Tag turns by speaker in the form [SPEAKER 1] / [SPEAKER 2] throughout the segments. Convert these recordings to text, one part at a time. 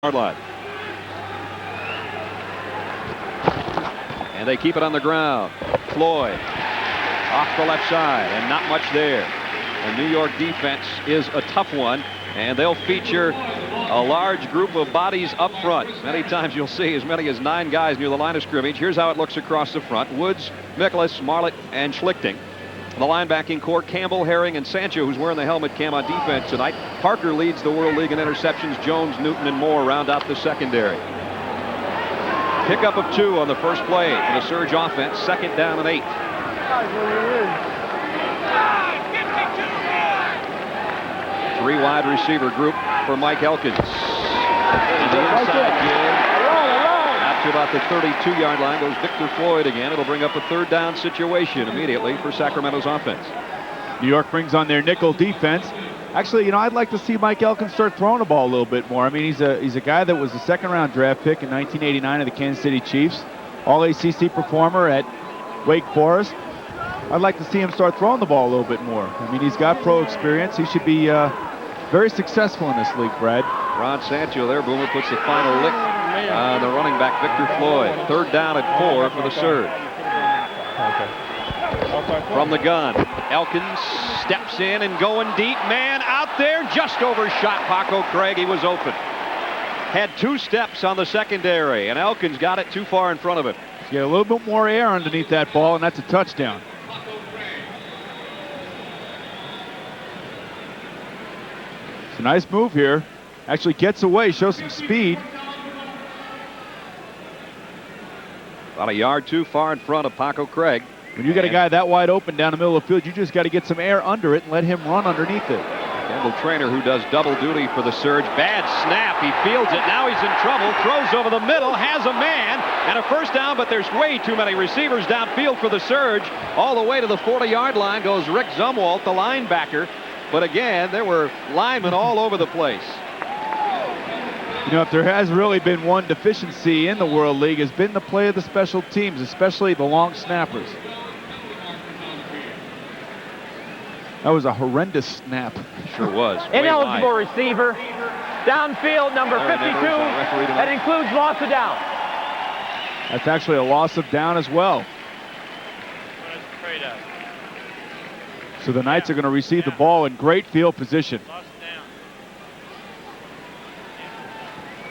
[SPEAKER 1] line. And they keep it on the ground. Floyd off the left side, and not much there. The New York defense is a tough one, and they'll feature a large group of bodies up front. Many times you'll see as many as 9 guys near the line of scrimmage. Here's how it looks across the front. Woods, Mikolas, Marlett, and Schlichting. The linebacking core, Campbell, Herring, and Sancho, who's wearing the helmet cam on defense tonight. Parker leads the World League in interceptions. Jones, Newton, and Moore round out the secondary. Pickup of 2 on the first play for the Surge offense. 2nd down and 8. Three wide receiver group for Mike Elkins. And the inside give out to about the 32-yard line goes Victor Floyd again. It'll bring up a 3rd down situation immediately for Sacramento's offense.
[SPEAKER 2] New York brings on their nickel defense. Actually, you know, I'd like to see Mike Elkins start throwing the ball a little bit more. I mean, he's a guy that was a 2nd-round draft pick in 1989 of the Kansas City Chiefs, all-ACC performer at Wake Forest. I'd like to see him start throwing the ball a little bit more. I mean, he's got pro experience. He should be very successful in this league, Brad.
[SPEAKER 1] Ron Sancho there. Boomer puts the final lick on the running back, Victor Floyd. 3rd down and 4 for the Surge. From the gun, Elkins steps in and going deep. Man out there, just overshot Paco Craig. He was open. Had 2 steps on the secondary, and Elkins got it too far in front of him.
[SPEAKER 2] Yeah, a little bit more air underneath that ball, and that's a touchdown. It's a nice move here. Actually gets away, shows some speed.
[SPEAKER 1] About a yard too far in front of Paco Craig.
[SPEAKER 2] When you got a guy that wide open down the middle of the field, you just got to get some air under it and let him run underneath it.
[SPEAKER 1] Kendall Trainer, who does double duty for the Surge. Bad snap. He fields it. Now he's in trouble. Throws over the middle. Has a man. And a 1st down, but there's way too many receivers downfield for the Surge. All the way to the 40-yard line goes Rick Zumwalt, the linebacker. But again, there were linemen all over the place.
[SPEAKER 2] You know, if there has really been one deficiency in the World League, has been the play of the special teams, especially the long snappers. That was a horrendous snap.
[SPEAKER 1] Sure was.
[SPEAKER 3] Ineligible receiver. Downfield, number 52. That includes loss of down.
[SPEAKER 2] That's actually a loss of down as well. So the Knights are going to receive the ball in great field position.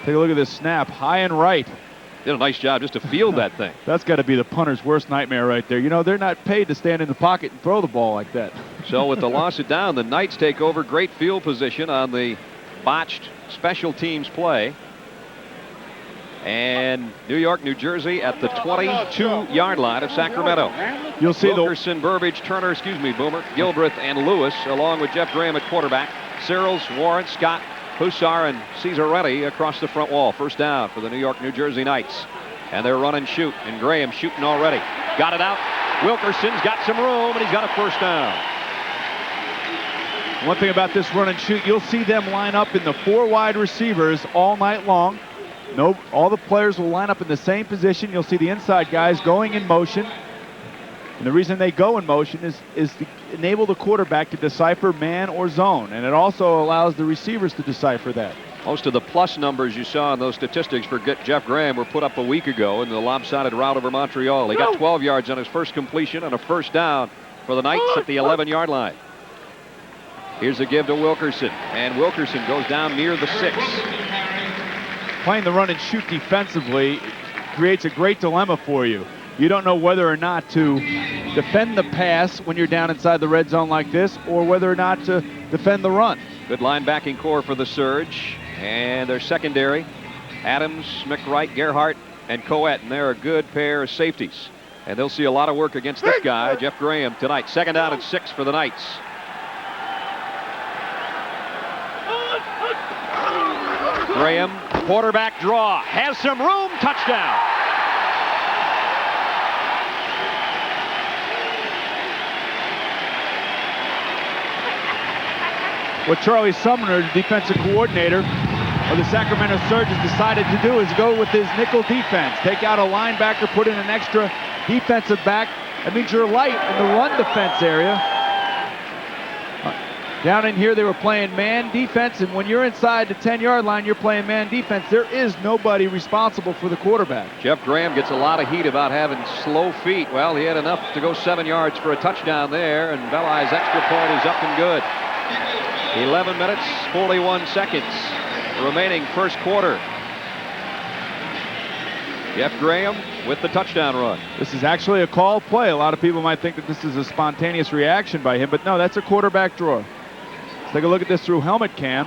[SPEAKER 2] Take a look at this snap, high and right.
[SPEAKER 1] Did a nice job just to field that thing.
[SPEAKER 2] That's got to be the punter's worst nightmare right there. You know, they're not paid to stand in the pocket and throw the ball like that.
[SPEAKER 1] So with the loss of down, the Knights take over. Great field position on the botched special teams play. And New York, New Jersey at the 22-yard line of Sacramento.
[SPEAKER 2] You'll see
[SPEAKER 1] Wilkerson, Burbage, Turner, Boomer, Gilbreth, and Lewis, along with Jeff Graham at quarterback. Searles, Warren, Scott, Hussar, and Cesaretti across the front wall. 1st down for the New York, New Jersey Knights. And they're run and shoot, and Graham shooting already. Got it out. Wilkerson's got some room, and he's got a 1st down.
[SPEAKER 2] One thing about this run and shoot, you'll see them line up in the 4 wide receivers all night long. All the players will line up in the same position. You'll see the inside guys going in motion. And the reason they go in motion is to enable the quarterback to decipher man or zone. And it also allows the receivers to decipher that.
[SPEAKER 1] Most of the plus numbers you saw in those statistics for Jeff Graham were put up a week ago in the lopsided rout over Montreal. He got 12 yards on his first completion and a 1st down for the Knights at the 11-yard line. Here's a give to Wilkerson, and Wilkerson goes down near the 6.
[SPEAKER 2] Playing the run and shoot defensively creates a great dilemma for you. You don't know whether or not to defend the pass when you're down inside the red zone like this, or whether or not to defend the run.
[SPEAKER 1] Good linebacking core for the Surge, and their secondary, Adams, McWright, Gerhart, and Coet, and they're a good pair of safeties. And they'll see a lot of work against this guy, Jeff Graham, tonight. 2nd down and 6 for the Knights. Graham, quarterback draw, has some room, touchdown.
[SPEAKER 2] What Charlie Sumner, the defensive coordinator of the Sacramento Surge, has decided to do is go with his nickel defense. Take out a linebacker, put in an extra defensive back. That means you're light in the run defense area. Down in here, they were playing man defense, and when you're inside the 10-yard line, you're playing man defense. There is nobody responsible for the quarterback.
[SPEAKER 1] Jeff Graham gets a lot of heat about having slow feet. Well, he had enough to go 7 yards for a touchdown there, and Belli's extra point is up and good. 11 minutes, 41 seconds remaining first quarter. Jeff Graham with the touchdown run.
[SPEAKER 2] This is actually a called play. A lot of people might think that this is a spontaneous reaction by him, but no, that's a quarterback draw. Let's take a look at this through helmet cam.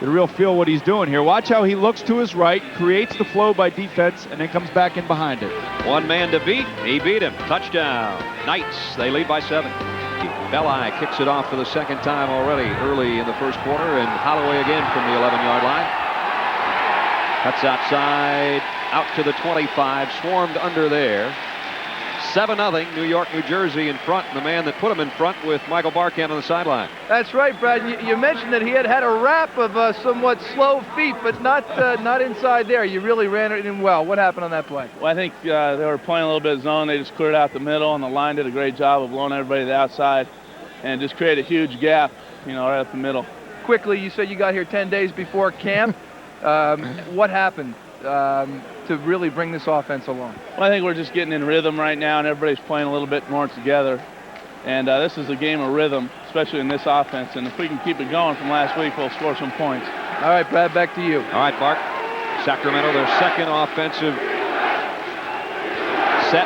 [SPEAKER 2] Get a real feel what he's doing here. Watch how he looks to his right, creates the flow by defense, and then comes back in behind it.
[SPEAKER 1] One man to beat. He beat him. Touchdown. Knights, they lead by 7. Belli kicks it off for the second time already early in the first quarter, and Holloway again from the 11-yard line. Cuts outside, out to the 25, swarmed under there. 7-0, New York, New Jersey in front, and the man that put him in front with Michael Barkan on the sideline.
[SPEAKER 4] That's right, Brad. You mentioned that he had a rap of somewhat slow feet, but not inside there. You really ran it in well. What happened on that play?
[SPEAKER 5] Well, I think they were playing a little bit of zone. They just cleared out the middle, and the line did a great job of blowing everybody to the outside and just created a huge gap, right up the middle.
[SPEAKER 4] Quickly, you said you got here 10 days before camp. What happened to really bring this offense along?
[SPEAKER 5] Well, I think we're just getting in rhythm right now, and everybody's playing a little bit more together. And this is a game of rhythm, especially in this offense. And if we can keep it going from last week, we'll score some points.
[SPEAKER 4] All right, Brad, back to you.
[SPEAKER 1] All right, Bart. Sacramento, their second offensive set,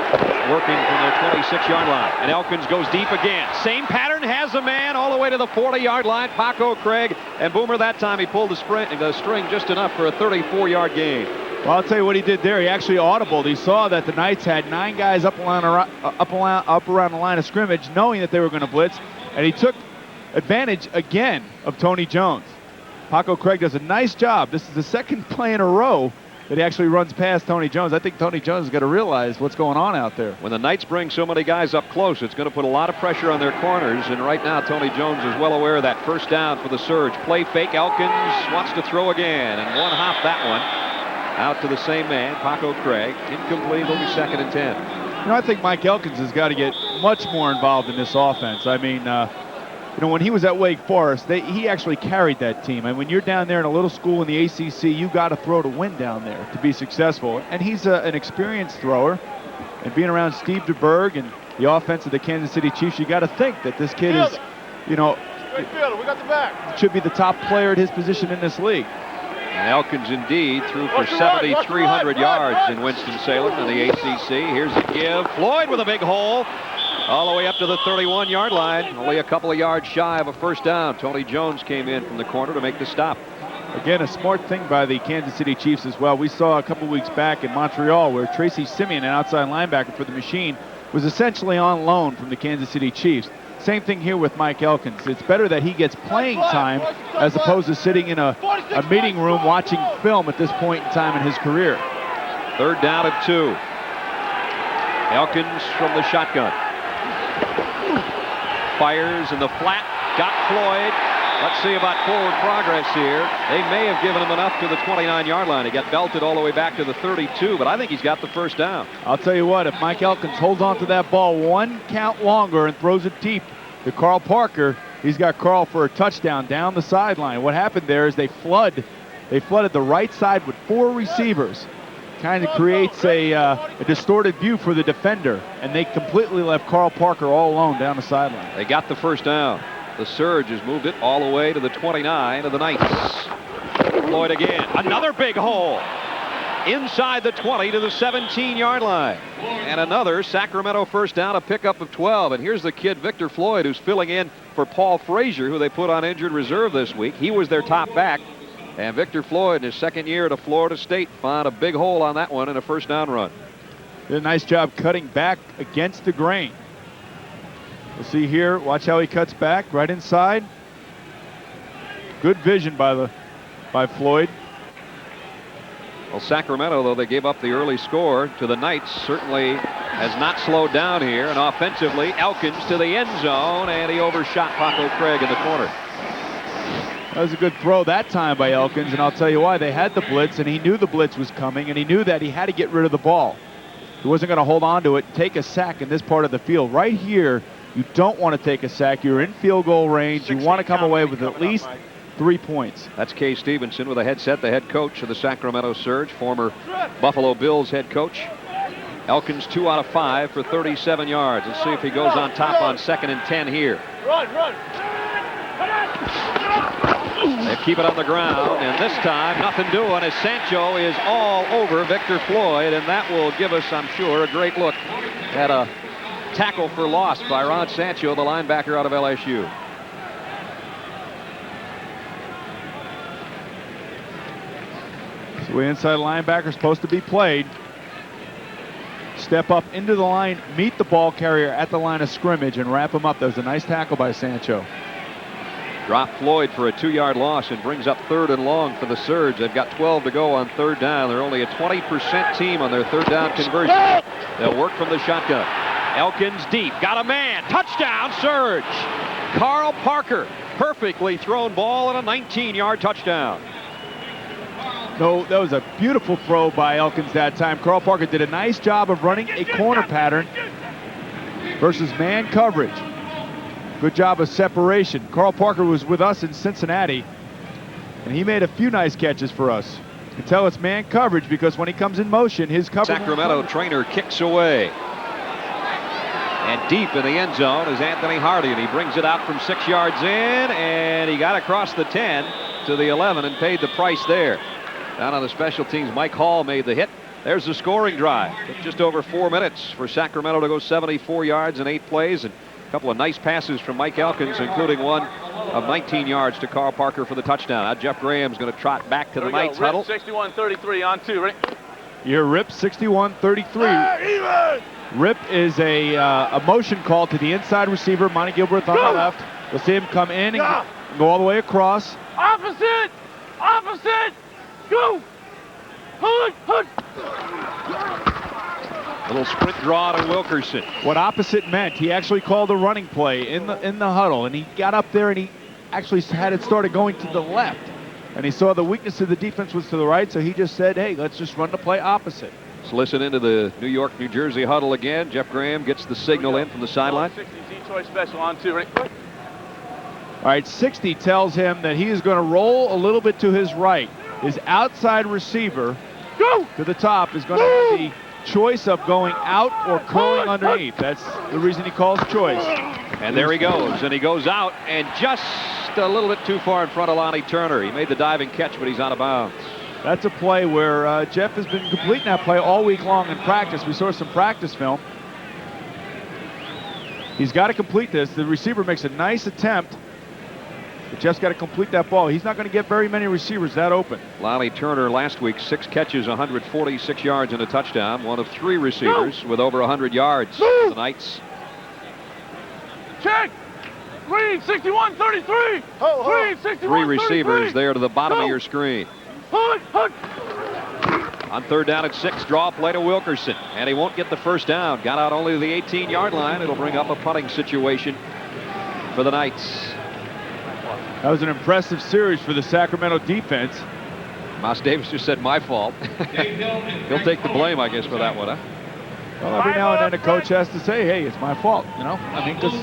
[SPEAKER 1] working from their 26-yard line. And Elkins goes deep again. Same pattern, has a man all the way to the 40-yard line. Paco Craig, and Boomer that time he pulled the string just enough for a 34-yard gain.
[SPEAKER 2] Well, I'll tell you what he did there. He actually audibled. He saw that the Knights had 9 guys up around the line of scrimmage, knowing that they were going to blitz, and he took advantage again of Tony Jones. Paco Craig does a nice job. This is the second play in a row that he actually runs past Tony Jones. I think Tony Jones has got to realize what's going on out there.
[SPEAKER 1] When the Knights bring so many guys up close, it's going to put a lot of pressure on their corners, and right now Tony Jones is well aware of that first down for the surge. Play fake, Elkins wants to throw again, and one hop that one. Out to the same man, Paco Craig. Incomplete, it'll be 2nd and 10.
[SPEAKER 2] I think Mike Elkins has got to get much more involved in this offense. I mean, when he was at Wake Forest, he actually carried that team. And when you're down there in a little school in the ACC, you got to throw to win down there to be successful. And he's an experienced thrower. And being around Steve DeBerg and the offense of the Kansas City Chiefs, you got to think that this kid is,
[SPEAKER 6] we got the back.
[SPEAKER 2] should be the top player at his position in this league.
[SPEAKER 1] And Elkins indeed threw for 7,300 yards in Winston-Salem in the ACC. Here's a give. Floyd with a big hole all the way up to the 31-yard line. Only a couple of yards shy of a first down. Tony Jones came in from the corner to make the stop.
[SPEAKER 2] Again, a smart thing by the Kansas City Chiefs as well. We saw a couple weeks back in Montreal where Tracy Simeon, an outside linebacker for the Machine, was essentially on loan from the Kansas City Chiefs. Same thing here with Mike Elkins. It's better that he gets playing time as opposed to sitting in a meeting room watching film at this point in time in his career.
[SPEAKER 1] 3rd down and 2. Elkins from the shotgun. Fires in the flat. Got Floyd. Let's see about forward progress here. They may have given him enough to the 29-yard line. He got belted all the way back to the 32, but I think he's got the first down.
[SPEAKER 2] I'll tell you what, if Mike Elkins holds on to that ball 1 count longer and throws it deep to Carl Parker, he's got Carl for a touchdown down the sideline. What happened there is they flooded the right side with 4 receivers. Kind of creates a distorted view for the defender, and they completely left Carl Parker all alone down the sideline.
[SPEAKER 1] They got the first down. The surge has moved it all the way to the 29 of the Knights. Floyd again. Another big hole. Inside the 20 to the 17-yard line. And another Sacramento first down, a pickup of 12. And here's the kid, Victor Floyd, who's filling in for Paul Frazier, who they put on injured reserve this week. He was their top back. And Victor Floyd, in his second year at Florida State, found a big hole on that one in a first down run.
[SPEAKER 2] Did a nice job cutting back against the grain. We'll see here, watch how he cuts back, right inside. Good vision by Floyd.
[SPEAKER 1] Well, Sacramento, though they gave up the early score to the Knights, certainly has not slowed down here. And offensively, Elkins to the end zone, and he overshot Paco Craig in the corner.
[SPEAKER 2] That was a good throw that time by Elkins, and I'll tell you why. They had the blitz, and he knew the blitz was coming, and he knew that he had to get rid of the ball. He wasn't going to hold on to it, take a sack in this part of the field. Right here, You don't want to take a sack. You're in field goal range. You want to come away with at least 3 points.
[SPEAKER 1] That's Kay Stevenson with a headset, the head coach of the Sacramento Surge, former Buffalo Bills head coach. Elkins 2 out of 5 for 37 yards. Let's see if he goes on top on 2nd and 10 here.
[SPEAKER 6] Run.
[SPEAKER 1] They keep it on the ground, and this time nothing doing as Sancho is all over Victor Floyd, and that will give us, I'm sure, a great look at a tackle for loss by Ron Sancho, the linebacker out of LSU.
[SPEAKER 2] So the inside linebacker is supposed to be played. Step up into the line, meet the ball carrier at the line of scrimmage, and wrap him up. That was a nice tackle by Sancho.
[SPEAKER 1] Drop Floyd for a 2-yard loss and brings up 3rd and long for the Surge. They've got 12 to go on 3rd down. They're only a 20% team on their 3rd down conversion. They'll work from the shotgun. Elkins deep, got a man, touchdown Surge. Carl Parker, perfectly thrown ball and a 19-yard touchdown.
[SPEAKER 2] No, that was a beautiful throw by Elkins that time. Carl Parker did a nice job of running a corner pattern versus man coverage. Good job of separation. Carl Parker was with us in Cincinnati, and he made a few nice catches for us. You can tell it's man coverage because when he comes in motion, his coverage...
[SPEAKER 1] Sacramento trainer kicks away. And deep in the end zone is Anthony Hardy, and he brings it out from 6 yards in, and he got across the 10 to the 11 and paid the price there. Down on the special teams, Mike Hall made the hit. There's the scoring drive. Took just over 4 minutes for Sacramento to go 74 yards in 8 plays, and a couple of nice passes from Mike Elkins, including one of 19 yards to Carl Parker for the touchdown. Now Jeff Graham's going to trot back to the Knights huddle.
[SPEAKER 5] 61-33 on 2. Ready?
[SPEAKER 2] Your Rip 61-33. Rip is a motion call to the inside receiver, Monty Gilbert on the left. We'll see him come in and go all the way across.
[SPEAKER 6] Opposite. Go. Hood.
[SPEAKER 1] Little sprint draw to Wilkerson.
[SPEAKER 2] What opposite meant, he actually called a running play in the huddle, and he got up there and he actually had it started going to the left. And he saw the weakness of the defense was to the right, so he just said, hey, let's just run the play opposite.
[SPEAKER 1] Let's listen into the New York, New Jersey huddle again. Jeff Graham gets the signal in from the sideline.
[SPEAKER 5] 60 Z-Choice special on 2. Ready?
[SPEAKER 2] All right, 60 tells him that he is going to roll a little bit to his right. His outside receiver to the top is going to have the choice of going out or curling underneath. That's the reason he calls choice.
[SPEAKER 1] And there he goes, and he goes out and just a little bit too far in front of Lonnie Turner. He made the diving catch, but he's out of bounds.
[SPEAKER 2] That's a play where Jeff has been completing that play all week long in practice. We saw some practice film. He's got to complete this. The receiver makes a nice attempt, but Jeff's got to complete that ball. He's not going to get very many receivers that open.
[SPEAKER 1] Lonnie Turner last week, 6 catches, 146 yards and a touchdown. One of 3 receivers with over 100 yards for the Knights.
[SPEAKER 6] Check. Green 61-33. Green 61-33.
[SPEAKER 1] 3 receivers there to the bottom of your screen.
[SPEAKER 6] Hood.
[SPEAKER 1] On 3rd down and 6, draw play to Wilkerson, and he won't get the first down. Got out only to the 18-yard line. It'll bring up a punting situation for the Knights.
[SPEAKER 2] That was an impressive series for the Sacramento defense.
[SPEAKER 1] Moss Davis just said my fault. He'll take the blame, I guess, for that one, huh?
[SPEAKER 2] Well, every now and then a coach has to say, hey, it's my fault, you know? I mean, because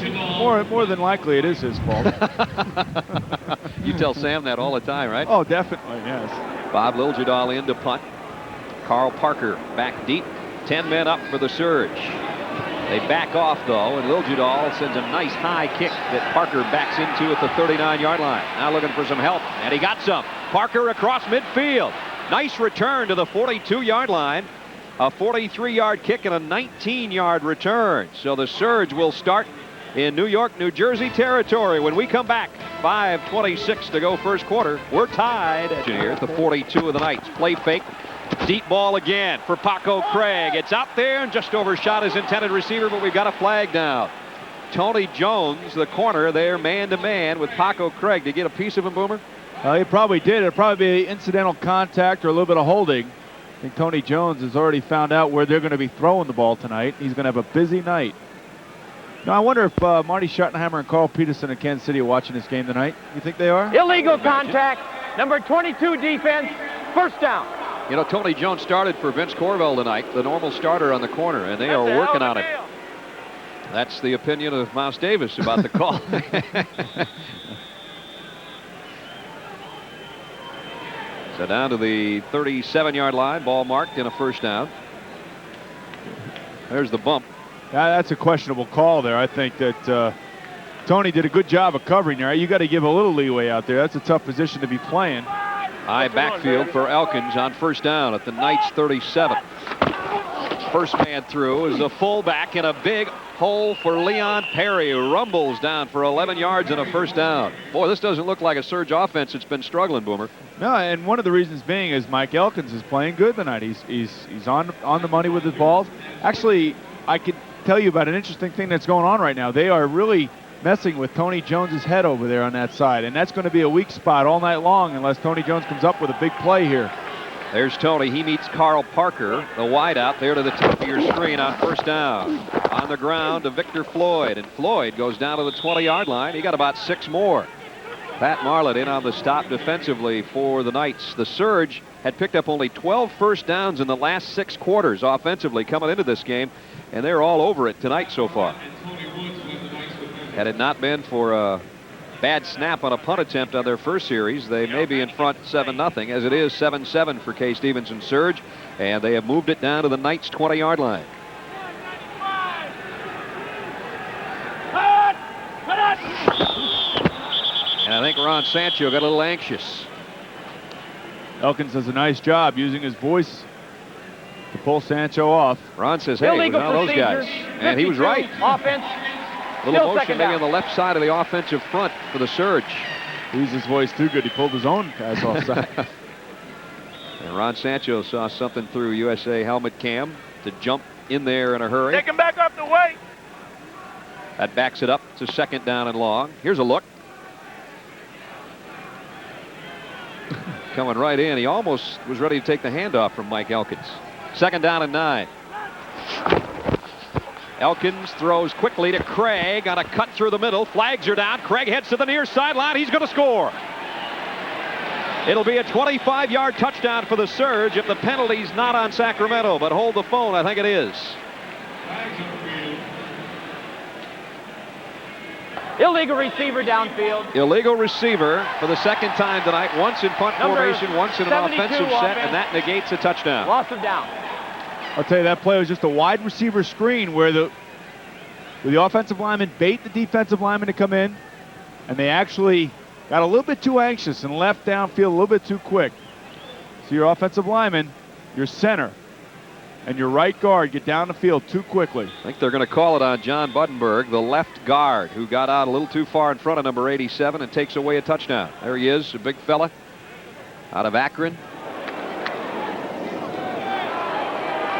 [SPEAKER 2] more than likely it is his fault.
[SPEAKER 1] You tell Sam that all the time, right?
[SPEAKER 2] Oh, definitely, yes.
[SPEAKER 1] Bob Liljedahl in to punt. Carl Parker back deep. 10 men up for the Surge. They back off, though, and Liljedahl sends a nice high kick that Parker backs into at the 39-yard line. Now looking for some help, and he got some. Parker across midfield. Nice return to the 42-yard line. A 43-yard kick and a 19-yard return. So the Surge will start in New York, New Jersey territory. When we come back, 5:26 to go first quarter. We're tied here at the 42 of the Knights. Play fake. Deep ball again for Paco Craig. It's out there and just overshot his intended receiver, but we've got a flag now. Tony Jones, the corner there, man-to-man with Paco Craig. Did you get a piece of him, Boomer?
[SPEAKER 2] He probably did. It'll probably be incidental contact or a little bit of holding. I think Tony Jones has already found out where they're going to be throwing the ball tonight. He's going to have a busy night. Now, I wonder if Marty Schottenheimer and Carl Peterson in Kansas City are watching this game tonight. You think they are?
[SPEAKER 3] Illegal contact. Number 22 defense. First down.
[SPEAKER 1] You know, Tony Jones started for Vince Corvell tonight, the normal starter on the corner, and they are working on him. That's the opinion of Mouse Davis about the call. So down to the 37-yard line, ball marked in a first down. There's the bump.
[SPEAKER 2] That's a questionable call there. I think that Tony did a good job of covering there. You got to give a little leeway out there. That's a tough position to be playing.
[SPEAKER 1] High backfield for Elkins on first down at the Knights 37. First man through is the fullback in a big hole for Leon Perry, who rumbles down for 11 yards and a first down. Boy, this doesn't look like a Surge offense that's been struggling, Boomer.
[SPEAKER 2] No, and one of the reasons being is Mike Elkins is playing good tonight. He's on the money with his balls. Actually, I can tell you about an interesting thing that's going on right now. They are really messing with Tony Jones's head over there on that side, and that's going to be a weak spot all night long unless Tony Jones comes up with a big play here.
[SPEAKER 1] There's Tony. He meets Carl Parker, the wideout, there to the top of your screen on first down. On the ground to Victor Floyd, and Floyd goes down to the 20-yard line. He got about 6 more. Pat Marlett in on the stop defensively for the Knights. The Surge had picked up only 12 first downs in the last 6 quarters offensively coming into this game, and they're all over it tonight so far. Had it not been for a bad snap on a punt attempt on their first series, they may be in front 7-0. As it is, 7-7 for K. Stevenson Surge, and they have moved it down to the Knights' 20-yard line. And I think Ron Sancho got a little anxious.
[SPEAKER 2] Elkins does a nice job using his voice to pull Sancho off.
[SPEAKER 1] Ron says, hey, we're not those guys. And he was right.
[SPEAKER 3] Offense.
[SPEAKER 1] A little motion maybe on the left side of the offensive front for the Surge.
[SPEAKER 2] He used his voice too good. He pulled his own guys offside.
[SPEAKER 1] And Ron Sancho saw something through USA helmet cam to jump in there in a hurry.
[SPEAKER 6] Take him back up the way.
[SPEAKER 1] That backs it up to second down and long. Here's a look. Coming right in. He almost was ready to take the handoff from Mike Elkins. Second down and 9. Elkins throws quickly to Craig on a cut through the middle. Flags are down. Craig heads to the near sideline. He's going to score. It'll be a 25-yard touchdown for the Surge if the penalty's not on Sacramento. But hold the phone. I think it is.
[SPEAKER 3] Illegal receiver downfield.
[SPEAKER 1] Illegal receiver for the second time tonight. Once in punt formation, once in an offensive set, and that negates a touchdown.
[SPEAKER 3] Loss of down.
[SPEAKER 2] I'll tell you, that play was just a wide receiver screen where the offensive lineman bait the defensive lineman to come in, and they actually got a little bit too anxious and left downfield a little bit too quick. So your offensive lineman, your center, and your right guard get down the field too quickly.
[SPEAKER 1] I think they're going to call it on John Buddenberg, the left guard, who got out a little too far in front of number 87 and takes away a touchdown. There he is, a big fella out of Akron.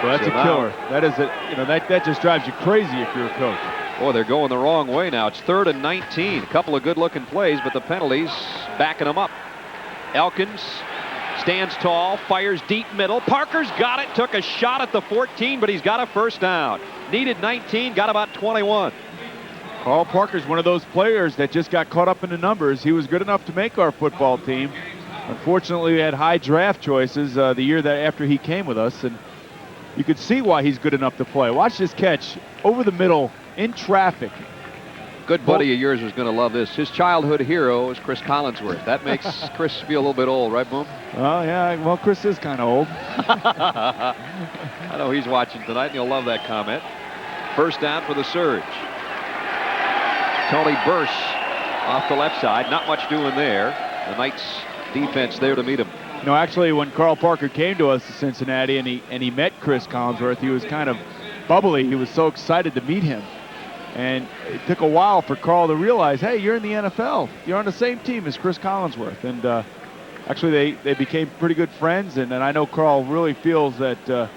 [SPEAKER 2] Well, that's a killer. That is it. You know, that just drives you crazy if you're a coach.
[SPEAKER 1] Boy, they're going the wrong way now. It's 3rd and 19. A couple of good-looking plays, but the penalties backing them up. Elkins stands tall, fires deep middle. Parker's got it, took a shot at the 14, but he's got a first down. Needed 19, got about 21.
[SPEAKER 2] Carl Parker's one of those players that just got caught up in the numbers. He was good enough to make our football team. Unfortunately, we had high draft choices the year that after he came with us, and you could see why he's good enough to play. Watch this catch over the middle in traffic.
[SPEAKER 1] Good buddy of yours is going to love this. His childhood hero is Chris Collinsworth. That makes Chris feel a little bit old, right, Boom?
[SPEAKER 2] Oh, yeah. Well, Chris is kind of old.
[SPEAKER 1] I know he's watching tonight, and he'll love that comment. First down for the Surge. Tony Bursch off the left side. Not much doing there. The Knights defense there to meet him.
[SPEAKER 2] No, actually, when Carl Parker came to us to Cincinnati and he met Chris Collinsworth, he was kind of bubbly. He was so excited to meet him. And it took a while for Carl to realize, hey, you're in the NFL. You're on the same team as Chris Collinsworth. And actually, they became pretty good friends. And I know Carl really feels that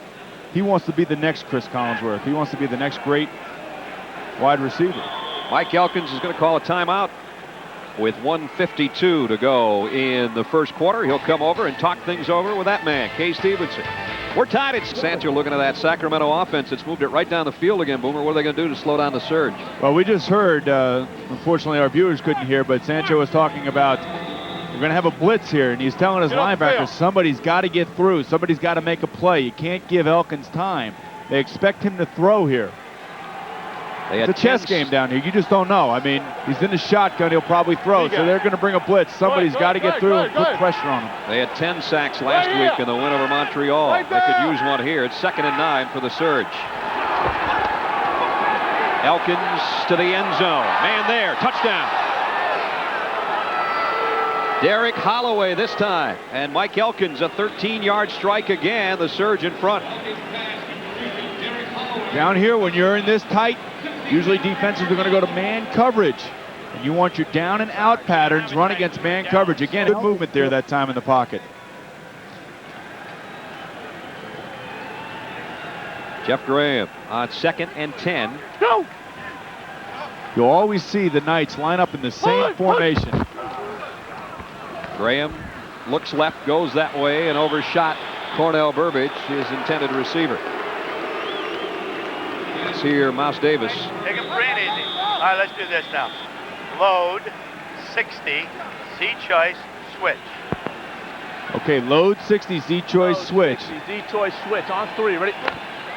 [SPEAKER 2] he wants to be the next Chris Collinsworth. He wants to be the next great wide receiver.
[SPEAKER 1] Mike Elkins is going to call a timeout with 1:52 to go in the first quarter. He'll come over and talk things over with that man, K. Stevenson. We're tied at Sancho looking at that Sacramento offense. It's moved it right down the field again, Boomer. What are they going to do to slow down the Surge?
[SPEAKER 2] Well, we just heard, unfortunately our viewers couldn't hear, but Sancho was talking about we're going to have a blitz here, and he's telling his linebackers somebody's got to get through. Somebody's got to make a play. You can't give Elkins time. They expect him to throw here.
[SPEAKER 1] They
[SPEAKER 2] It's a chess game down here. You just don't know. I mean, he's in the shotgun. He'll probably throw. So they're going to bring a blitz. Somebody's got to get through and put pressure on him.
[SPEAKER 1] They had 10 sacks last week in the win over Montreal. They could use one here. It's 2nd and 9 for the Surge. Elkins to the end zone. Man there. Touchdown. Derek Holloway this time. And Mike Elkins, a 13-yard strike again. The Surge in front.
[SPEAKER 2] Down here, when you're in this tight, usually defenses are going to go to man coverage. And you want your down and out patterns run against man coverage. Again, good movement there that time in the pocket.
[SPEAKER 1] Jeff Graham on 2nd and 10.
[SPEAKER 6] Go!
[SPEAKER 2] You'll always see the Knights line up in the same formation.
[SPEAKER 1] Graham looks left, goes that way, and overshot Cornell Burbage, his intended receiver. Let's hear Mouse Davis.
[SPEAKER 7] Take it free and easy. All right, let's do this now. Load, 60, Z-choice, switch.
[SPEAKER 2] Okay, load 60, Z-choice, switch.
[SPEAKER 3] Z-choice switch on 3. Ready?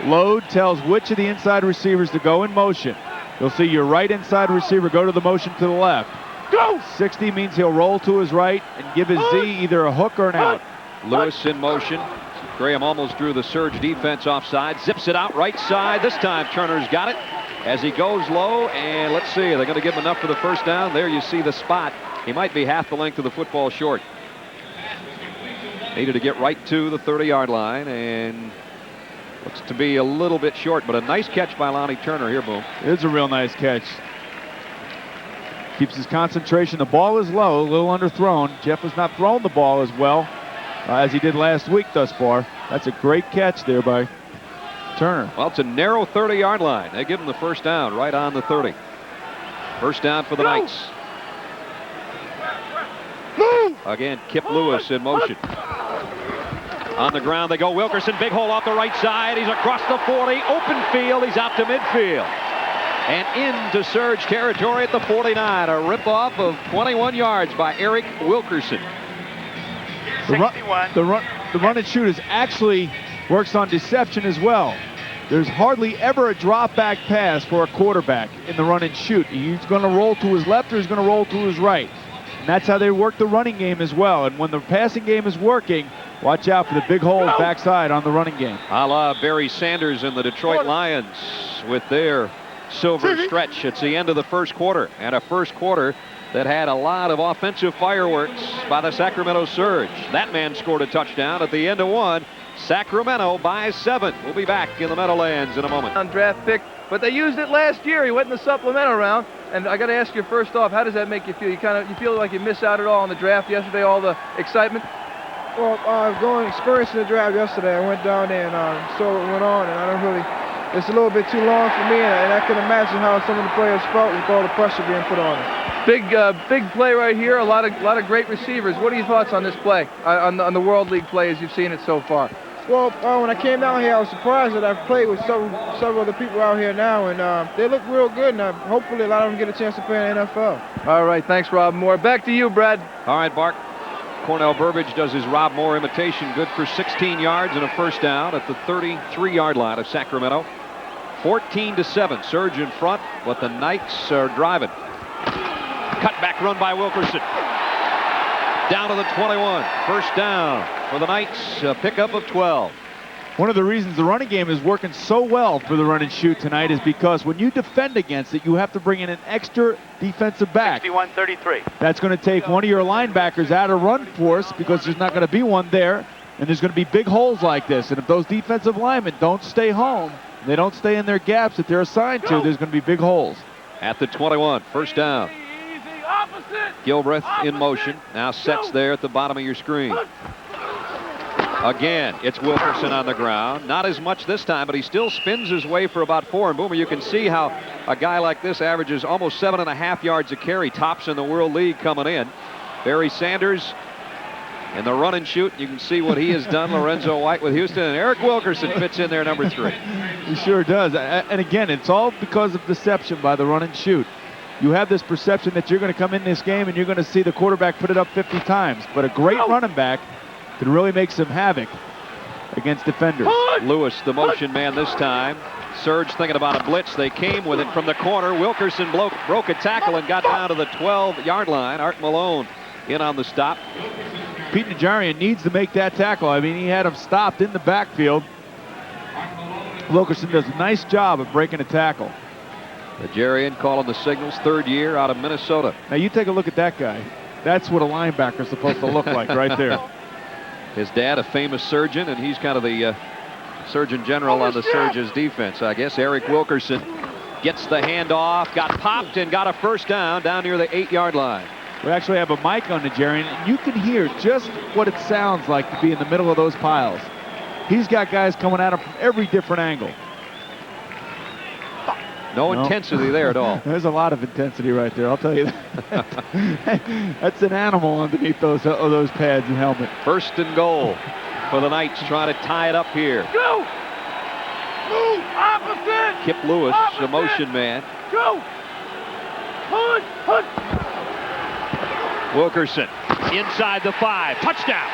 [SPEAKER 2] Load tells which of the inside receivers to go in motion. You'll see your right inside receiver go to the motion to the left.
[SPEAKER 6] Go!
[SPEAKER 2] 60 means he'll roll to his right and give his Z either a hook or an out.
[SPEAKER 1] Lewis in motion. Graham almost drew the Surge defense offside. Zips it out right side. This time Turner's got it as he goes low. And let's see, they're going to give him enough for the first down. There you see the spot. He might be half the length of the football short. Needed to get right to the 30-yard line, and looks to be a little bit short, but a nice catch by Lonnie Turner here, Boom.
[SPEAKER 2] It is a real nice catch. Keeps his concentration. The ball is low, a little underthrown. Jeff has not thrown the ball as well as he did last week thus far. That's a great catch there by Turner.
[SPEAKER 1] Well, it's a narrow 30-yard line. They give him the first down right on the 30. First down for the Knights. Again, Kip Lewis in motion. On the ground they go. Wilkerson, big hole off the right side. He's across the 40. Open field. He's out to midfield. And into Surge territory at the 49. A rip-off of 21 yards by Eric Wilkerson.
[SPEAKER 2] The run and shoot actually works on deception as well. There's hardly ever a drop back pass for a quarterback in the run and shoot. He's going to roll to his left or he's going to roll to his right. And that's how they work the running game as well. And when the passing game is working, watch out for the big holes backside on the running game.
[SPEAKER 1] A la Barry Sanders and the Detroit Lions with their silver stretch. It's the end of the first quarter, and a first quarter that had a lot of offensive fireworks by the Sacramento Surge. That man scored a touchdown at the end of one. Sacramento by 7. We'll be back in the Meadowlands in a moment.
[SPEAKER 4] On draft pick, but they used it last year. He went in the supplemental round. And I got to ask you first off, how does that make you feel? You feel like you missed out at all on the draft yesterday, all the excitement?
[SPEAKER 8] Well, experiencing the draft yesterday, I went down there and saw what went on, and I don't really, it's a little bit too long for me, and I can imagine how some of the players felt with all the pressure being put on them.
[SPEAKER 4] Big play right here, a lot of great receivers. What are your thoughts on this play, on the World League play as you've seen it so far?
[SPEAKER 8] Well, when I came down here, I was surprised that I've played with several other people out here now, and they look real good, and hopefully a lot of them get a chance to play in the NFL.
[SPEAKER 4] All right, thanks, Rob Moore. Back to you, Brad.
[SPEAKER 1] All right, Bart. Cornell Burbage does his Rob Moore imitation, good for 16 yards and a first down at the 33-yard line of Sacramento. 14-7, Surge in front, but the Knights are driving. Cutback run by Wilkerson. Down to the 21. First down for the Knights, a pickup of 12.
[SPEAKER 2] One of the reasons the running game is working so well for the run and shoot tonight is because when you defend against it, you have to bring in an extra defensive back.
[SPEAKER 7] 61-33.
[SPEAKER 2] That's going to take one of your linebackers out of run force because there's not going to be one there, and there's going to be big holes like this. And if those defensive linemen don't stay home, they don't stay in their gaps that they're assigned to, there's going to be big holes.
[SPEAKER 1] At the 21, first down. Gilbreth in motion, now sets there at the bottom of your screen. Again, it's Wilkerson on the ground. Not as much this time, but he still spins his way for about 4. And Boomer, you can see how a guy like this averages almost 7.5 yards a carry. Tops in the World League coming in. Barry Sanders in the run and shoot. You can see what he has done. Lorenzo White with Houston. And Eric Wilkerson fits in there, number 3.
[SPEAKER 2] He sure does. And again, it's all because of deception by the run and shoot. You have this perception that you're going to come in this game and you're going to see the quarterback put it up 50 times. But a great running back can really make some havoc. against defenders.
[SPEAKER 1] Lewis, the motion man this time. Surge thinking about a blitz. They came with it from the corner. Wilkerson broke a tackle and got down to the 12-yard line. Art Malone in on the stop.
[SPEAKER 2] Pete Najarian needs to make that tackle. I mean, he had him stopped in the backfield. Wilkerson does a nice job of breaking a tackle.
[SPEAKER 1] Najarian calling the signals, third year out of Minnesota.
[SPEAKER 2] Now you take a look at that guy. That's what a linebacker is supposed to look like right there.
[SPEAKER 1] His dad, a famous surgeon, and he's kind of the Surgeon General on the Surge's defense, I guess. Eric Wilkerson gets the handoff, got popped, and got a first down near the 8-yard line.
[SPEAKER 2] We actually have a mic on Najarian, and you can hear just what it sounds like to be in the middle of those piles. He's got guys coming at him from every different angle.
[SPEAKER 1] No intensity there at all.
[SPEAKER 2] There's a lot of intensity right there, I'll tell you that. That's an animal underneath those pads and helmet.
[SPEAKER 1] First and goal for the Knights, trying to tie it up here.
[SPEAKER 6] Go! Move! Opposite!
[SPEAKER 1] Kip Lewis,
[SPEAKER 6] Opposite.
[SPEAKER 1] the motion man.
[SPEAKER 6] Go! Push! Push!
[SPEAKER 1] Wilkerson inside the 5. Touchdown!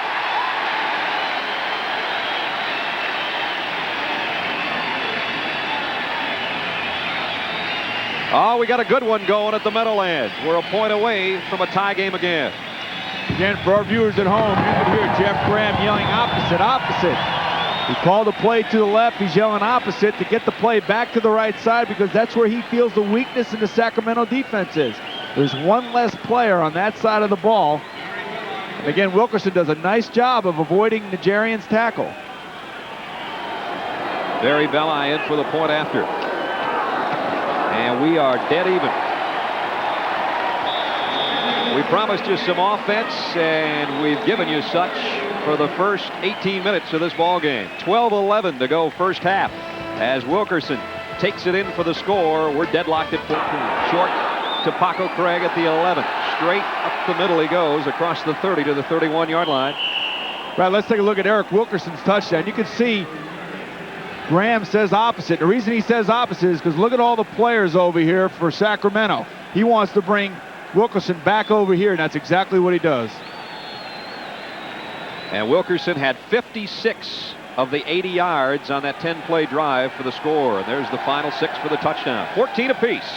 [SPEAKER 1] Oh, we got a good one going at the Meadowlands. We're a point away from a tie game again.
[SPEAKER 2] Again, for our viewers at home, you can hear Jeff Graham yelling opposite, opposite. He called a play to the left. He's yelling opposite to get the play back to the right side because that's where he feels the weakness in the Sacramento defense is. There's one less player on that side of the ball. And again, Wilkerson does a nice job of avoiding Najarian's tackle.
[SPEAKER 1] Barry Belli in for the point after. And we are dead even. We promised you some offense, and we've given you such for the first 18 minutes of this ball game. 12-11 to go first half. As Wilkerson takes it in for the score, we're deadlocked at 14. Short to Paco Craig at the 11. Straight up the middle he goes, across the 30 to the 31-yard line.
[SPEAKER 2] Right, let's take a look at Eric Wilkerson's touchdown. You can see Graham says opposite. The reason he says opposite is because look at all the players over here for Sacramento. He wants to bring Wilkerson back over here, and that's exactly what he does.
[SPEAKER 1] And Wilkerson had 56 of the 80 yards on that 10-play drive for the score. And there's the final 6 for the touchdown. 14 apiece.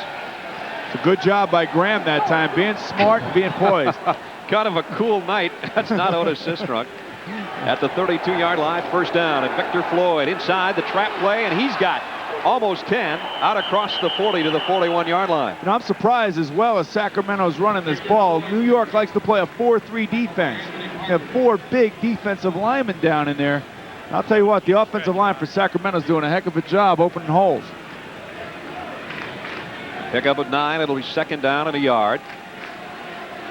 [SPEAKER 2] It's a good job by Graham that time, being smart and being poised.
[SPEAKER 1] Kind of a cool night. That's not Otis Sistrunk. At the 32-yard line, first down, and Victor Floyd inside the trap play, and he's got almost 10 out across the 40 to the 41-yard line.
[SPEAKER 2] You know, I'm surprised as well as Sacramento's running this ball. New York likes to play a 4-3 defense. You have 4 big defensive linemen down in there. And I'll tell you what, the offensive line for Sacramento's doing a heck of a job opening holes.
[SPEAKER 1] Pick up at 9, it'll be second down and a yard.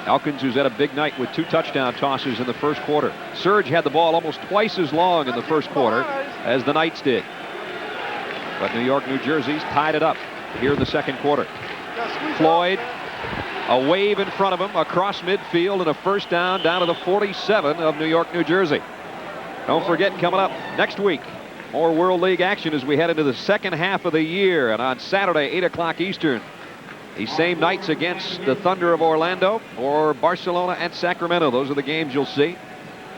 [SPEAKER 1] Elkins, who's had a big night with 2 touchdown tosses in the first quarter. Surge had the ball almost twice as long in the first quarter as the Knights did. But New York, New Jersey's tied it up here in the second quarter. Floyd, a wave in front of him across midfield and a first down to the 47 of New York, New Jersey. Don't forget, coming up next week, more World League action as we head into the second half of the year. And on Saturday, 8 o'clock Eastern, these same nights against the Thunder of Orlando or Barcelona and Sacramento. Those are the games you'll see.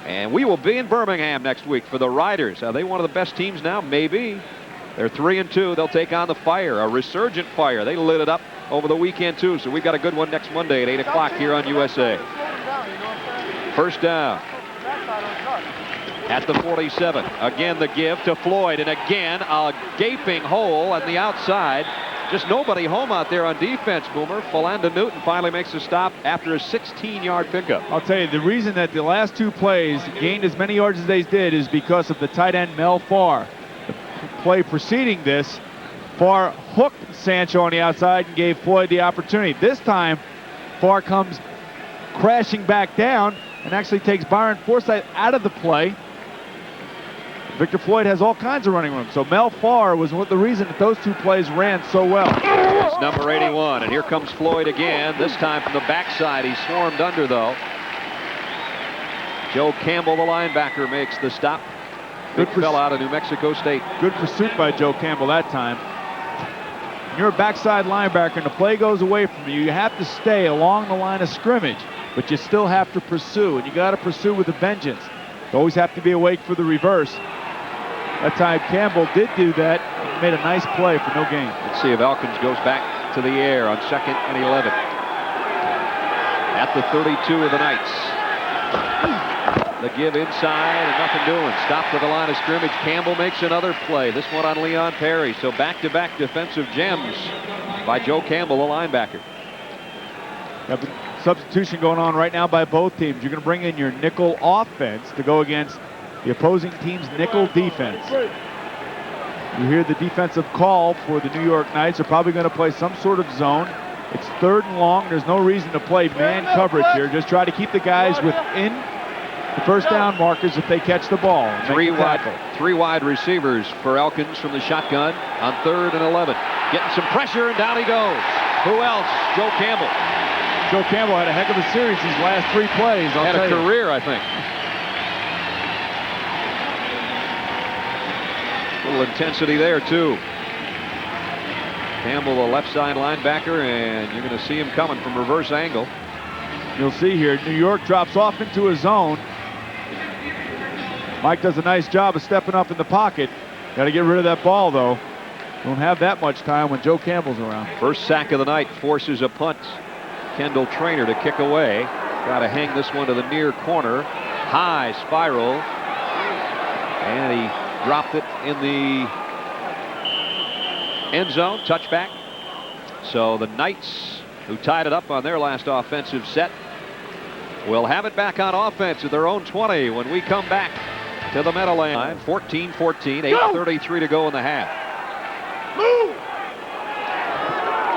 [SPEAKER 1] And we will be in Birmingham next week for the Riders. Are they one of the best teams now? Maybe. They're 3-2. They'll take on the Fire, a resurgent Fire. They lit it up over the weekend, too. So we've got a good one next Monday at 8 o'clock here on USA. First down at the 47. Again, the give to Floyd. And again, a gaping hole on the outside. Just nobody home out there on defense, Boomer. Philanda Newton finally makes a stop after a 16-yard pickup.
[SPEAKER 2] I'll tell you, the reason that the last 2 plays gained as many yards as they did is because of the tight end Mel Farr. The play preceding this, Farr hooked Sancho on the outside and gave Floyd the opportunity. This time, Farr comes crashing back down and actually takes Byron Forsythe out of the play. Victor Floyd has all kinds of running room. So Mel Farr was the reason that those 2 plays ran so well.
[SPEAKER 1] It's number 81, and here comes Floyd again, this time from the backside. He's swarmed under, though. Joe Campbell, the linebacker, makes the stop. Good fell out of New Mexico State.
[SPEAKER 2] Good pursuit by Joe Campbell that time. When you're a backside linebacker and the play goes away from you, you have to stay along the line of scrimmage, but you still have to pursue, and you got to pursue with a vengeance. You always have to be awake for the reverse. That time Campbell did do that. Made a nice play for no gain.
[SPEAKER 1] Let's see if Elkins goes back to the air on 2nd and 11. At the 32 of the Knights. The give inside and nothing doing. Stopped at the line of scrimmage. Campbell makes another play. This one on Leon Perry. So back-to-back defensive gems by Joe Campbell, the linebacker.
[SPEAKER 2] Substitution going on right now by both teams. You're going to bring in your nickel offense to go against the opposing team's nickel defense. You hear the defensive call for the New York Knights. They're probably going to play some sort of zone. It's 3rd and long. There's no reason to play man coverage here. Just try to keep the guys within the first down markers if they catch the ball.
[SPEAKER 1] Three wide receivers for Elkins from the shotgun on 3rd and 11. Getting some pressure, and down he goes. Who else? Joe Campbell.
[SPEAKER 2] Joe Campbell had a heck of a series these last 3 plays.
[SPEAKER 1] Had a career, I think. A little intensity there, too. Campbell, the left side linebacker, and you're going to see him coming from reverse angle.
[SPEAKER 2] You'll see here, New York drops off into a zone. Mike does a nice job of stepping up in the pocket. Got to get rid of that ball, though. Don't have that much time when Joe Campbell's around.
[SPEAKER 1] First sack of the night forces a punt. Kendall Traynor to kick away. Got to hang this one to the near corner. High spiral. And he dropped it in the end zone. Touchback. So the Knights, who tied it up on their last offensive set, will have it back on offense at their own 20 when we come back to the Meadowlands. 14-14, 8:33 to go in the half.
[SPEAKER 6] Move.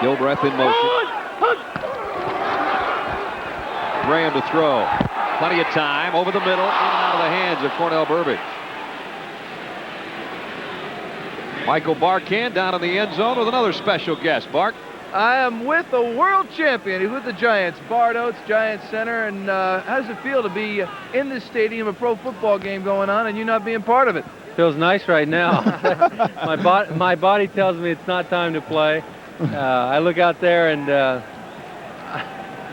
[SPEAKER 1] Gilbreth in motion. Graham to throw. Plenty of time over the middle, in and out of the hands of Cornell Burbage. Michael Barkan down in the end zone with another special guest. Bart?
[SPEAKER 4] I am with a world champion. He's with the Giants, Bart Oates, Giants center. And how does it feel to be in this stadium, a pro football game going on, and you not being part of it?
[SPEAKER 3] Feels nice right now. my body tells me it's not time to play. I look out there and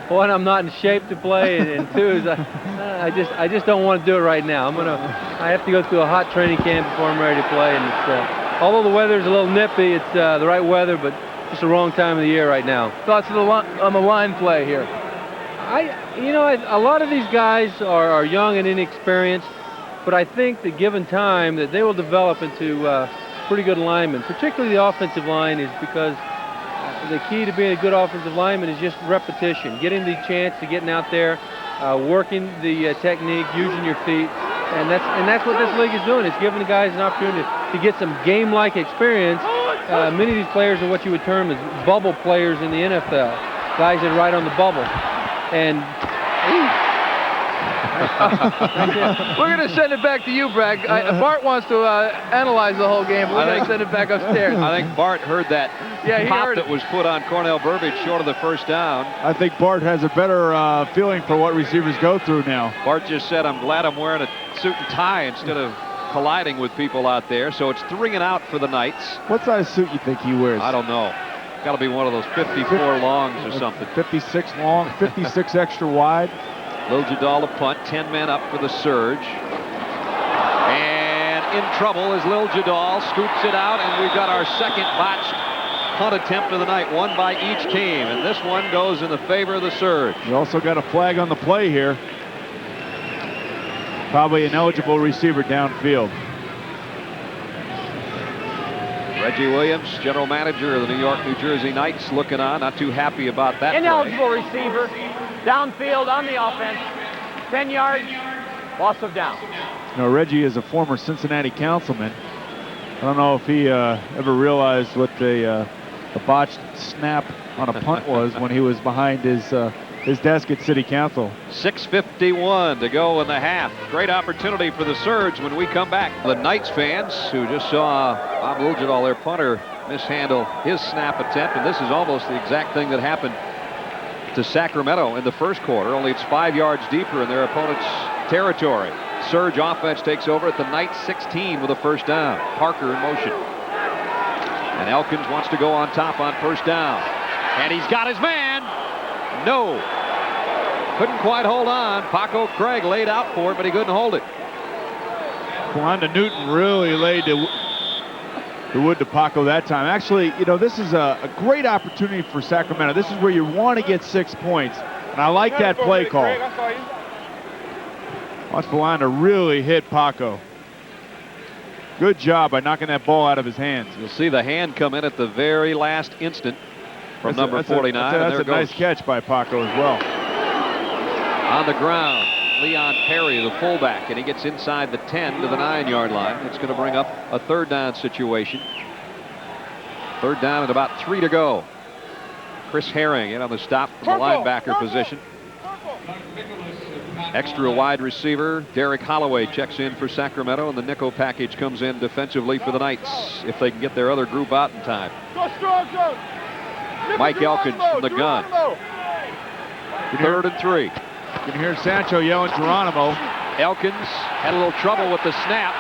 [SPEAKER 3] one, I'm not in shape to play, and 2 is I just don't want to do it right now. I have to go through a hot training camp before I'm ready to play. And it's, although the weather's a little nippy, it's the right weather, but it's the wrong time of the year right now.
[SPEAKER 4] Thoughts on the line play here?
[SPEAKER 3] A lot of these guys are young and inexperienced, but I think that given time that they will develop into pretty good linemen. Particularly the offensive line is because the key to being a good offensive lineman is just repetition, getting the chance to getting out there, working the technique, using your feet, and that's what this league is doing. It's giving the guys an opportunity to get some game-like experience. Many of these players are what you would term as bubble players in the NFL, guys that are right on the bubble. And
[SPEAKER 4] we're going to send it back to you, Bragg. Bart wants to analyze the whole game, but we're going to send it back upstairs.
[SPEAKER 1] I think Bart heard that pop that was put on Cornell Burbage short of the first down.
[SPEAKER 2] I think Bart has a better feeling for what receivers go through now.
[SPEAKER 1] Bart just said, I'm glad I'm wearing a suit and tie instead of colliding with people out there. So it's 3 and out for the Knights.
[SPEAKER 2] What size suit you think he wears?
[SPEAKER 1] I don't know. Got to be one of those 54 longs or something.
[SPEAKER 2] 56 long, 56 extra wide.
[SPEAKER 1] Lil Jadal the punt, 10 men up for the surge. And in trouble is Lil Jadal, scoops it out, and we've got our second botched punt attempt of the night, one by each team, and this one goes in the favor of the surge.
[SPEAKER 2] You also got a flag on the play here. Probably an eligible receiver downfield.
[SPEAKER 1] Reggie Williams, general manager of the New York, New Jersey Knights, looking on, not too happy about that
[SPEAKER 3] ineligible
[SPEAKER 1] play.
[SPEAKER 3] receiver, downfield on the offense, 10 yards, loss of down.
[SPEAKER 2] Reggie is a former Cincinnati councilman. I don't know if he ever realized what the botched snap on a punt was when he was behind his desk at City Council.
[SPEAKER 1] 6:51 to go in the half. Great opportunity for the Surge when we come back. The Knights fans who just saw Bob Liljadal, their punter, mishandle his snap attempt, and this is almost the exact thing that happened to Sacramento in the first quarter, only it's 5 yards deeper in their opponent's territory. Surge offense takes over at the Knights 16 with a first down. Parker in motion. And Elkins wants to go on top on first down. And he's got his man. No. Couldn't quite hold on. Paco Craig laid out for it, but he couldn't hold it.
[SPEAKER 2] Philanda Newton really laid the wood to Paco that time. Actually, you know, this is a great opportunity for Sacramento. This is where you want to get 6 points. And I like that play call. Watch Philanda really hit Paco. Good job by knocking that ball out of his hands.
[SPEAKER 1] You'll see the hand come in at the very last instant from number 49.
[SPEAKER 2] That's a nice catch by Paco as well.
[SPEAKER 1] On the ground, Leon Perry, the fullback, and he gets inside the 10 to the 9-yard line. It's going to bring up a third down situation. Third down and about 3 to go. Chris Herring in on the stop from the linebacker position. Extra wide receiver Derek Holloway checks in for Sacramento, and the nickel package comes in defensively for the Knights if they can get their other group out in time. Mike Elkins from the gun. 3rd and 3.
[SPEAKER 2] You can hear Sancho yelling Geronimo.
[SPEAKER 1] Elkins had a little trouble with the snap.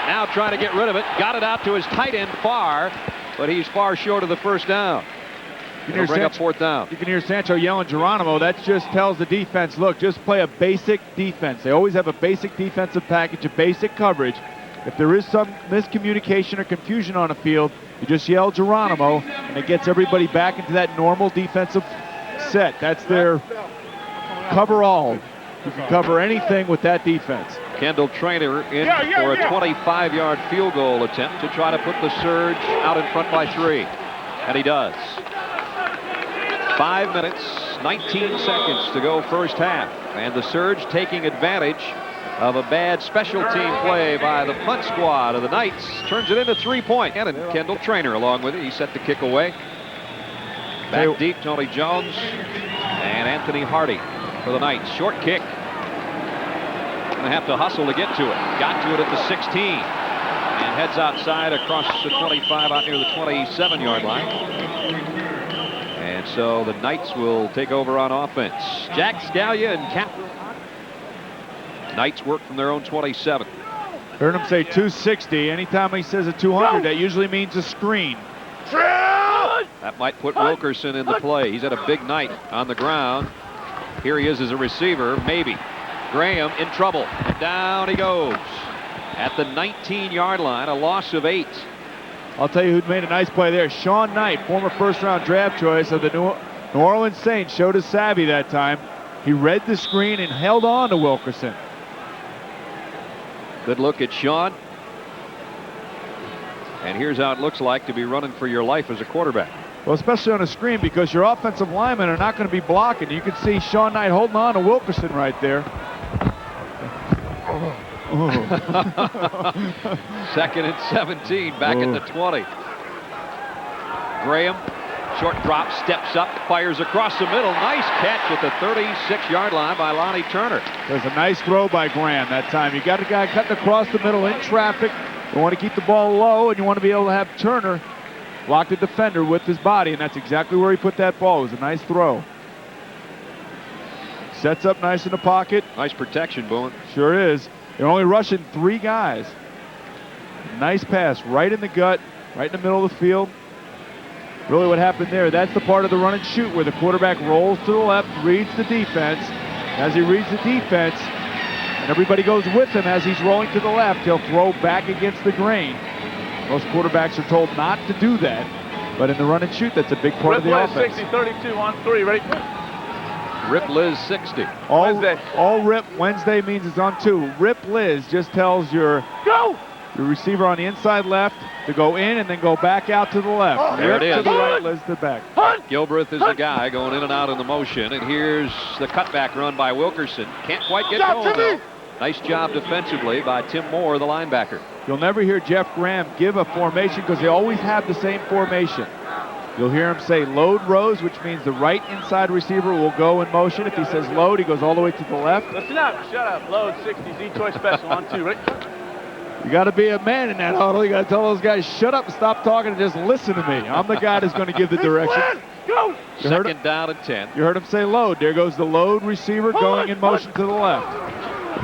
[SPEAKER 1] Now trying to get rid of it. Got it out to his tight end far, but he's far short of the first down. It'll bring up 4th down.
[SPEAKER 2] You can hear Sancho yelling Geronimo. That just tells the defense, look, just play a basic defense. They always have a basic defensive package, a basic coverage. If there is some miscommunication or confusion on the field, you just yell Geronimo, and it gets everybody back into that normal defensive set. That's their cover all. You can cover anything with that defense.
[SPEAKER 1] Kendall Trainer in for a 25-yard field goal attempt to try to put the Surge out in front by 3. And he does. 5 minutes, 19 seconds to go first half. And the Surge taking advantage of a bad special team play by the punt squad of the Knights. Turns it into 3-point. And Kendall Trainer along with it. He set the kick away. Back deep, Tony Jones and Anthony Hardy for the Knights. Short kick. Gonna have to hustle to get to it. Got to it at the 16. And heads outside across the 25 out near the 27-yard line. And so the Knights will take over on offense. Jack Scalia and Cap. Knights work from their own 27.
[SPEAKER 2] Heard him say 260. Anytime he says a 200, that usually means a screen.
[SPEAKER 1] That might put Wilkerson in the play. He's had a big night on the ground. Here he is as a receiver, maybe. Graham in trouble, and down he goes. At the 19-yard line, a loss of 8.
[SPEAKER 2] I'll tell you who made a nice play there. Sean Knight, former first-round draft choice of the New Orleans Saints, showed his savvy that time. He read the screen and held on to Wilkerson.
[SPEAKER 1] Good look at Sean. And here's how it looks like to be running for your life as a quarterback.
[SPEAKER 2] Well, especially on a screen, because your offensive linemen are not going to be blocking. You can see Sean Knight holding on to Wilkerson right there.
[SPEAKER 1] 2nd and 17, back at the 20. Graham, short drop, steps up, fires across the middle. Nice catch at the 36-yard line by Lonnie Turner.
[SPEAKER 2] There's a nice throw by Graham that time. You got a guy cutting across the middle in traffic. You want to keep the ball low, and you want to be able to have Turner block the defender with his body, and that's exactly where he put that ball. It was a nice throw. Sets up nice in the pocket.
[SPEAKER 1] Nice protection, Bowen.
[SPEAKER 2] Sure is. They're only rushing 3 guys. Nice pass right in the gut, right in the middle of the field. Really what happened there, that's the part of the run and shoot where the quarterback rolls to the left, reads the defense. As he reads the defense, and everybody goes with him as he's rolling to the left, he'll throw back against the grain. Most quarterbacks are told not to do that, but in the run and shoot, that's a big part of the offense.
[SPEAKER 5] 60, 32 on 3, ready?
[SPEAKER 1] Rip Liz 60.
[SPEAKER 2] All Rip Wednesday means it's on 2. Rip Liz just tells your receiver on the inside left to go in and then go back out to the left.
[SPEAKER 1] There it is.
[SPEAKER 2] To the right, Liz to the back.
[SPEAKER 1] Gilbreth is the guy going in and out in the motion, and here's the cutback run by Wilkerson. Can't quite get going, though. Nice job defensively by Tim Moore, the linebacker.
[SPEAKER 2] You'll never hear Jeff Graham give a formation because they always have the same formation. You'll hear him say load Rose, which means the right inside receiver will go in motion. If he says load, he goes all the way to the left.
[SPEAKER 5] Listen up, shut up. Load 60, Z-Choice special on 2, right?
[SPEAKER 2] You got to be a man in that huddle. You got to tell those guys, shut up and stop talking and just listen to me. I'm the guy that's going to give the direction.
[SPEAKER 5] Go!
[SPEAKER 1] Second down and 10.
[SPEAKER 2] You heard him say load. There goes the load receiver going in motion to the left.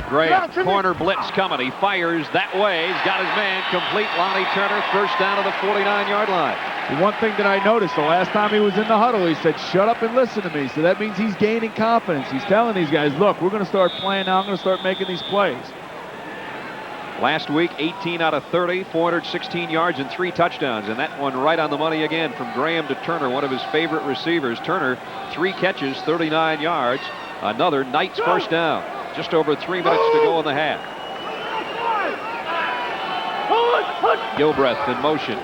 [SPEAKER 1] Graham, corner blitz coming. He fires that way. He's got his man complete. Lonnie Turner, first down to the 49-yard line.
[SPEAKER 2] The one thing that I noticed the last time he was in the huddle, he said, shut up and listen to me. So that means he's gaining confidence. He's telling these guys, look, we're going to start playing now. I'm going to start making these plays.
[SPEAKER 1] Last week, 18 out of 30, 416 yards and 3 touchdowns. And that one right on the money again from Graham to Turner, one of his favorite receivers. Turner, 3 catches, 39 yards. Another Knight's first down. Just over 3 minutes to go in the half. Gilbreth in motion.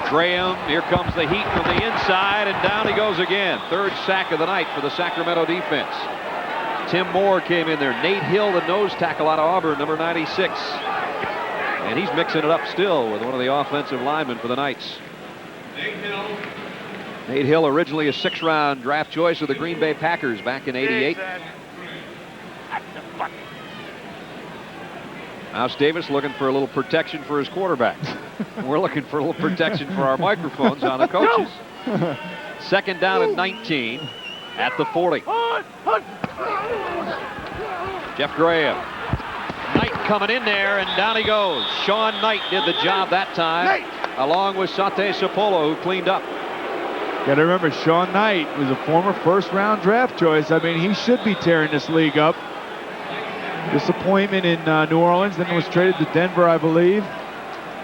[SPEAKER 1] Graham, here comes the heat from the inside, and down he goes again. 3rd sack of the night for the Sacramento defense. Tim Moore came in there. Nate Hill, the nose tackle out of Auburn, number 96. And he's mixing it up still with one of the offensive linemen for the Knights. Nate Hill, originally a 6th-round draft choice of the Green Bay Packers back in '88. Mouse Davis looking for a little protection for his quarterback. We're looking for a little protection for our microphones on the coaches. 2nd down and 19 at the 40. Jeff Graham. Knight coming in there, and down he goes. Sean Knight did the job that time, along with Sate Sapolo, who cleaned up.
[SPEAKER 2] Got to remember, Sean Knight was a former 1st-round draft choice. I mean, he should be tearing this league up. Disappointment in New Orleans, then was traded to Denver, I believe.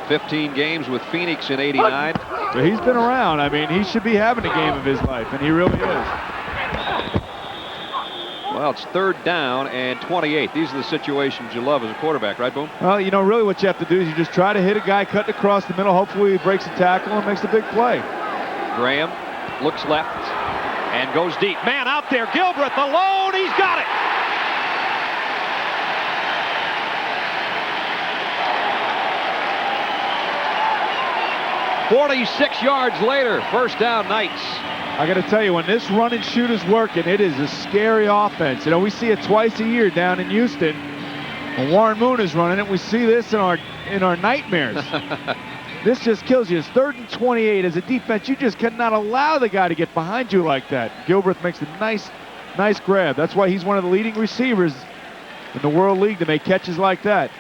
[SPEAKER 1] 15 games with Phoenix in '89.
[SPEAKER 2] But he's been around. I mean, he should be having a game of his life, and he really is.
[SPEAKER 1] Well, it's 3rd down and 28. These are the situations you love as a quarterback, right, Boom?
[SPEAKER 2] Well, you know, really what you have to do is you just try to hit a guy cutting across the middle. Hopefully he breaks a tackle and makes a big play.
[SPEAKER 1] Graham looks left and goes deep. Man out there, Gilbreth alone. He's got it. "46 yards later, 1st down, Knights."
[SPEAKER 2] I got to tell you, when this run and shoot is working, it is a scary offense. You know, we see it twice a year down in Houston. When Warren Moon is running it, we see this in our nightmares. This just kills you. It's 3rd and 28. As a defense, you just cannot allow the guy to get behind you like that. Gilbreth makes a nice grab. That's why he's one of the leading receivers in the World League to make catches like that.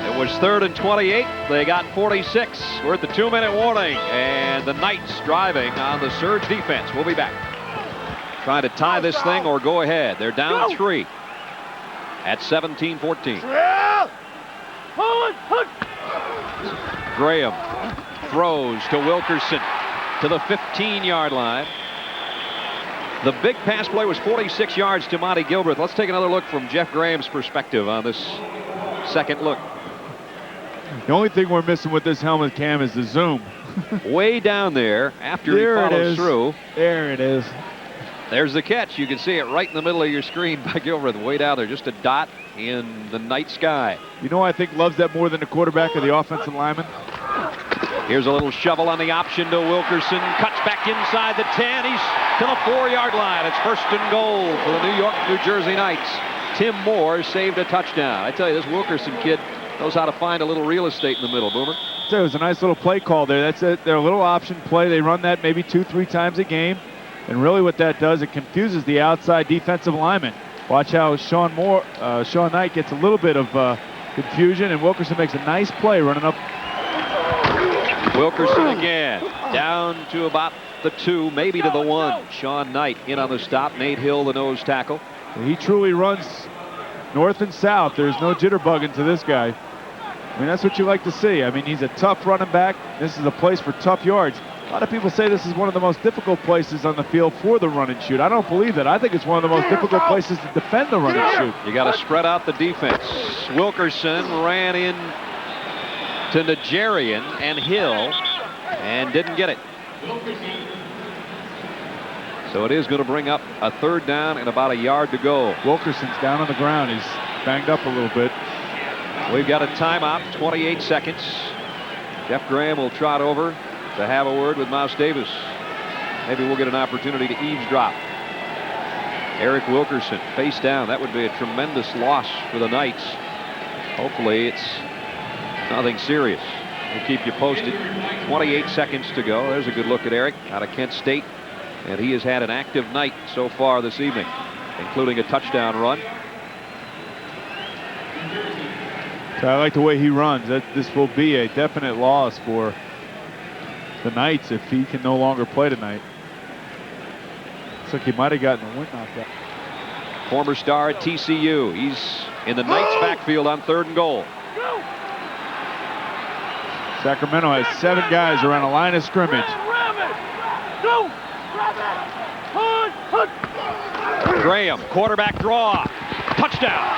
[SPEAKER 1] It was 3rd and 28. They got 46. We're at the 2-minute warning, and the Knights driving on the surge defense. We'll be back. Trying to tie this thing or go ahead. They're down 3 at 17-14. Graham throws to Wilkerson to the 15-yard line. The big pass play was 46 yards to Monty Gilbreth. Let's take another look from Jeff Graham's perspective on this second look.
[SPEAKER 2] The only thing we're missing with this helmet cam is the zoom.
[SPEAKER 1] Way down there after he follows through.
[SPEAKER 2] There it is.
[SPEAKER 1] There's the catch. You can see it right in the middle of your screen by Gilbreth, way down there. Just a dot in the night sky.
[SPEAKER 2] You know, I think loves that more than the quarterback or the offensive lineman.
[SPEAKER 1] Here's a little shovel on the option to Wilkerson. Cuts back inside the 10. He's to the 4-yard line. It's 1st and goal for the New York, New Jersey Knights. Tim Moore saved a touchdown. I tell you, this Wilkerson kid knows how to find a little real estate in the middle, Boomer.
[SPEAKER 2] So it was a nice little play call there. That's it. Their little option play. They run that maybe 2-3 times a game. And really what that does, it confuses the outside defensive lineman. Watch how Sean Knight gets a little bit of confusion, and Wilkerson makes a nice play running up.
[SPEAKER 1] Wilkerson again, down to about the 2, maybe to the 1. Sean Knight in on the stop. Nate Hill, the nose tackle.
[SPEAKER 2] He truly runs north and south. There's no jitterbugging to this guy. I mean, that's what you like to see. I mean, he's a tough running back. This is a place for tough yards. A lot of people say this is one of the most difficult places on the field for the run and shoot. I don't believe that. I think it's one of the most difficult places to defend the run and shoot.
[SPEAKER 1] You got to spread out the defense. Wilkerson ran in to Nigerian and Hill and didn't get it. So it is going to bring up a 3rd down and about a yard to go.
[SPEAKER 2] Wilkerson's down on the ground. He's banged up a little bit.
[SPEAKER 1] We've got a timeout, 28 seconds. Jeff Graham will trot over to have a word with Mouse Davis. Maybe we'll get an opportunity to eavesdrop. Eric Wilkerson face down. That would be a tremendous loss for the Knights. Hopefully it's nothing serious. We'll keep you posted. 28 seconds to go. There's a good look at Eric out of Kent State. And he has had an active night so far this evening, including a touchdown run.
[SPEAKER 2] So I like the way he runs. This will be a definite loss for the Knights if he can no longer play tonight. Looks like he might have gotten the wind knocked out.
[SPEAKER 1] Former star at TCU. He's in the Knights backfield on 3rd and goal.
[SPEAKER 2] Sacramento has 7 guys around a line of scrimmage.
[SPEAKER 6] Go! Grab it!
[SPEAKER 1] Graham, quarterback draw. Touchdown.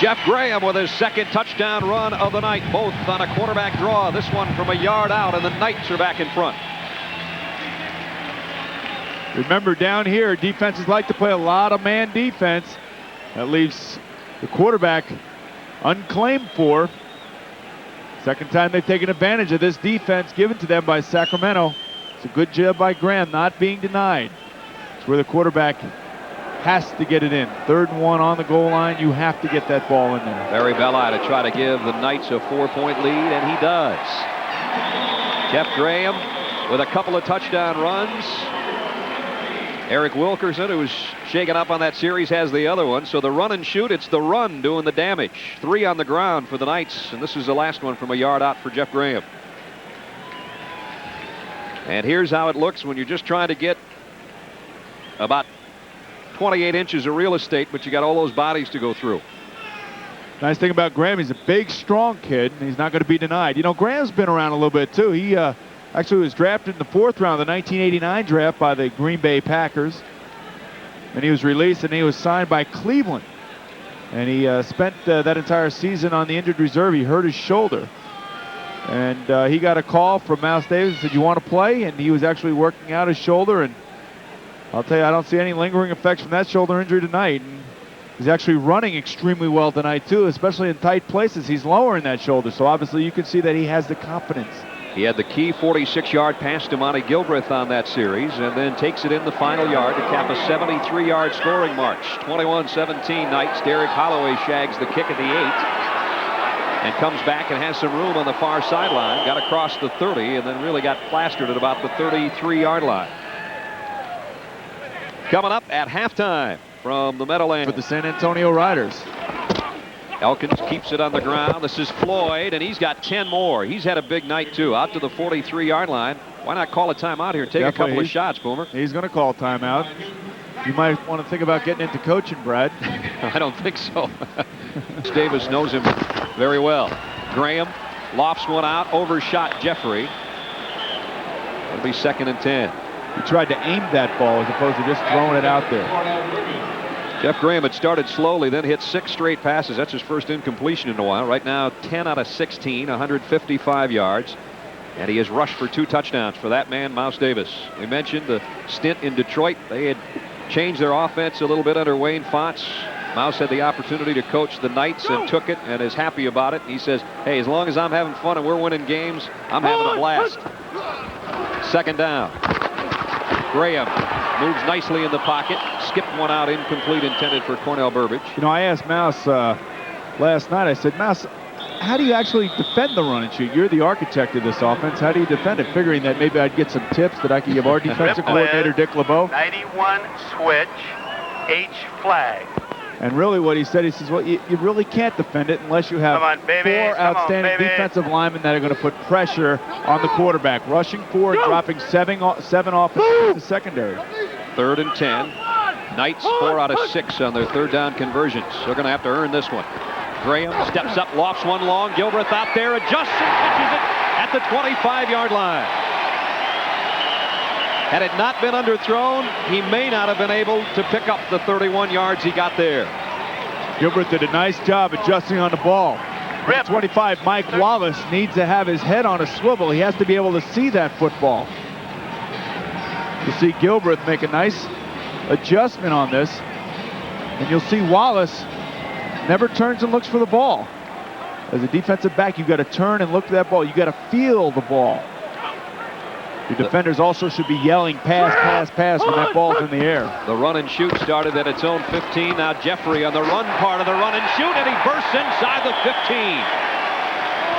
[SPEAKER 1] Jeff Graham with his second touchdown run of the night, both on a quarterback draw. This one from a yard out, and the Knights are back in front.
[SPEAKER 2] Remember, down here, defenses like to play a lot of man defense. That leaves the quarterback unclaimed for. Second time they've taken advantage of this defense given to them by Sacramento. It's a good job by Graham not being denied. It's where the quarterback has to get it in. 3rd and 1 on the goal line. You have to get that ball in there.
[SPEAKER 1] Barry Belli to try to give the Knights a 4-point lead, and he does. Jeff Graham with a couple of touchdown runs. Eric Wilkerson, who was shaken up on that series, has the other one. So the run and shoot, it's the run doing the damage. 3 on the ground for the Knights, and this is the last one from a yard out for Jeff Graham. And here's how it looks when you're just trying to get about 28 inches of real estate, but you got all those bodies to go through.
[SPEAKER 2] Nice thing about Graham, he's a big, strong kid, and he's not going to be denied. You know, Graham's been around a little bit, too. He actually was drafted in the 4th round of the 1989 draft by the Green Bay Packers. And he was released, and he was signed by Cleveland. And he spent that entire season on the injured reserve. He hurt his shoulder. And he got a call from Mouse Davis and said, "You want to play?" And he was actually working out his shoulder. And I'll tell you, I don't see any lingering effects from that shoulder injury tonight. And he's actually running extremely well tonight, too, especially in tight places. He's lowering that shoulder. So obviously you can see that he has the confidence.
[SPEAKER 1] He had the key 46-yard pass to Monty Gilbreth on that series, and then takes it in the final yard to cap a 73-yard scoring march. 21-17 Knights. Derek Holloway shags the kick at the 8 and comes back and has some room on the far sideline. Got across the 30 and then really got plastered at about the 33-yard line. Coming up at halftime from the Meadowlands
[SPEAKER 2] for the San Antonio Riders.
[SPEAKER 1] Elkins keeps it on the ground. This is Floyd, and he's got 10 more. He's had a big night, too, out to the 43-yard line. Why not call a timeout here and take a couple of shots, Boomer?
[SPEAKER 2] He's going to call a timeout. You might want to think about getting into coaching, Brad.
[SPEAKER 1] I don't think so. Davis knows him very well. Graham lofts one out, overshot Jeffrey. It'll be 2nd and 10.
[SPEAKER 2] He tried to aim that ball as opposed to just throwing it out there.
[SPEAKER 1] Jeff Graham had started slowly, then hit 6 straight passes. That's his first incompletion in a while. Right now, 10 out of 16, 155 yards. And he has rushed for 2 touchdowns for that man, Mouse Davis. We mentioned the stint in Detroit. They had changed their offense a little bit under Wayne Fonts. Mouse had the opportunity to coach the Knights and took it and is happy about it. He says, "Hey, as long as I'm having fun and we're winning games, I'm having a blast." 2nd down. Graham moves nicely in the pocket. Skipped one out, incomplete, intended for Cornell Burbage.
[SPEAKER 2] You know, I asked Mouse last night, I said, "Mouse, how do you actually defend the run and shoot? You're the architect of this offense. How do you defend it?" Figuring that maybe I'd get some tips that I could give our defensive coordinator, Dick LeBeau.
[SPEAKER 7] 91 switch, H flag.
[SPEAKER 2] And really what he said, he says, well, you really can't defend it unless you have 4 outstanding defensive linemen that are going to put pressure on the quarterback. Rushing 4, dropping 7 off the secondary.
[SPEAKER 1] 3rd and 10. Knights 4 out of 6 on their 3rd down conversions. They're going to have to earn this one. Graham steps up, lofts one long. Gilbreth out there, adjusts and catches it at the 25-yard line. Had it not been underthrown, he may not have been able to pick up the 31 yards he got there.
[SPEAKER 2] Gilbreth did a nice job adjusting on the ball. At 25, Mike Wallace needs to have his head on a swivel. He has to be able to see that football. You see Gilbreth make a nice adjustment on this. And you'll see Wallace never turns and looks for the ball. As a defensive back, you've got to turn and look for that ball. You've got to feel the ball. Your defenders also should be yelling, "Pass, pass, pass," when that ball's in the air.
[SPEAKER 1] The run and shoot started at its own 15. Now Jeffrey on the run part of the run and shoot, and he bursts inside the 15.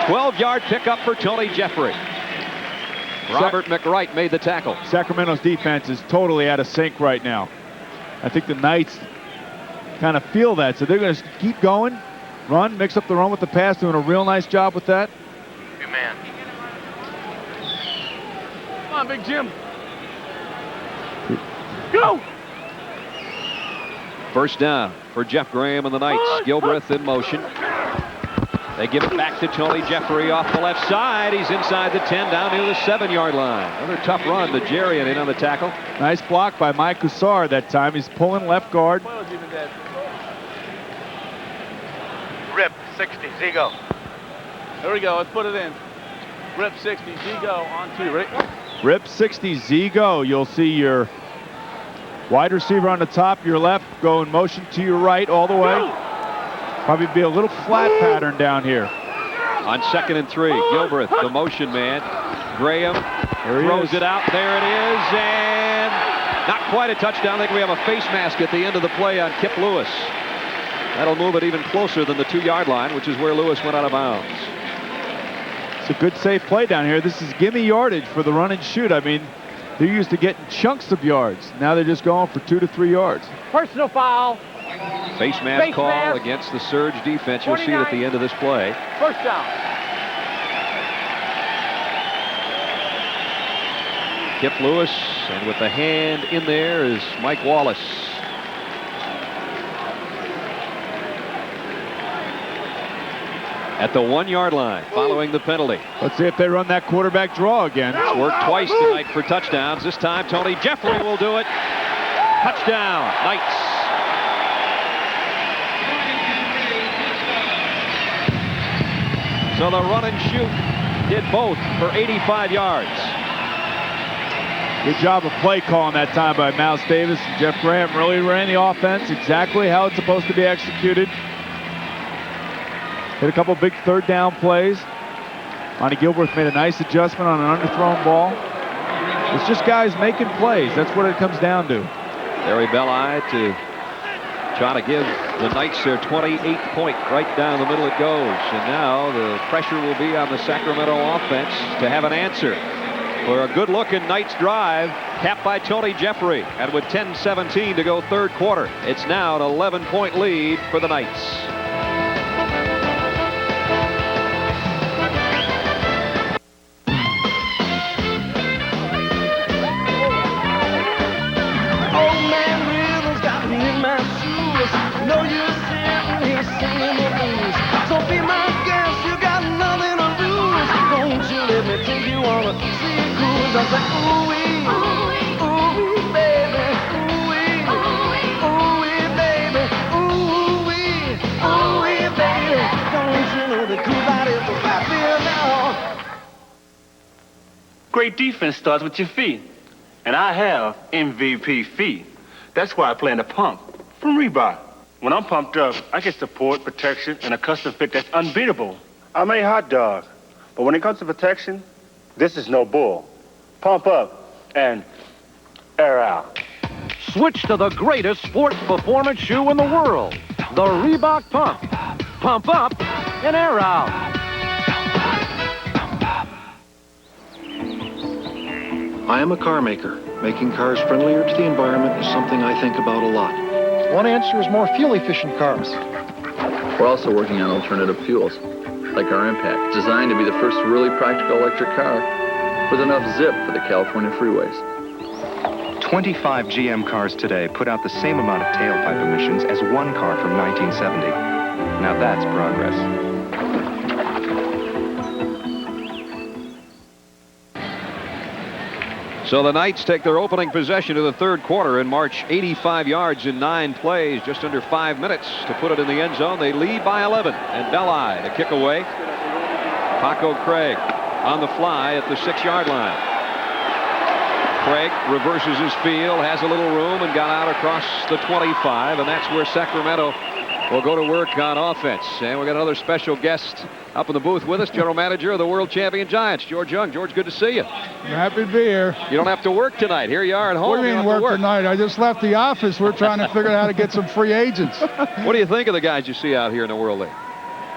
[SPEAKER 1] 12-yard pickup for Tony Jeffrey. Robert McWright made the tackle.
[SPEAKER 2] Sacramento's defense is totally out of sync right now. I think the Knights kind of feel that, so they're going to keep going, run, mix up the run with the pass, doing a real nice job with that.
[SPEAKER 7] Good man.
[SPEAKER 6] Come on, Big Jim. Go!
[SPEAKER 1] First down for Jeff Graham and the Knights. Gilbreth in motion. They give it back to Tony Jeffrey off the left side. He's inside the 10, down near the 7-yard line. Another tough run to Jarian in on the tackle.
[SPEAKER 2] Nice block by Mike Hussar that time. He's pulling left guard.
[SPEAKER 7] Rip 60, Zigo.
[SPEAKER 5] There we go. Let's put it in. Rip 60, Zigo on 2. Ready?
[SPEAKER 2] Rip 60, Zigo. You'll see your wide receiver on the top, your left, go in motion to your right all the way. Probably be a little flat pattern down here.
[SPEAKER 1] On 2nd and 3, Gilbreth, the motion man. Graham throws it out. There it is, and not quite a touchdown. I think we have a face mask at the end of the play on Kip Lewis. That'll move it even closer than the 2-yard line, which is where Lewis went out of bounds.
[SPEAKER 2] It's a good safe play down here. This is gimme yardage for the run and shoot. I mean, they're used to getting chunks of yards. Now they're just going for 2 to 3 yards.
[SPEAKER 3] Personal foul.
[SPEAKER 1] Face mask call against the Surge defense. You'll see it at the end of this play.
[SPEAKER 3] First down.
[SPEAKER 1] Kip Lewis, and with the hand in there is Mike Wallace. At the 1-yard line, following the penalty.
[SPEAKER 2] Let's see if they run that quarterback draw again.
[SPEAKER 1] It's worked twice tonight for touchdowns. This time, Tony Jeffrey will do it. Touchdown, Knights. So the run and shoot did both for 85 yards.
[SPEAKER 2] Good job of play calling that time by Mouse Davis. And Jeff Graham really ran the offense exactly how it's supposed to be executed. Hit a couple big 3rd down plays. Monty Gilbreth made a nice adjustment on an underthrown ball. It's just guys making plays. That's what it comes down to.
[SPEAKER 1] Harry Belli to try to give the Knights their 28th point. Right down the middle it goes. And now the pressure will be on the Sacramento offense to have an answer for a good-looking Knights drive, capped by Tony Jeffrey. And with 10:17 to go 3rd quarter, it's now an 11-point lead for the Knights.
[SPEAKER 9] No use sitting here singing the blues. So be my guest, you got nothing to lose. Don't you let me take you on a sea cruise. I say ooh-wee, ooh-wee, baby, ooh-wee, ooh-wee, baby, ooh-wee, ooh-wee, baby. Don't you know the cool body is so happy now?
[SPEAKER 10] Great defense starts with your feet. And I have MVP feet. That's why I play in the pump from Reebok. When I'm pumped up, I get support, protection, and a custom fit that's unbeatable. I'm a hot dog, but when it comes to protection, this is no bull. Pump up and air out.
[SPEAKER 11] Switch to the greatest sports performance shoe in the world, the Reebok Pump. Pump up and air out.
[SPEAKER 12] I am a car maker. Making cars friendlier to the environment is something I think about a lot.
[SPEAKER 13] One answer is more fuel-efficient cars.
[SPEAKER 14] We're also working on alternative fuels, like our Impact, designed to be the first really practical electric car with enough zip for the California freeways.
[SPEAKER 15] 25 GM cars today put out the same amount of tailpipe emissions as one car from 1970. Now that's progress.
[SPEAKER 1] So the Knights take their opening possession of the 3rd quarter and march 85 yards in 9 plays, just under 5 minutes to put it in the end zone. They lead by 11, and Belli to kick away. Paco Craig on the fly at the 6-yard line. Craig reverses his field, has a little room, and got out across the 25, and that's where Sacramento will go to work on offense. And we got another special guest up in the booth with us, general manager of the world champion Giants, George Young. George, good to see you.
[SPEAKER 16] Happy to be here.
[SPEAKER 1] You don't have to work tonight. Here you are at home.
[SPEAKER 16] What do you mean work tonight? I just left the office. We're trying to figure out how to get some free agents.
[SPEAKER 1] What do you think of the guys you see out here in the World League?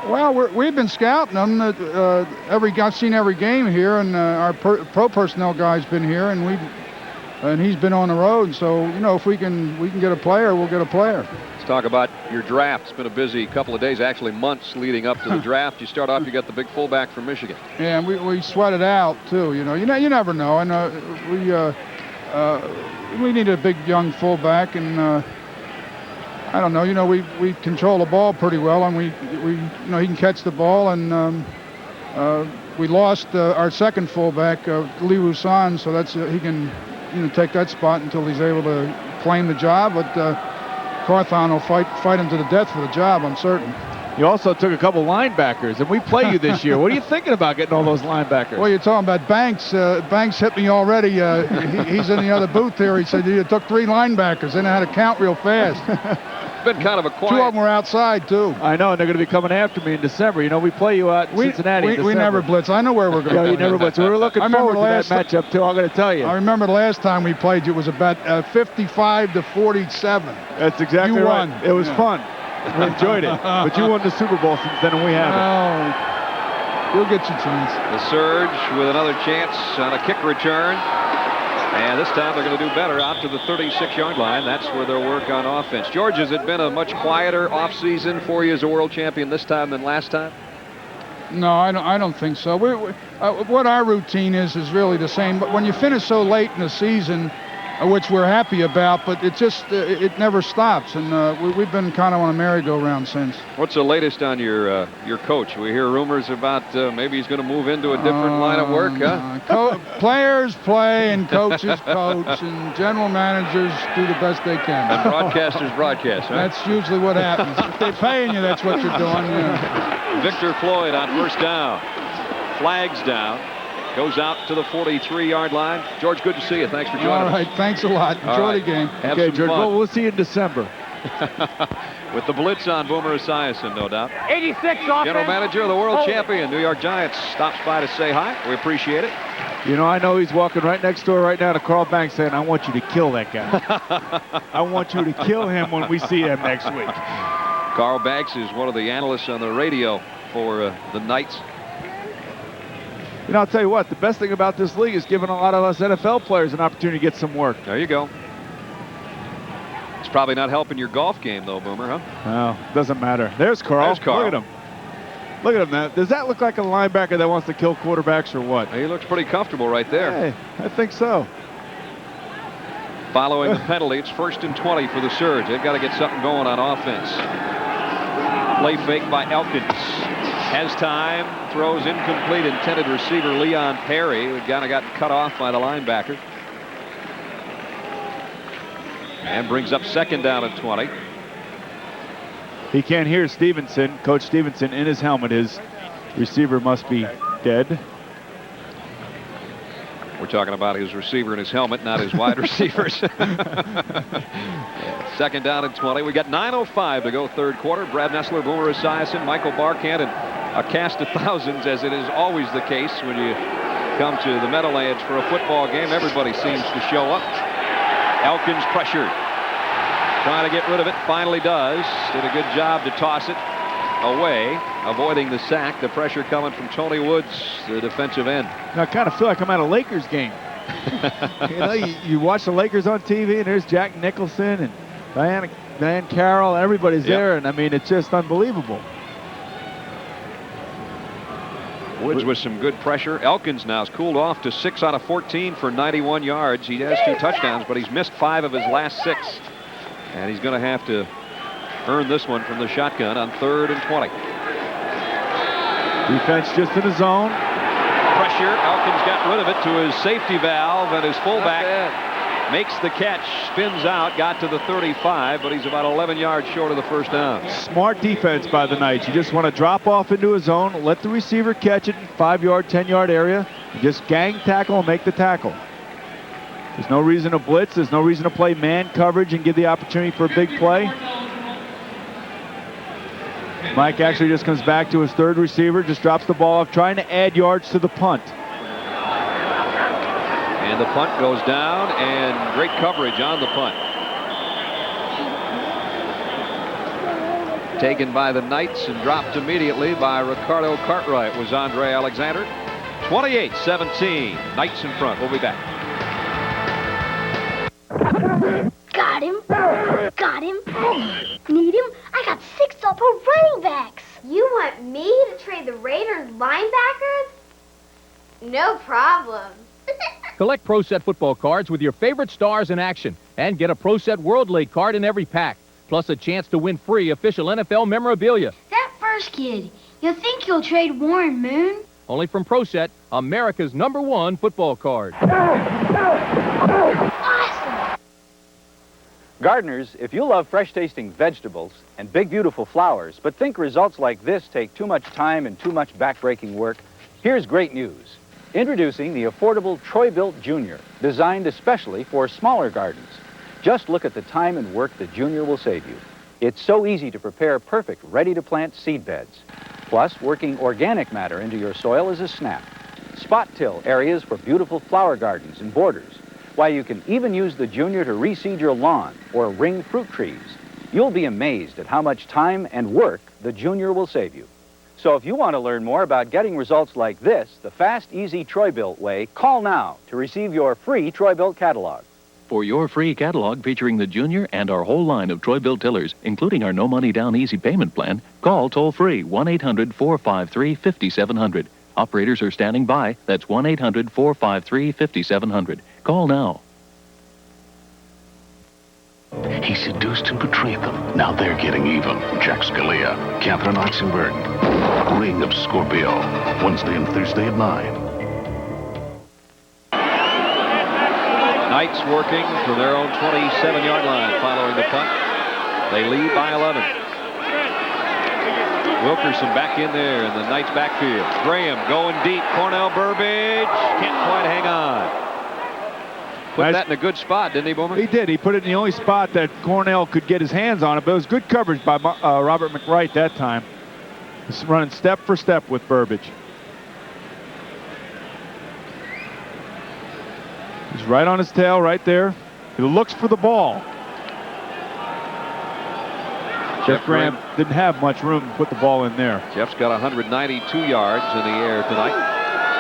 [SPEAKER 16] Well, we've been scouting them. I've seen every game here, and our pro personnel guy's been here, and he's been on the road. So you know, if we can get a player, we'll get a player.
[SPEAKER 1] Let's talk about your draft. It's been a busy couple of days, actually months leading up to the draft. You start off, you got the big fullback from Michigan.
[SPEAKER 16] Yeah, and we sweat it out too. You never know. And we need a big young fullback, and I don't know. You know, we control the ball pretty well, and we you know, he can catch the ball. And we lost our second fullback, Lee Wusan, so that's he can, you know, take that spot until he's able to claim the job. But Carthon will fight him to the death for the job, I'm certain.
[SPEAKER 2] You also took a couple linebackers, and we play you this year. What are you thinking about getting all those linebackers?
[SPEAKER 16] Well, you're talking about Banks. Banks hit me already. He's in the other booth here. He said you took 3 linebackers, and I had to count real fast.
[SPEAKER 1] Been kind of a quiet.
[SPEAKER 16] 2 of them were outside, too.
[SPEAKER 2] I know, and they're going to be coming after me in December. You know, we play you out in Cincinnati in December.
[SPEAKER 16] We never blitz. I know where we're going.
[SPEAKER 2] Yeah, you never blitz. We were looking forward to that matchup, too, I'm going to tell you.
[SPEAKER 16] I remember the last time we played you, it was about 55-47.
[SPEAKER 2] That's exactly
[SPEAKER 16] you
[SPEAKER 2] right.
[SPEAKER 16] won.
[SPEAKER 2] It was fun. We enjoyed it. But you won the Super Bowl since then, and we haven't.
[SPEAKER 16] Oh, you'll get your chance.
[SPEAKER 1] The Surge with another chance on a kick return. And this time they're going to do better out to the 36-yard line. That's where they'll work on offense. George, has it been a much quieter offseason for you as a world champion this time than last time?
[SPEAKER 16] No, I don't think so. What our routine is really the same. But when you finish so late in the season, which we're happy about, but it just it never stops, and we've been kind of on a merry-go-round since.
[SPEAKER 1] What's the latest on your coach? We hear rumors about maybe he's going to move into a different line of work, huh?
[SPEAKER 16] Players play, and coaches coach, and general managers do the best they can.
[SPEAKER 1] And broadcasters broadcast, right?
[SPEAKER 16] That's usually what happens. If they're paying you, that's what you're doing. Yeah.
[SPEAKER 1] Victor Floyd on first down. Flags down. Goes out to the 43-yard line. George, good to see you. Thanks for joining us.
[SPEAKER 16] All right, thanks a lot. Enjoy the game.
[SPEAKER 1] Have
[SPEAKER 2] okay,
[SPEAKER 1] some
[SPEAKER 2] George,
[SPEAKER 1] fun.
[SPEAKER 2] well, we'll see you in December.
[SPEAKER 1] With the blitz on Boomer Esiason, no doubt.
[SPEAKER 6] 86 offense.
[SPEAKER 1] General manager of the world champion, New York Giants, stops by to say hi. We appreciate it.
[SPEAKER 2] You know, I know he's walking right next door right now to Carl Banks saying, I want you to kill that guy. I want you to kill him when we see him next week.
[SPEAKER 1] Carl Banks is one of the analysts on the radio for the Knights.
[SPEAKER 2] You know, I'll tell you what, the best thing about this league is giving a lot of us NFL players an opportunity to get some work.
[SPEAKER 1] There you go. It's probably not helping your golf game, though, Boomer, huh?
[SPEAKER 2] No, doesn't matter. There's Carl.
[SPEAKER 1] There's Carl.
[SPEAKER 2] Look at him. Look at him now. Does that look like a linebacker that wants to kill quarterbacks or what?
[SPEAKER 1] He looks pretty comfortable right there.
[SPEAKER 2] Hey, I think so.
[SPEAKER 1] Following the penalty, it's 1st and 20 for the Surge. They've got to get something going on offense. Play fake by Elkins. Has time, throws incomplete, intended receiver Leon Perry, who kind of got cut off by the linebacker. And brings up 2nd down and 20.
[SPEAKER 2] He can't hear Stevenson, Coach Stevenson, in his helmet. His receiver must be dead.
[SPEAKER 1] We're talking about his receiver in his helmet, not his wide receivers. 2nd down and 20. We got 9:05 to go, 3rd quarter. Brad Nessler, Boomer Esiason, Michael Barkant, and a cast of thousands, as it is always the case when you come to the Meadowlands for a football game. Everybody seems to show up. Elkins pressured. Trying to get rid of it. Finally does. Did a good job to toss it away, avoiding the sack. The pressure coming from Tony Woods, the defensive end.
[SPEAKER 2] Now, I kind of feel like I'm at a Lakers game. You know, you watch the Lakers on TV, and there's Jack Nicholson and Diane Carroll. Everybody's there, and I mean, it's just unbelievable.
[SPEAKER 1] Woods with some good pressure. Elkins now has cooled off to 6 out of 14 for 91 yards. He has 2 touchdowns, but he's missed 5 of his last 6. And he's going to have to earn this one from the shotgun on 3rd and 20.
[SPEAKER 2] Defense just in the zone.
[SPEAKER 1] Pressure. Elkins got rid of it to his safety valve, and his fullback makes the catch, spins out, got to the 35, but he's about 11 yards short of the 1st down.
[SPEAKER 2] Smart defense by the Knights. You just want to drop off into a zone, let the receiver catch it in 5-yard, 10-yard area, and just gang tackle and make the tackle. There's no reason to blitz. There's no reason to play man coverage and give the opportunity for a big play. Mike actually just comes back to his 3rd receiver, just drops the ball off, trying to add yards to the punt.
[SPEAKER 1] And the punt goes down, and great coverage on the punt. Taken by the Knights and dropped immediately by Ricardo Cartwright was Andre Alexander. 28-17. Knights in front. We'll be back.
[SPEAKER 17] Got him. Got him. Need him? I got 6 upper running backs.
[SPEAKER 18] You want me to trade the Raiders linebackers? No problem.
[SPEAKER 19] Collect Pro Set football cards with your favorite stars in action and get a Pro Set World League card in every pack. plus a chance to win free official NFL memorabilia.
[SPEAKER 17] That first kid, you think you'll trade Warren Moon?
[SPEAKER 19] Only from ProSet, America's #1 football card.
[SPEAKER 17] Awesome!
[SPEAKER 20] Gardeners, if you love fresh-tasting vegetables and big, beautiful flowers, but think results like this take too much time and too much back-breaking work, here's great news. Introducing the affordable Troy-Built Junior, designed especially for smaller gardens. Just look at the time and work the Junior will save you. It's so easy to prepare perfect, ready-to-plant seed beds. Plus, working organic matter into your soil is a snap. Spot till areas for beautiful flower gardens and borders. Why, you can even use the Junior to reseed your lawn or ring fruit trees. You'll be amazed at how much time and work the Junior will save you. So if you want to learn more about getting results like this, the fast, easy Troy-Built way, call now to receive your free Troy-Built catalog.
[SPEAKER 21] For your free catalog featuring the Junior and our whole line of Troy-Built tillers, including our no-money-down easy payment plan, call toll-free 1-800-453-5700. Operators are standing by. That's 1-800-453-5700. Call now.
[SPEAKER 22] He seduced and betrayed them. Now they're getting even. Jack Scalia, Catherine Oxenberg, Ring of Scorpio. Wednesday and Thursday at 9.
[SPEAKER 1] Knights working from their own 27-yard line following the punt. They lead by 11. Wilkerson back in there in the Knights backfield. Graham going deep. Cornell Burbage can't quite hang on. Put that in a good spot, didn't he, Boomer?
[SPEAKER 2] He did. He put it in the only spot that Cornell could get his hands on it, but it was good coverage by Robert McWright that time. He's running step for step with Burbage. He's right on his tail, right there. He looks for the ball. Jeff Graham didn't have much room to put the ball in there.
[SPEAKER 1] Jeff's got 192 yards in the air tonight.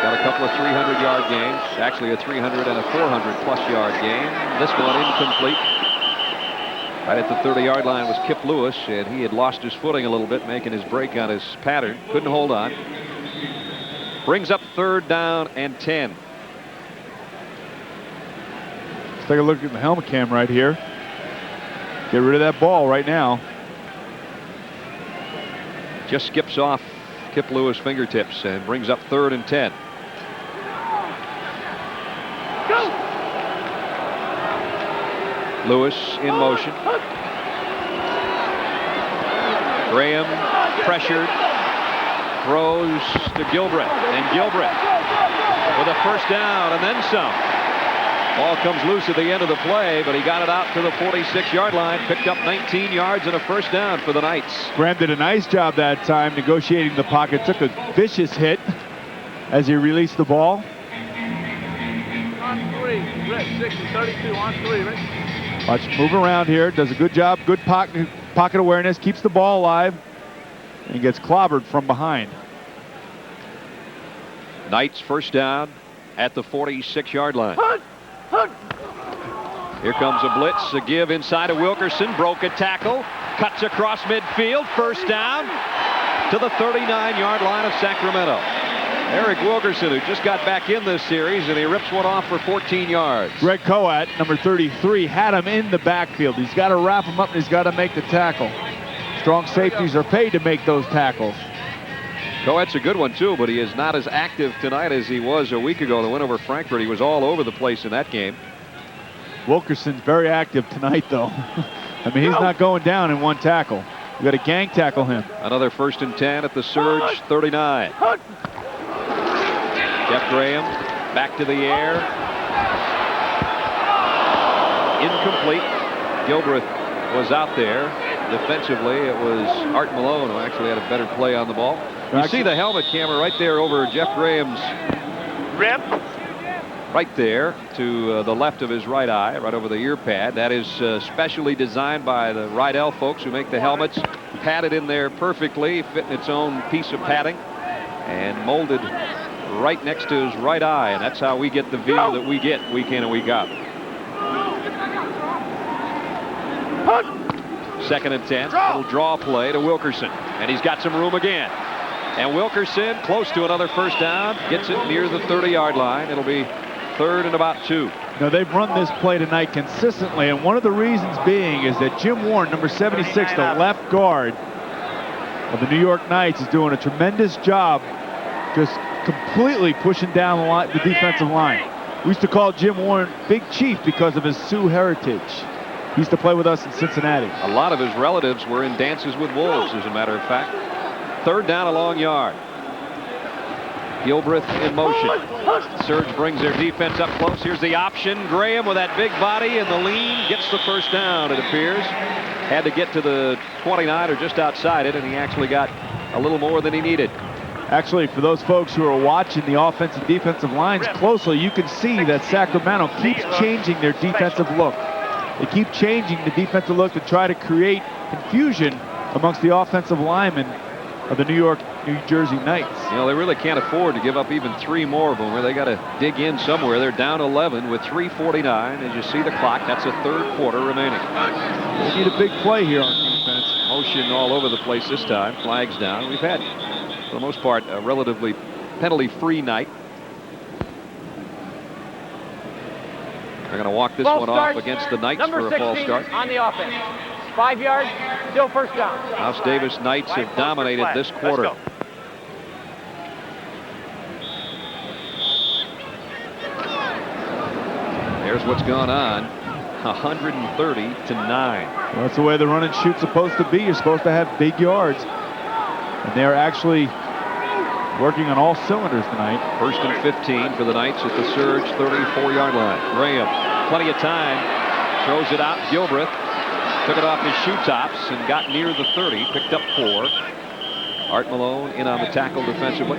[SPEAKER 1] Got a couple of 300-yard games. Actually, a 300 and a 400-plus yard game. This one incomplete. Right at the 30-yard line was Kip Lewis, and he had lost his footing a little bit, making his break on his pattern. Couldn't hold on. Brings up 3rd down and 10.
[SPEAKER 2] Let's take a look at the helmet cam right here. Get rid of that ball right now.
[SPEAKER 1] Just skips off Kip Lewis' fingertips and brings up 3rd and 10.
[SPEAKER 6] Go!
[SPEAKER 1] Lewis in motion. Graham pressured. Throws to Gilbreth. And Gilbreth with a 1st down and then some. Ball comes loose at the end of the play, but he got it out to the 46-yard line, picked up 19 yards and a 1st down for the Knights.
[SPEAKER 2] Graham did a nice job that time negotiating the pocket, took a vicious hit as he released the ball.
[SPEAKER 5] On 3, Rick, 60, 32, on 3, Rick.
[SPEAKER 2] Watch him move around here, does a good job, good pocket awareness, keeps the ball alive, and gets clobbered from behind.
[SPEAKER 1] Knights 1st down at the 46-yard line.
[SPEAKER 6] Hunt!
[SPEAKER 1] Here comes a blitz, a give inside of Wilkerson, broke a tackle, cuts across midfield, 1st down to the 39-yard line of Sacramento. Eric Wilkerson, who just got back in this series, and he rips one off for 14 yards.
[SPEAKER 2] Greg Coat, number 33, had him in the backfield. He's got to wrap him up and he's got to make the tackle. Strong safeties are paid to make those tackles.
[SPEAKER 1] Coat's a good one, too, but he is not as active tonight as he was a week ago. The win over Frankfurt, he was all over the place in that game.
[SPEAKER 2] Wilkerson's very active tonight, though. I mean, he's not going down in one tackle. You got to gang tackle him.
[SPEAKER 1] Another 1st and 10 at the Surge 39. Jeff Graham back to the air. Incomplete. Gilbreth was out there. Defensively, it was Art Malone who actually had a better play on the ball. You see the helmet camera right there over Jeff Graham's
[SPEAKER 7] rib.
[SPEAKER 1] Right there to the left of his right eye, right over the ear pad. That is specially designed by the Rydell folks who make the helmets. Padded in there perfectly, fit in its own piece of padding, and molded right next to his right eye. And that's how we get the view that we get week in and week out. 2nd and 10. Little draw play to Wilkerson. And he's got some room again. And Wilkerson, close to another 1st down, gets it near the 30-yard line. It'll be 3rd and about 2.
[SPEAKER 2] Now, they've run this play tonight consistently, and one of the reasons being is that Jim Warren, number 76, the left guard of the New York Knights, is doing a tremendous job just completely pushing down the defensive line. We used to call Jim Warren Big Chief because of his Sioux heritage. He used to play with us in Cincinnati.
[SPEAKER 1] A lot of his relatives were in Dances with Wolves, as a matter of fact. 3rd down, a long yard. Gilbreth in motion. Surge brings their defense up close. Here's the option. Graham with that big body and the lean gets the first down, it appears. Had to get to the 29 or just outside it, and he actually got a little more than he needed.
[SPEAKER 2] Actually, for those folks who are watching the offensive and defensive lines closely, you can see that Sacramento keeps changing their defensive look. They keep changing the defensive look to try to create confusion amongst the offensive linemen of the New Jersey Knights.
[SPEAKER 1] You know, they really can't afford to give up even 3 more, Boomer. They got to dig in somewhere. They're down 11 with 3:49. As you see the clock, that's a 3rd quarter remaining.
[SPEAKER 2] They need a big play here on defense.
[SPEAKER 1] Motion all over the place this time. Flags down. We've had, for the most part, a relatively penalty-free night. They're going to walk this one off against the Knights for a false start.
[SPEAKER 4] On the offense. 5 yards, still first down.
[SPEAKER 1] Mouse Davis Knights have dominated this quarter. There's what's gone on. 130 to 9.
[SPEAKER 2] Well, that's the way the run and shoot's supposed to be. You're supposed to have big yards. And they're actually working on all cylinders tonight.
[SPEAKER 1] 1st and 15 for the Knights at the Surge 34-yard line. Graham, plenty of time, throws it out. Gilbreth took it off his shoe tops and got near the 30, picked up 4. Art Malone in on the tackle defensively.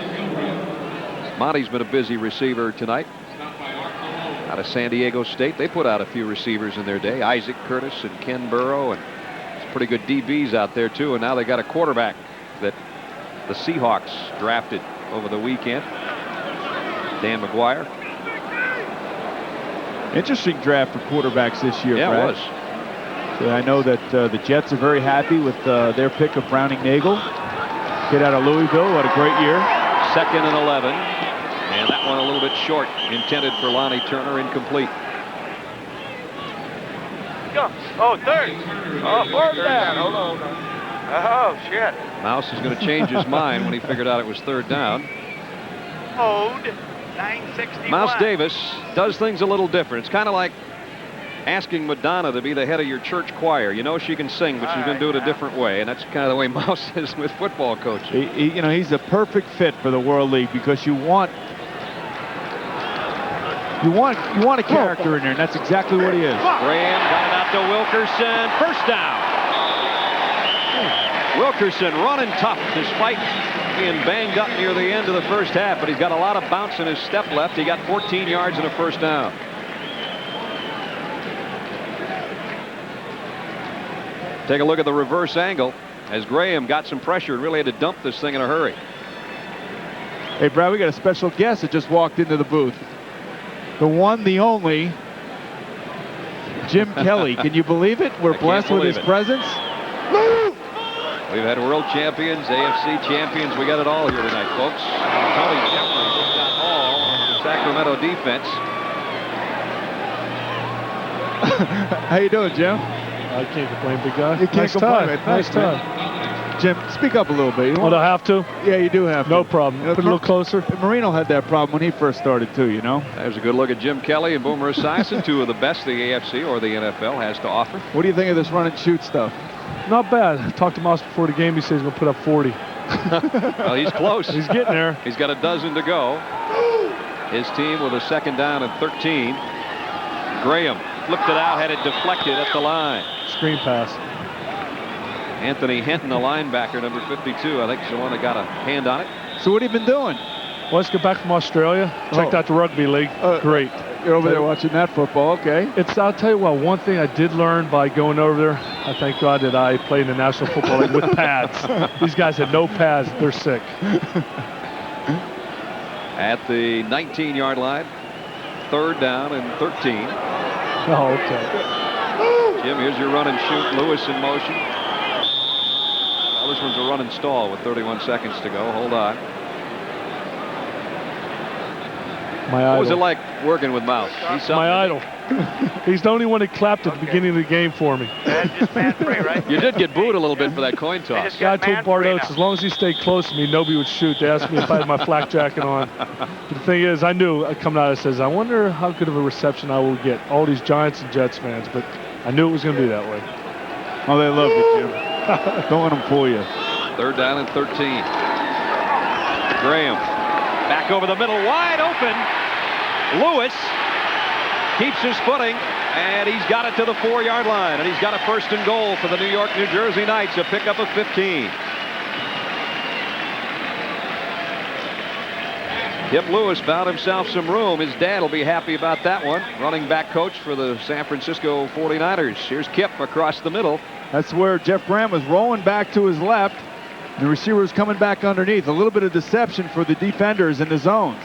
[SPEAKER 1] Monty's been a busy receiver tonight. Out of San Diego State, they put out a few receivers in their day. Isaac Curtis and Ken Burrow, and some pretty good DBs out there too. And now they got a quarterback that the Seahawks drafted over the weekend, Dan McGuire.
[SPEAKER 2] Interesting draft for quarterbacks this year,
[SPEAKER 1] Yeah,
[SPEAKER 2] Brad.
[SPEAKER 1] it was.
[SPEAKER 2] So I know that the Jets are very happy with their pick of Browning Nagel. Kid out of Louisville, what a great year.
[SPEAKER 1] 2nd and 11. And that one a little bit short, intended for Lonnie Turner, incomplete.
[SPEAKER 7] Go. Oh, 3rd.
[SPEAKER 6] Oh, 4th down. Hold on.
[SPEAKER 7] Oh, shit.
[SPEAKER 1] Mouse is going to change his mind when he figured out it was 3rd down.
[SPEAKER 7] Ode 961.
[SPEAKER 1] Mouse Davis does things a little different. It's kind of like asking Madonna to be the head of your church choir. You know she can sing, but she's going to do it a different way, and that's kind of the way Mouse is with football coaching.
[SPEAKER 2] You know, he's a perfect fit for the World League because you want a character in there, and that's exactly what he is.
[SPEAKER 1] Graham got it out to Wilkerson. First down. Wilkerson running tough despite being banged up near the end of the first half, but he's got a lot of bounce in his step left. He got 14 yards and a first down. Take a look at the reverse angle as Graham got some pressure and really had to dump this thing in a hurry.
[SPEAKER 2] Hey, Brad, we got a special guest that just walked into the booth. The one, the only, Jim Kelly. Can you believe it? We're blessed with his presence.
[SPEAKER 1] We've had world champions, AFC champions. We got it all here tonight, folks. Tony Jeffrey just got all of the Sacramento defense.
[SPEAKER 2] How you doing, Jim?
[SPEAKER 6] I can't complain, big guy.
[SPEAKER 2] You can't complain.
[SPEAKER 6] Nice time.
[SPEAKER 2] Jim, speak up a little bit.
[SPEAKER 6] Would I have to?
[SPEAKER 2] Yeah, you do have to.
[SPEAKER 6] No problem. Put a little closer.
[SPEAKER 2] Marino had that problem when he first started, too, you know?
[SPEAKER 1] There's a good look at Jim Kelly and Boomer Esiason, 2 of the best the AFC or the NFL has to offer.
[SPEAKER 2] What do you think of this run and shoot stuff?
[SPEAKER 6] Not bad. I talked to Mouse before the game. He says he's going to put up 40.
[SPEAKER 1] Well, he's close.
[SPEAKER 6] He's getting there.
[SPEAKER 1] He's got a dozen to go. His team with a 2nd down and 13. Graham flipped it out, had it deflected at the line.
[SPEAKER 6] Screen pass.
[SPEAKER 1] Anthony Hinton, the linebacker, number 52, I think is the one that got a hand on it.
[SPEAKER 2] So what have you been doing?
[SPEAKER 6] Well, let's get back from Australia. Checked out the rugby league. Great.
[SPEAKER 2] You're over there watching that football, okay.
[SPEAKER 6] I'll tell you what, one thing I did learn by going over there, I thank God that I played in the National Football League with pads. These guys had no pads. They're sick.
[SPEAKER 1] At the 19-yard line, 3rd down and 13.
[SPEAKER 6] Oh, okay.
[SPEAKER 1] Jim, here's your run and shoot. Lewis in motion. Well, this one's a run and stall with 31 seconds to go. Hold on.
[SPEAKER 6] My idol.
[SPEAKER 1] What was it like working with Mouse? He's
[SPEAKER 6] my idol. He's the only one that clapped at the beginning of the game for me.
[SPEAKER 1] You did get booed a little bit for that coin toss.
[SPEAKER 6] I told Bart Oates, as long as he stayed close to me, nobody would shoot. They asked me if I had my flak jacket on. But the thing is, I knew coming out, I says, I wonder how good of a reception I will get. All these Giants and Jets fans, but I knew it was going to be that way.
[SPEAKER 2] Oh, they love you, Jim. Don't let them fool you.
[SPEAKER 1] 3rd down and 13. Graham back over the middle, wide open. Lewis keeps his footing, and he's got it to the 4-yard line, and he's got a 1st and goal for the New York, New Jersey Knights, a pickup of 15. Kip Lewis found himself some room. His dad will be happy about that one. Running back coach for the San Francisco 49ers. Here's Kip across the middle.
[SPEAKER 2] That's where Jeff Graham was rolling back to his left. The receiver was coming back underneath. A little bit of deception for the defenders in the zones.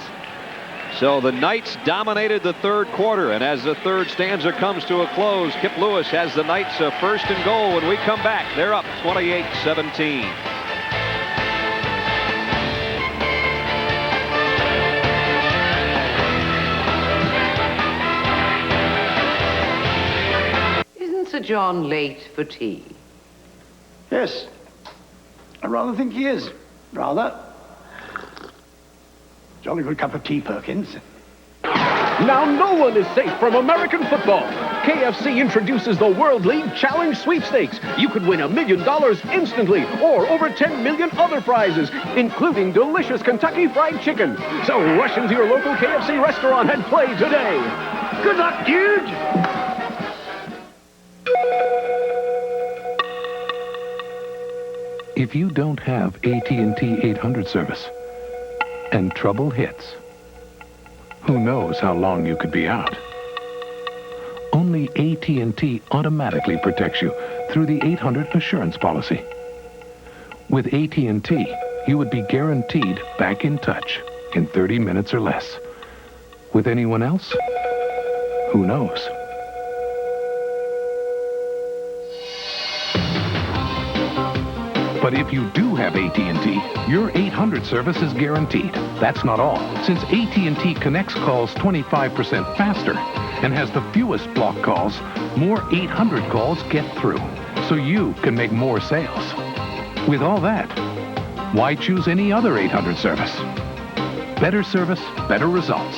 [SPEAKER 1] So the Knights dominated the 3rd quarter, and as the 3rd stanza comes to a close, Kip Lewis has the Knights a 1st and goal. When we come back, they're up 28-17.
[SPEAKER 3] Isn't Sir John late for tea?
[SPEAKER 8] Yes. I rather think he is. Rather. Jolly good cup of tea, Perkins.
[SPEAKER 11] Now no one is safe from American football. KFC introduces the World League Challenge Sweepstakes. You could win $1 million instantly, or over 10 million other prizes, including delicious Kentucky Fried Chicken. So rush into your local KFC restaurant and play today.
[SPEAKER 8] Good luck, dude!
[SPEAKER 22] If you don't have AT&T 800 service and trouble hits, who knows how long you could be out? Only AT&T automatically protects you through the 800 assurance policy. With AT&T, you would be guaranteed back in touch in 30 minutes or less. With anyone else? Who knows? But if you do have AT&T, your 800 service is guaranteed. That's not all. Since AT&T connects calls 25% faster and has the fewest block calls, more 800 calls get through, so you can make more sales. With all that, why choose any other 800 service? Better service, better results.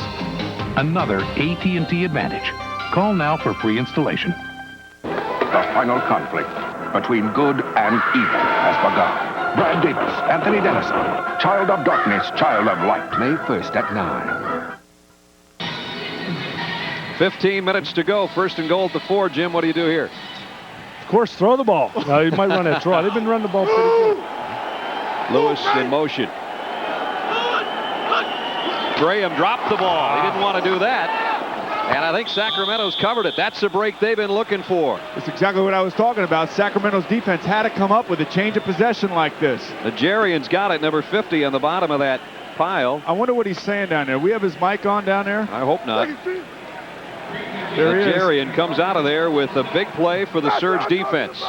[SPEAKER 22] Another AT&T advantage. Call now for free installation.
[SPEAKER 23] The final conflict between good and evil has begun. Brad Davis, Anthony Dennison, Child of Darkness, Child of Light. May 1st at 9.
[SPEAKER 1] 15 minutes to go. 1st and goal at the 4. Jim, what do you do here?
[SPEAKER 6] Of course, throw the ball. Now, you might run that draw. They've been running the ball pretty good.
[SPEAKER 1] Lewis in motion. Graham dropped the ball. He didn't want to do that. And I think Sacramento's covered it. That's the break they've been looking for.
[SPEAKER 2] That's exactly what I was talking about. Sacramento's defense had to come up with a change of possession like this.
[SPEAKER 1] Nigerian's got it, number 50 on the bottom of that pile.
[SPEAKER 2] I wonder what he's saying down there. We have his mic on down there?
[SPEAKER 1] I hope not.
[SPEAKER 2] There he is.
[SPEAKER 1] Nigerian comes out of there with a big play for the Surge defense.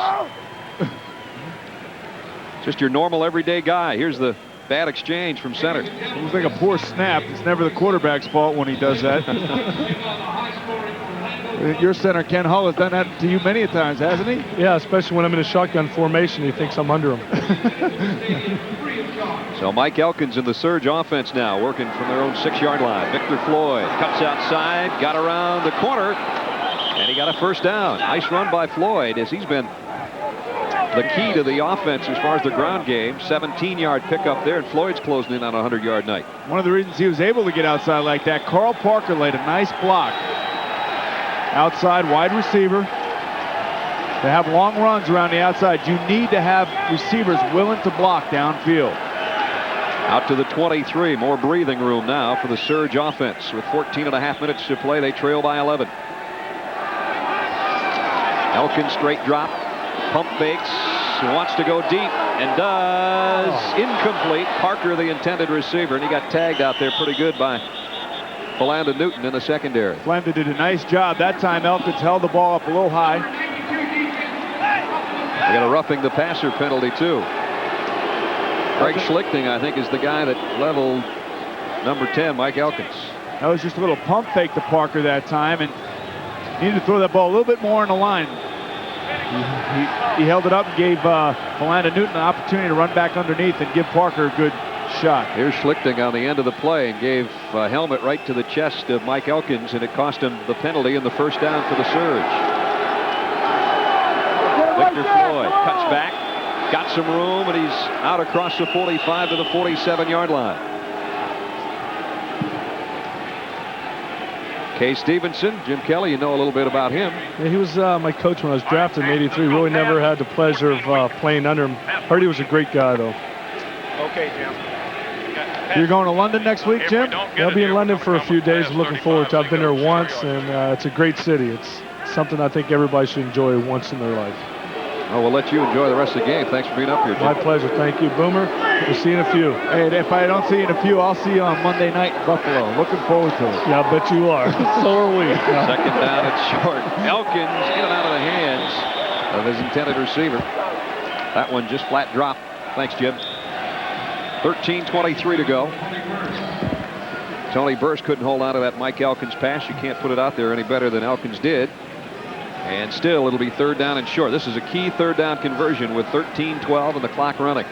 [SPEAKER 1] Just your normal everyday guy. Here's the bad exchange from center.
[SPEAKER 2] It looks like a poor snap. It's never the quarterback's fault when he does that. Your center, Ken Hull, has done that to you many times, hasn't he?
[SPEAKER 6] Yeah, especially when I'm in a shotgun formation. He thinks I'm under him.
[SPEAKER 1] So Mike Elkins in the Surge offense now, working from their own 6-yard line. Victor Floyd cuts outside, got around the corner, and he got a 1st down. Nice run by Floyd, as he's been the key to the offense as far as the ground game. 17-yard pickup there, and Floyd's closing in on a 100-yard night.
[SPEAKER 2] One of the reasons he was able to get outside like that, Carl Parker laid a nice block. Outside wide receiver. To have long runs around the outside, you need to have receivers willing to block downfield.
[SPEAKER 1] Out to the 23, more breathing room now for the Surge offense. With 14.5 minutes to play, they trail by 11. Elkins straight drop. Pump fakes, wants to go deep, and does. Incomplete. Parker, the intended receiver, and he got tagged out there pretty good by Philander Newton in the secondary.
[SPEAKER 2] Philander did a nice job. That time Elkins held the ball up a little high.
[SPEAKER 1] They got a roughing the passer penalty, too. Greg Schlichting, I think, is the guy that leveled number 10, Mike Elkins.
[SPEAKER 2] That was just a little pump fake to Parker that time, and needed to throw that ball a little bit more in the line. He held it up and gave Philanda Newton an opportunity to run back underneath and give Parker a good shot.
[SPEAKER 1] Here's Schlichting on the end of the play and gave a helmet right to the chest of Mike Elkins, and it cost him the penalty and the first down for the Surge. Victor Floyd cuts back, got some room, and he's out across the 45 to the 47-yard line. Kay Stevenson, Jim Kelly, you know a little bit about him.
[SPEAKER 6] Yeah, he was my coach when I was drafted in '83. Really never had the pleasure of playing under him. Heard he was a great guy, though.
[SPEAKER 7] Okay, Jim.
[SPEAKER 2] You're going to London next week, Jim?
[SPEAKER 6] I'll be in London for a few days. Looking forward to it. I've been there once, and it's a great city. It's something I think everybody should enjoy once in their life.
[SPEAKER 1] Well, we'll let you enjoy the rest of the game. Thanks for being up here, Jim.
[SPEAKER 6] My pleasure. Thank you, Boomer. We'll see you in a few.
[SPEAKER 2] Hey, if I don't see you in a few, I'll see you on Monday night in Buffalo. Looking forward to it.
[SPEAKER 6] Yeah, I bet you are. So are we.
[SPEAKER 1] Second down and short. Elkins in and out of the hands of his intended receiver. That one just flat drop. Thanks, Jim. 13:23 to go. Tony Burst couldn't hold on to that Mike Elkins pass. You can't put it out there any better than Elkins did. And still, it'll be third down and short. This is a key third down conversion with 13:12 and the clock running.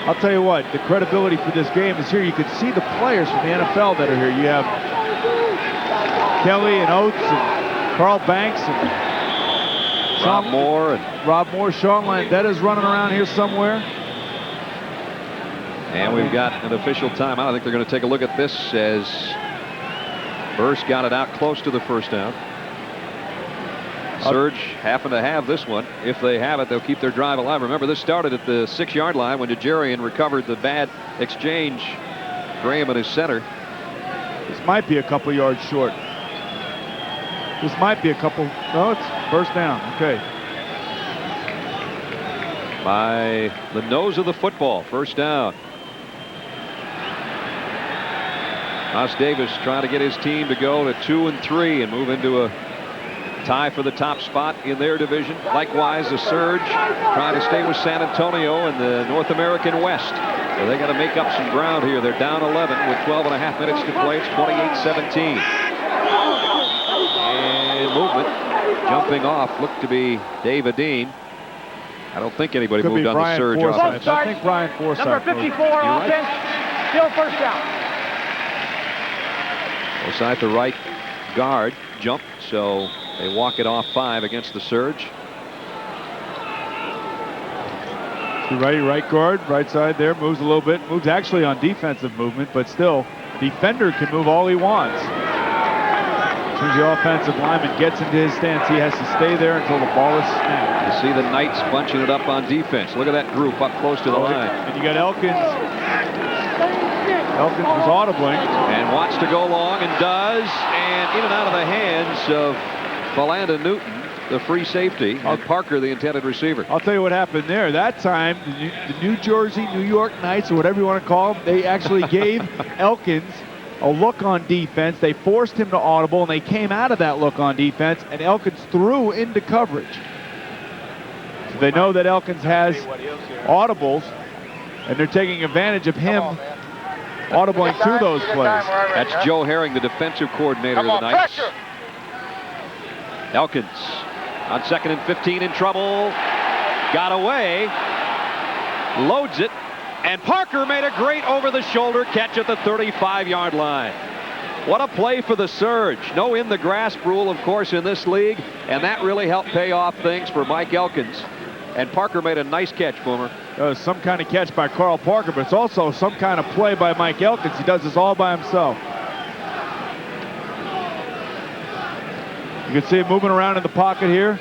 [SPEAKER 2] I'll tell you what, the credibility for this game is here. You can see the players from the NFL that are here. You have Kelly and Oates and Carl Banks and
[SPEAKER 1] Rob Moore.
[SPEAKER 2] Sean Landetta's running around here somewhere.
[SPEAKER 1] And we've got an official timeout. I think they're going to take a look at this as Burst got it out close to the first down. Surge happen to have this one. If they have it, they'll keep their drive alive. Remember, this started at the 6-yard line when Jajarian recovered the bad exchange. Graham in his center.
[SPEAKER 2] This might be a couple yards short. This might be a couple. No, it's first down. Okay.
[SPEAKER 1] By the nose of the football, first down. Haas Davis trying to get his team to go to 2-3 and move into a tie for the top spot in their division. Likewise, the Surge trying to stay with San Antonio in the North American West. So they got to make up some ground here. They're down 11 with 12.5 minutes to play. It's 28-17. And movement. Jumping off looked to be Dave Adine. I don't think anybody moved on the Surge offense.
[SPEAKER 2] I think Brian Forsythe.
[SPEAKER 4] Number 54 offense. Still first down.
[SPEAKER 1] Forsythe, the right guard, jumped, so they walk it off 5 against the Surge.
[SPEAKER 2] Right guard, right side there, moves a little bit. Moves actually on defensive movement, but still, defender can move all he wants. As soon as the offensive lineman gets into his stance, he has to stay there until the ball is snapped.
[SPEAKER 1] You see the Knights bunching it up on defense. Look at that group up close to the line.
[SPEAKER 2] And you got Elkins. Elkins was audibling.
[SPEAKER 1] And wants to go long and does. And in and out of the hands of Philanda Newton, the free safety, and Parker, the intended receiver.
[SPEAKER 2] I'll tell you what happened there. That time, the New Jersey, New York Knights, or whatever you want to call them, they actually gave Elkins a look on defense. They forced him to audible, and they came out of that look on defense, and Elkins threw into coverage. So they know that Elkins has audibles, and they're taking advantage of him audibling through those plays.
[SPEAKER 1] That's Joe Herring, the defensive coordinator of the Knights. Elkins on 2nd and 15 in trouble. Got away. Loads it. And Parker made a great over-the-shoulder catch at the 35-yard line. What a play for the Surge. No in-the-grasp rule, of course, in this league. And that really helped pay off things for Mike Elkins. And Parker made a nice catch, Boomer.
[SPEAKER 2] Some kind of catch by Carl Parker, but it's also some kind of play by Mike Elkins. He does this all by himself. You can see him moving around in the pocket here.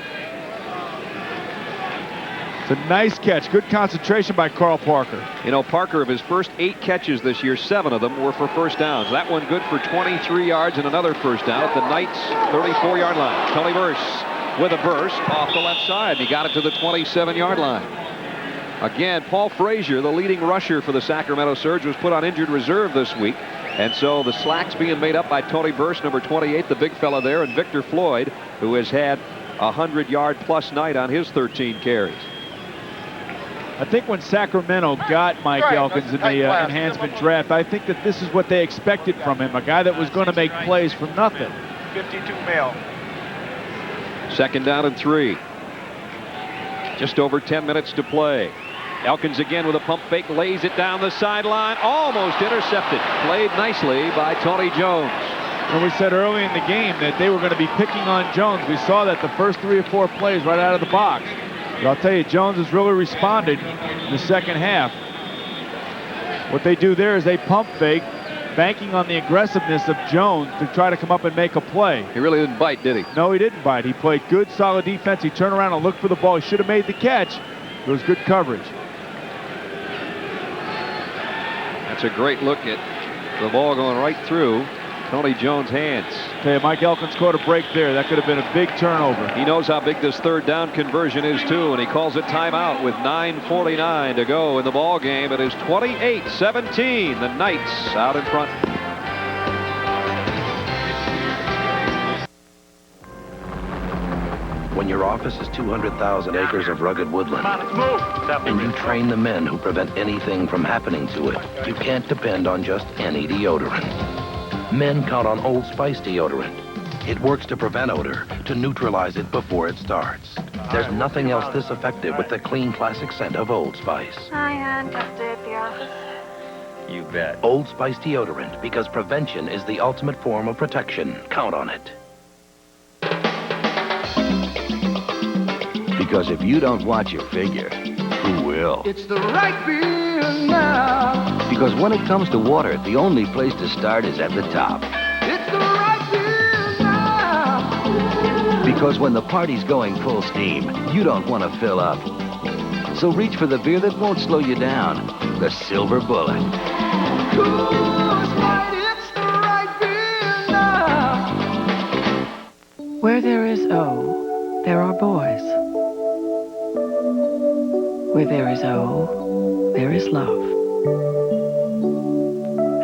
[SPEAKER 2] It's a nice catch. Good concentration by Carl Parker.
[SPEAKER 1] You know, Parker, of his first 8 catches this year, 7 of them were for first downs. That one good for 23 yards and another first down at the Knights' 34-yard line. Tony Burst with a burst off the left side. He got it to the 27-yard line. Again, Paul Frazier, the leading rusher for the Sacramento Surge, was put on injured reserve this week. And so the slack's being made up by Tony Burst, number 28, the big fella there, and Victor Floyd, who has had a 100-yard-plus night on his 13 carries.
[SPEAKER 2] I think when Sacramento got Mike Elkins in the enhancement draft, I think that this is what they expected from him, a guy that was going to make plays from nothing.
[SPEAKER 4] 52 male.
[SPEAKER 1] 2nd down and 3. Just over 10 minutes to play. Elkins again with a pump fake, lays it down the sideline, almost intercepted. Played nicely by Tony Jones.
[SPEAKER 2] And we said early in the game that they were going to be picking on Jones. We saw that the first 3 or 4 plays right out of the box. But I'll tell you, Jones has really responded in the second half. What they do there is they pump fake, banking on the aggressiveness of Jones to try to come up and make a play.
[SPEAKER 1] He really didn't bite, did he?
[SPEAKER 2] No, he didn't bite. He played good, solid defense. He turned around and looked for the ball. He should have made the catch. It was good coverage.
[SPEAKER 1] That's a great look at the ball going right through Tony Jones' hands.
[SPEAKER 2] Okay, Mike Elkins caught a break there. That could have been a big turnover.
[SPEAKER 1] He knows how big this 3rd down conversion is, too, and he calls it timeout with 9:49 to go in the ball game. It is 28-17. The Knights out in front.
[SPEAKER 9] When your office is 200,000 acres of rugged woodland, and you train the men who prevent anything from happening to it, you can't depend on just any deodorant. Men count on Old Spice deodorant. It works to prevent odor, to neutralize it before it starts. There's nothing else this effective with the clean classic scent of Old Spice.
[SPEAKER 10] Hi, Ann. Just at the office.
[SPEAKER 9] You bet. Old Spice deodorant, because prevention is the ultimate form of protection. Count on it.
[SPEAKER 12] Because if you don't watch your figure, who will?
[SPEAKER 24] It's the right feel now.
[SPEAKER 12] Because when it comes to water, the only place to start is at the top.
[SPEAKER 24] It's the right feel now.
[SPEAKER 12] Because when the party's going full steam, you don't want to fill up. So reach for the beer that won't slow you down. The Silver Bullet.
[SPEAKER 24] Coors Light, it's the right feel now.
[SPEAKER 25] Where there is O, there are boys. Where there is O, there is love.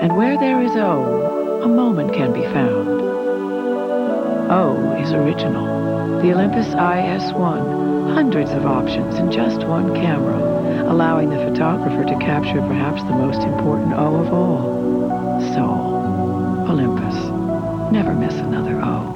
[SPEAKER 25] And where there is O, a moment can be found. O is original. The Olympus IS-1. Hundreds of options in just one camera, allowing the photographer to capture perhaps the most important O of all. Soul. Olympus. Never miss another O.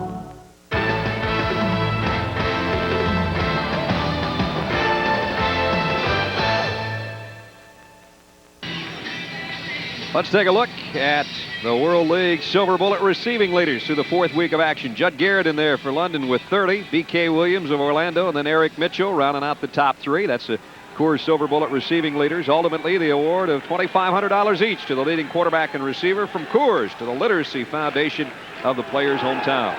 [SPEAKER 1] Let's take a look at the World League Silver Bullet receiving leaders through the 4th week of action. Judd Garrett in there for London with 30. B.K. Williams of Orlando, and then Eric Mitchell rounding out the top 3. That's the Coors Silver Bullet receiving leaders. Ultimately, the award of $2,500 each to the leading quarterback and receiver from Coors to the Literacy Foundation of the player's hometown.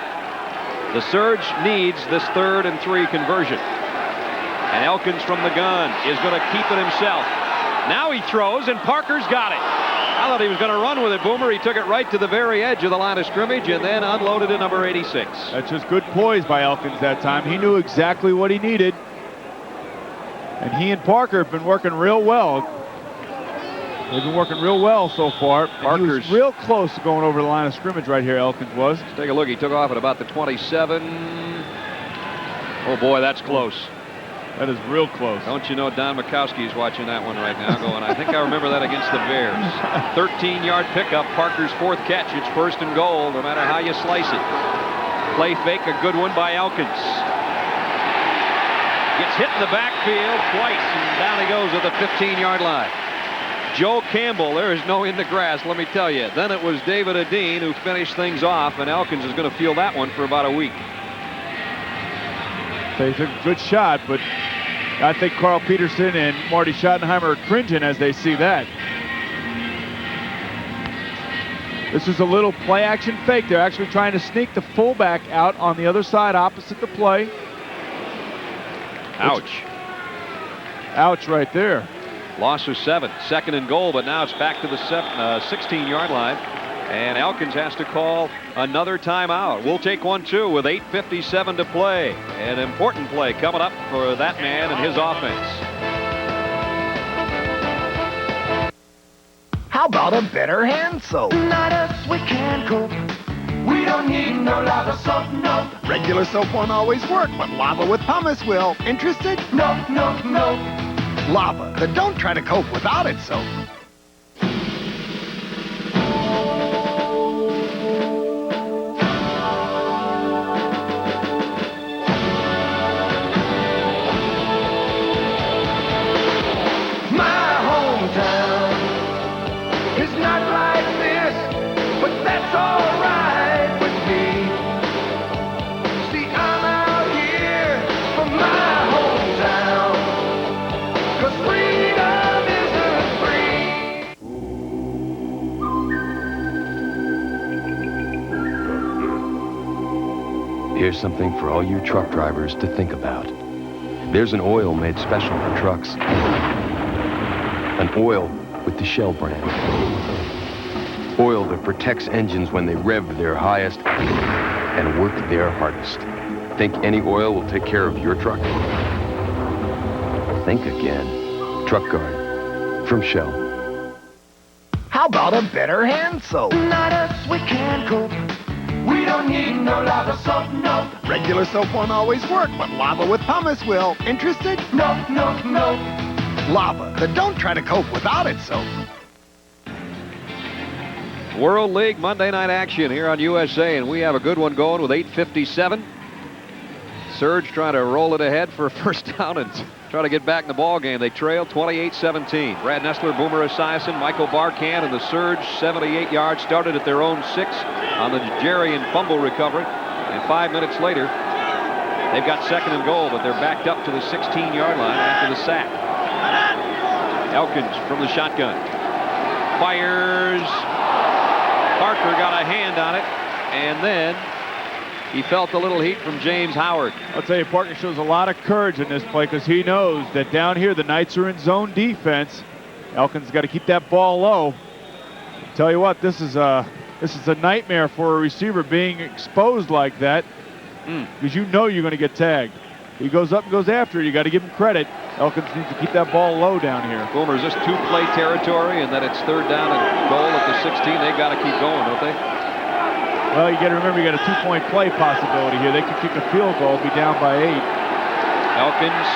[SPEAKER 1] The Surge needs this 3rd and 3 conversion. And Elkins from the gun is going to keep it himself. Now he throws, and Parker's got it. I thought he was going to run with it, Boomer. He took it right to the very edge of the line of scrimmage and then unloaded at number 86.
[SPEAKER 2] That's just good poise by Elkins that time. He knew exactly what he needed. And he and Parker have been working real well. They've been working real well so far. Parker's real close to going over the line of scrimmage right here, Elkins was.
[SPEAKER 1] Let's take a look. He took off at about the 27. Oh, boy, that's close.
[SPEAKER 2] That is real close.
[SPEAKER 1] Don't you know Don Mikowski is watching that one right now going, I think I remember that against the Bears. 13-yard pickup, Parker's 4th catch. It's 1st and goal, no matter how you slice it. Play fake, a good one by Elkins. Gets hit in the backfield twice, and down he goes at the 15-yard line. Joe Campbell, there is no in the grass, let me tell you. Then it was David Adine who finished things off, and Elkins is going to feel that one for about a week.
[SPEAKER 2] They took a good shot, but I think Carl Peterson and Marty Schottenheimer are cringing as they see that. This is a little play-action fake. They're actually trying to sneak the fullback out on the other side opposite the play.
[SPEAKER 1] Ouch.
[SPEAKER 2] Ouch right there.
[SPEAKER 1] Loss of 7. 2nd and goal, but now it's back to the 16-yard line. And Elkins has to call another timeout. We'll take one, too, with 8:57 to play. An important play coming up for that man and his offense.
[SPEAKER 24] How about a better hand soap?
[SPEAKER 26] Not us, we can't cope. We don't need no lava soap, no.
[SPEAKER 24] Regular soap won't always work, but lava with pumice will. Interested?
[SPEAKER 26] No, no, no.
[SPEAKER 24] Lava that don't try to cope without its soap.
[SPEAKER 26] My hometown is not like this, but that's alright with me. See, I'm out here for my hometown, 'cause freedom isn't free.
[SPEAKER 23] Here's something for all you truck drivers to think about. There's an oil made special for trucks. An oil with the Shell brand. Oil that protects engines when they rev their highest and work their hardest. Think any oil will take care of your truck? Think again. Truck Guard from Shell.
[SPEAKER 24] How about a better hand soap?
[SPEAKER 26] Not us, we can't cope. We don't need no lava soap, no.
[SPEAKER 24] Regular soap won't always work, but lava with pumice will. Interested?
[SPEAKER 26] No, no, no.
[SPEAKER 24] Lava that don't try to cope without its soap.
[SPEAKER 1] World League Monday night action here on USA, and we have a good one going with 8:57. Surge trying to roll it ahead for a first down and try to get back in the ball game. They trail 28-17. Brad Nessler, Boomer Esiason, Michael Barkan, and the Surge 78 yards started at their own 6 on the Jarian fumble recovery. And 5 minutes later, they've got second and goal, but they're backed up to the 16-yard line after the sack. Elkins from the shotgun. Fires. Parker got a hand on it, and then he felt a little heat from James Howard.
[SPEAKER 2] I'll tell you, Parker shows a lot of courage in this play because he knows that down here the Knights are in zone defense. Elkins got to keep that ball low. I'll tell you what, this is a nightmare for a receiver being exposed like that because you know you're going to get tagged. He goes up and goes after it. You got to give him credit. Elkins needs to keep that ball low down here.
[SPEAKER 1] Boomer, is this two-play territory, and then it's third down and goal at the 16? They've got to keep going, don't they?
[SPEAKER 2] Well, you got to remember you got a two-point play possibility here. They could kick a field goal, be down by 8.
[SPEAKER 1] Elkins.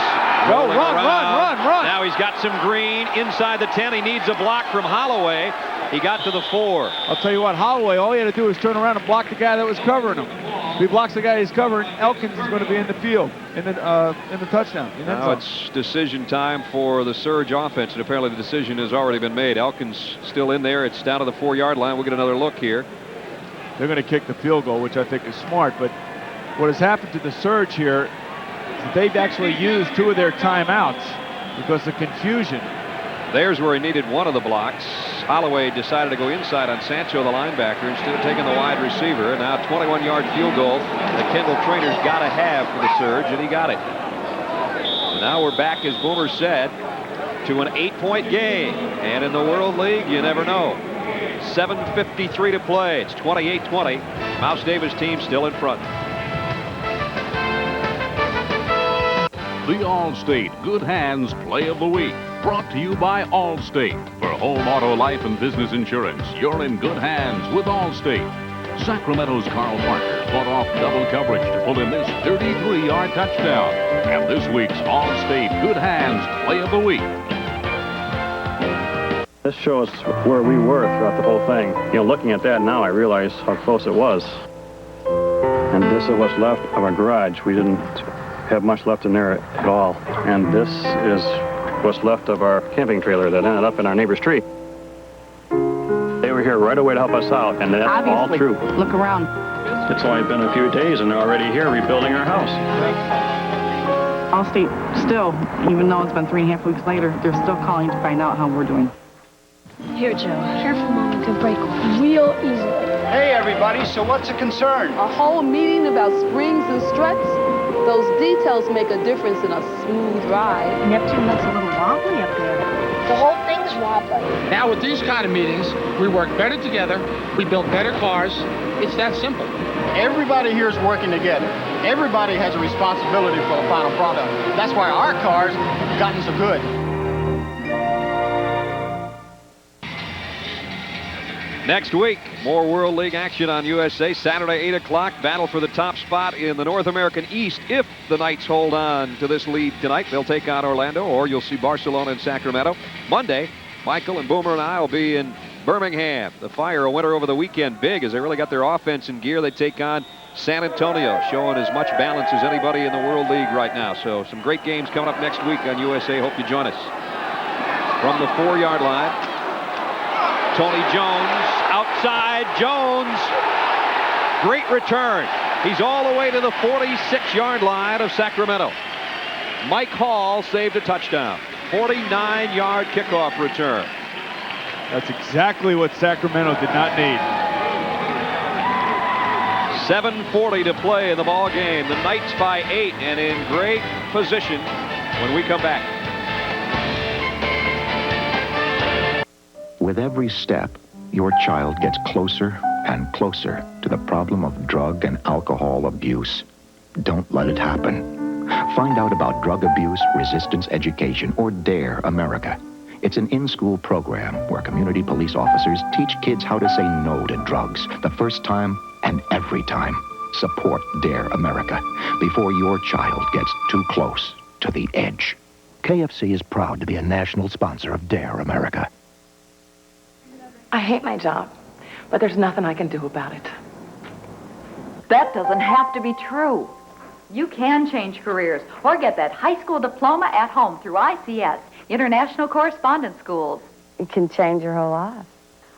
[SPEAKER 2] Go, run.
[SPEAKER 1] Now he's got some green inside the 10. He needs a block from Holloway. He got to the 4.
[SPEAKER 2] I'll tell you what, Holloway, all he had to do was turn around and block the guy that was covering him. If he blocks the guy he's covering, Elkins is going to be in the field, in the touchdown.
[SPEAKER 1] Now it's decision time for the Surge offense, and apparently the decision has already been made. Elkins still in there. It's down to the 4-yard line. We'll get another look here.
[SPEAKER 2] They're going to kick the field goal, which I think is smart, but what has happened to the Surge here is that they've actually used 2 of their timeouts because of confusion.
[SPEAKER 1] There's where he needed one of the blocks. Holloway decided to go inside on Sancho, the linebacker, instead of taking the wide receiver. And now 21-yard field goal that Kendall Trainer's got to have for the Surge, and he got it. So now we're back, as Boomer said, to an 8-point game. And in the World League, you never know. 7:53 to play. It's 28-20. Mouse Davis' team still in front.
[SPEAKER 22] The Allstate Good Hands Play of the Week, brought to you by Allstate. For home, auto, life, and business insurance, you're in good hands with Allstate. Sacramento's Carl Parker fought off double coverage to pull in this 33-yard touchdown. And this week's Allstate Good Hands Play of the Week.
[SPEAKER 13] This shows where we were throughout the whole thing. You know, looking at that now, I realize how close it was. And this is what's left of our garage. We didn't have much left in there at all. And this is what's left of our camping trailer that ended up in our neighbor's tree. They were here right away to help us out, and that's all true.
[SPEAKER 14] Look around.
[SPEAKER 13] It's only been a few days, and they're already here rebuilding our house.
[SPEAKER 14] Allstate still, even though it's been 3.5 weeks later, they're still calling to find out how we're doing.
[SPEAKER 17] Here, Joe. Careful, Mama could break real easily.
[SPEAKER 8] Hey, everybody, so what's the concern?
[SPEAKER 15] A whole meeting about springs and struts? Those details make a difference in a smooth ride.
[SPEAKER 17] Neptune looks a little wobbly up there. The whole thing's wobbly.
[SPEAKER 16] Now, with these kind of meetings, we work better together, we build better cars. It's that simple.
[SPEAKER 8] Everybody here is working together. Everybody has a responsibility for the final product. That's why our cars have gotten so good.
[SPEAKER 1] Next week, more World League action on USA. Saturday, 8 o'clock, battle for the top spot in the North American East. If the Knights hold on to this lead tonight, they'll take on Orlando, or you'll see Barcelona and Sacramento. Monday, Michael and Boomer and I will be in Birmingham. The Fire a winner over the weekend big as they really got their offense in gear. They take on San Antonio, showing as much balance as anybody in the World League right now. So some great games coming up next week on USA. Hope you join us. From the 4-yard line, Tony Jones, outside, Jones. Great return. He's all the way to the 46-yard line of Sacramento. Mike Hall saved a touchdown. 49-yard kickoff return.
[SPEAKER 2] That's exactly what Sacramento did not need.
[SPEAKER 1] 7:40 to play in the ball game. The Knights by 8 and in great position when we come back.
[SPEAKER 23] With every step, your child gets closer and closer to the problem of drug and alcohol abuse. Don't let it happen. Find out about drug abuse resistance education, or DARE America. It's an in-school program where community police officers teach kids how to say no to drugs the first time and every time. Support DARE America before your child gets too close to the edge. KFC is proud to be a national sponsor of DARE America.
[SPEAKER 14] I hate my job, but there's nothing I can do about it.
[SPEAKER 3] That doesn't have to be true. You can change careers or get that high school diploma at home through ICS, International Correspondence Schools.
[SPEAKER 10] It can change your whole life.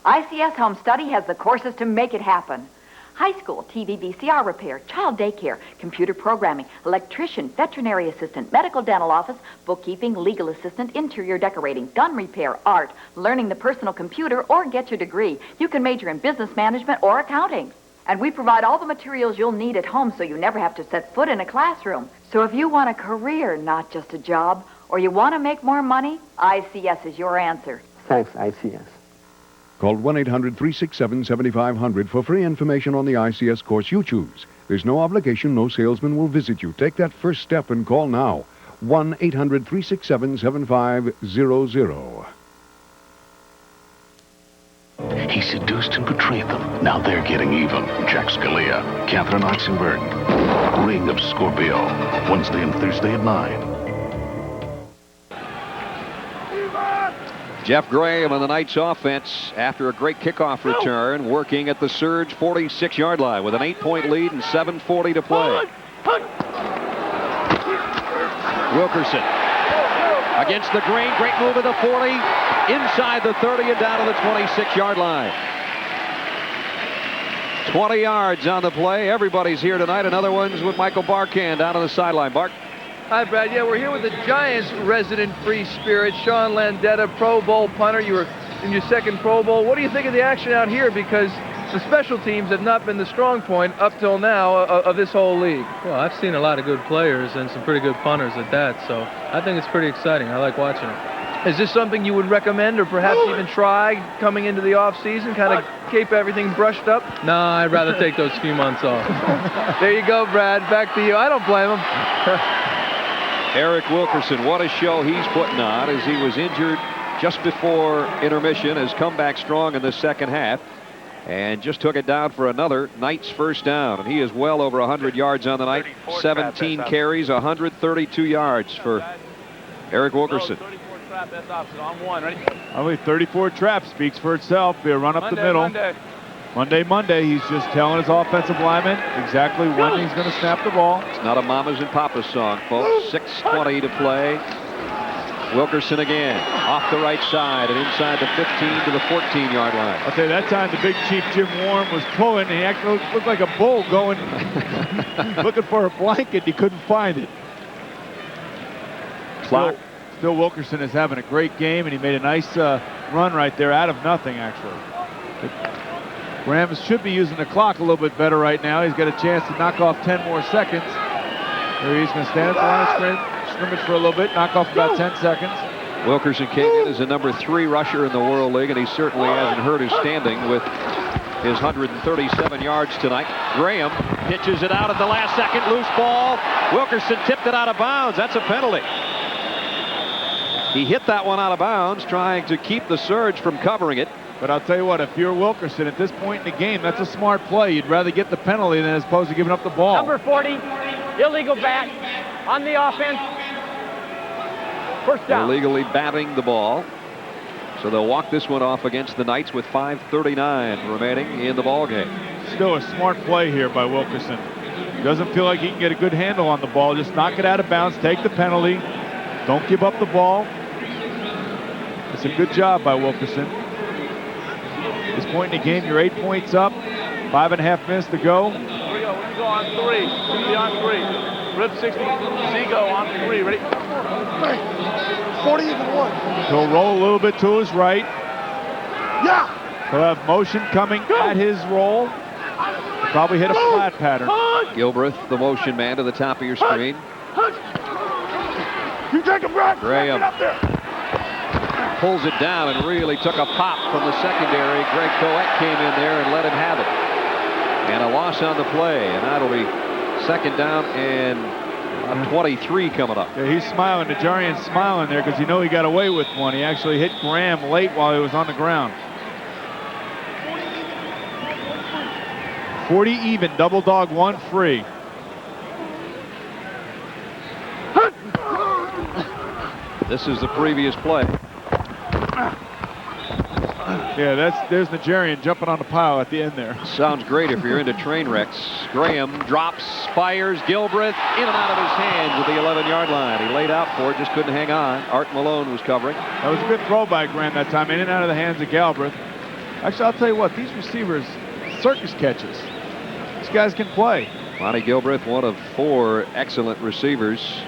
[SPEAKER 3] ICS Home Study has the courses to make it happen. High school, TV, VCR repair, child daycare, computer programming, electrician, veterinary assistant, medical dental office, bookkeeping, legal assistant, interior decorating, gun repair, art, learning the personal computer, or get your degree. You can major in business management or accounting. And we provide all the materials you'll need at home so you never have to set foot in a classroom. So if you want a career, not just a job, or you want to make more money, ICS is your answer.
[SPEAKER 5] Thanks, ICS.
[SPEAKER 23] Call 1-800-367-7500 for free information on the ICS course you choose. There's no obligation, no salesman will visit you. Take that first step and call now. 1-800-367-7500.
[SPEAKER 18] He seduced and betrayed them. Now they're getting even. Jack Scalia, Catherine Oxenberg, Ring of Scorpio. Wednesday and Thursday at 9.
[SPEAKER 1] Jeff Graham on the Knights offense after a great kickoff return, working at the Surge 46-yard line with an 8-point lead and 7:40 to play. Wilkerson against the grain, great move at the 40, inside the 30 and down to the 26-yard line. 20 yards on the play. Everybody's here tonight. Another one's with Michael Barkan down on the sideline. Bark.
[SPEAKER 19] Hi, Brad. Yeah, we're here with the Giants' resident free spirit, Sean Landeta, Pro Bowl punter. You were in your second Pro Bowl. What do you think of the action out here? Because the special teams have not been the strong point up till now of this whole league.
[SPEAKER 20] Well, I've seen a lot of good players and some pretty good punters at that, so I think it's pretty exciting. I like watching it.
[SPEAKER 19] Is this something you would recommend or perhaps even try coming into the off-season, kind of keep everything brushed up?
[SPEAKER 20] No, I'd rather take those few months off.
[SPEAKER 19] There you go, Brad. Back to you. I don't blame him.
[SPEAKER 1] Eric Wilkerson, what a show he's putting on as he was injured just before intermission, has come back strong in the second half and just took it down for another Knights first down. And he is well over 100 yards on the night. 17 carries, 132 yards for Eric Wilkerson.
[SPEAKER 2] I believe 34 traps speaks for itself. Be a run up the middle. Monday, he's just telling his offensive lineman exactly when he's going to snap the ball.
[SPEAKER 1] It's not a mamas and papas song, folks. 6:20 to play. Wilkerson again, off the right side and inside the 15 to the 14-yard line.
[SPEAKER 2] I'll tell you, that time the big chief Jim Warren was pulling, and he actually looked like a bull going, looking for a blanket. He couldn't find it.
[SPEAKER 1] Clock.
[SPEAKER 2] Still Wilkerson is having a great game, and he made a nice run right there out of nothing, actually. Graham should be using the clock a little bit better right now. He's got a chance to knock off 10 more seconds. Here he's going to stand at the line of scrimmage for a little bit, knock off about 10 seconds.
[SPEAKER 1] Wilkerson came in as a number 3 rusher in the World League, and he certainly hasn't hurt his standing with his 137 yards tonight. Graham pitches it out at the last second, loose ball. Wilkerson tipped it out of bounds. That's a penalty. He hit that one out of bounds, trying to keep the Surge from covering it.
[SPEAKER 2] But I'll tell you what, if you're Wilkerson at this point in the game, that's a smart play. You'd rather get the penalty than as opposed to giving up the ball.
[SPEAKER 4] Number 40, illegal bat on the offense. First down.
[SPEAKER 1] Illegally batting the ball. So they'll walk this one off against the Knights with 5:39 remaining in the ball game.
[SPEAKER 2] Still a smart play here by Wilkerson. Doesn't feel like he can get a good handle on the ball. Just knock it out of bounds, take the penalty. Don't give up the ball. It's a good job by Wilkerson. At this point in the game, you're 8 points up. 5.5 minutes to go.
[SPEAKER 5] Here we go. We go on 3. We on 3. Rip 60. Zigo on 3. Ready?
[SPEAKER 24] 40 even 1.
[SPEAKER 2] He'll roll a little bit to his right.
[SPEAKER 24] Yeah.
[SPEAKER 2] He'll have motion coming at his roll. Probably hit a flat pattern.
[SPEAKER 1] Gilbreth, the motion man, to the top of your screen.
[SPEAKER 24] You take a breath.
[SPEAKER 1] Graham
[SPEAKER 24] Get up there.
[SPEAKER 1] pulls it down and really took a pop from the secondary. Greg Coet came in there and let him have it. And a loss on the play, and that'll be second down and 23 coming up.
[SPEAKER 2] Yeah, he's smiling. Najarian's smiling there because you know he got away with one. He actually hit Graham late while he was on the ground. 40 even, double dog, 1 free.
[SPEAKER 1] This is the previous play.
[SPEAKER 2] Yeah, there's Najarian jumping on the pile at the end there.
[SPEAKER 1] Sounds great if you're into train wrecks. Graham drops, fires, Gilbreth in and out of his hands at the 11-yard line. He laid out for it, just couldn't hang on. Art Malone was covering.
[SPEAKER 2] That was a good throw by Graham that time, in and out of the hands of Galbraith. Actually, I'll tell you what, these receivers, circus catches. These guys can play.
[SPEAKER 1] Monty Gilbreth, one of 4 excellent receivers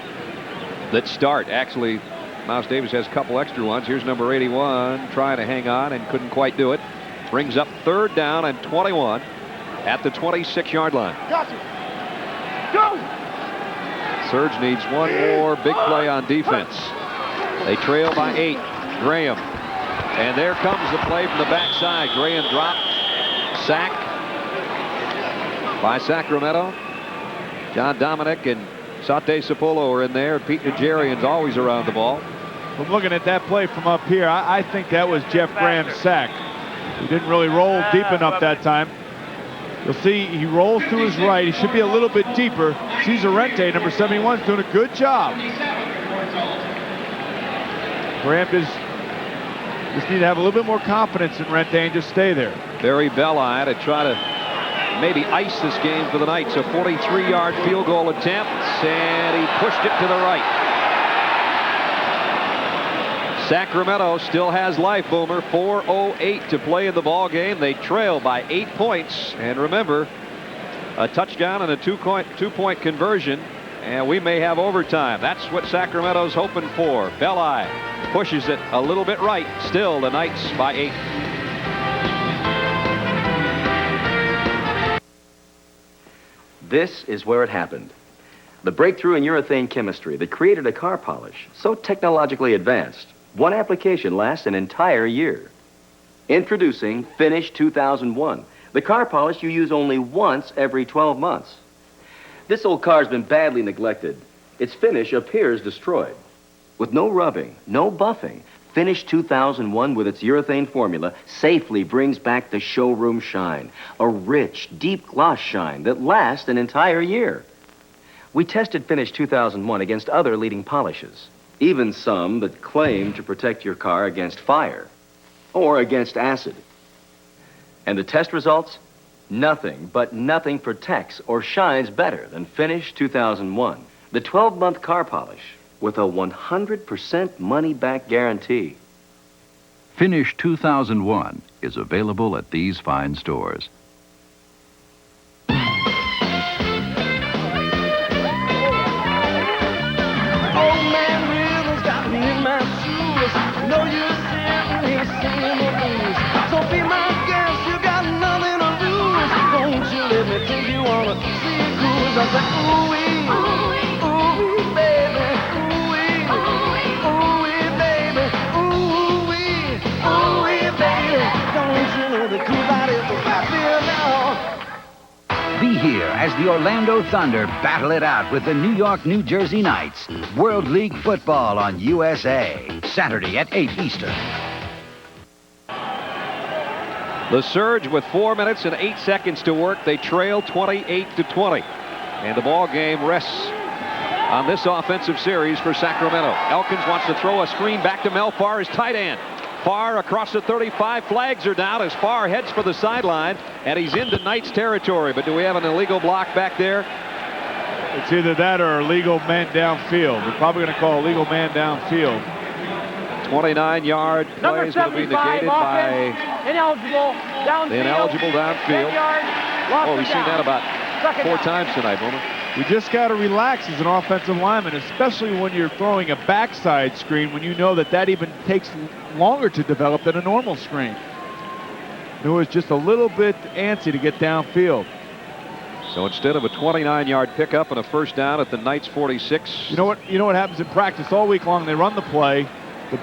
[SPEAKER 1] that start. Actually, Miles Davis has a couple extra ones. Here's number 81 trying to hang on and couldn't quite do it. Brings up third down and 21 at the 26-yard line.
[SPEAKER 24] Got you. Go.
[SPEAKER 1] Surge needs one more big play on defense. They trail by 8. Graham. And there comes the play from the backside. Graham dropped. Sack by Sacramento. John Dominic and Sate Sapolo are in there. Pete Najarian's always around the ball.
[SPEAKER 2] From looking at that play from up here, I think that was Jeff Graham's sack. He didn't really roll deep enough that time. You'll see he rolls to his right. He should be a little bit deeper. Cesar Rente, number 71, is doing a good job. Graham just need to have a little bit more confidence in Rente and just stay there.
[SPEAKER 1] Barry Belli to try to maybe ice this game for the Knights. A 43-yard field goal attempt, and he pushed it to the right. Sacramento still has life, Boomer. 4:08 to play in the ball game. They trail by 8 points. And remember, a touchdown and a two-point conversion, and we may have overtime. That's what Sacramento's hoping for. Belli pushes it a little bit right. Still the Knights by 8.
[SPEAKER 6] This is where it happened. The breakthrough in urethane chemistry that created a car polish so technologically advanced, one application lasts an entire year. Introducing Finish 2001, the car polish you use only once every 12 months. This old car's been badly neglected. Its finish appears destroyed. With no rubbing, no buffing, Finish 2001 with its urethane formula safely brings back the showroom shine, a rich, deep gloss shine that lasts an entire year. We tested Finish 2001 against other leading polishes, even some that claim to protect your car against fire or against acid. And the test results? Nothing, but nothing protects or shines better than Finish 2001, the 12-month car polish with a 100% money-back guarantee.
[SPEAKER 22] Finish 2001 is available at these fine stores.
[SPEAKER 26] No use sitting here singing the blues. So be my guest, you got nothing to lose. Don't you let me take you on a sea cruise. I said, ooh-wee, ooh-wee, baby, ooh-wee, ooh-wee, baby, ooh-wee, ooh-wee, baby. Don't you know the cruise out is happier now?
[SPEAKER 12] Be here as the Orlando Thunder battle it out with the New York, New Jersey Knights. World League Football on USA. Saturday at 8 Eastern.
[SPEAKER 1] The Surge with 4 minutes and 8 seconds to work. They trail 28-20. And the ball game rests on this offensive series for Sacramento. Elkins wants to throw a screen back to Mel Farr, his tight end. Farr across the 35. Flags are down as Farr heads for the sideline, and he's into Knight's territory. But do we have an illegal block back there?
[SPEAKER 2] It's either that or illegal man downfield. We're probably going to call illegal man downfield.
[SPEAKER 1] 29-yard play is going to be negated by
[SPEAKER 4] ineligible
[SPEAKER 1] downfield. Oh, we've seen that about 4 times tonight, Bowman.
[SPEAKER 2] We just got to relax as an offensive lineman, especially when you're throwing a backside screen, when you know that even takes longer to develop than a normal screen. It was just a little bit antsy to get downfield.
[SPEAKER 1] So instead of a 29-yard pickup and a first down at the Knights 46.
[SPEAKER 2] You know what happens in practice all week long? They run the play. The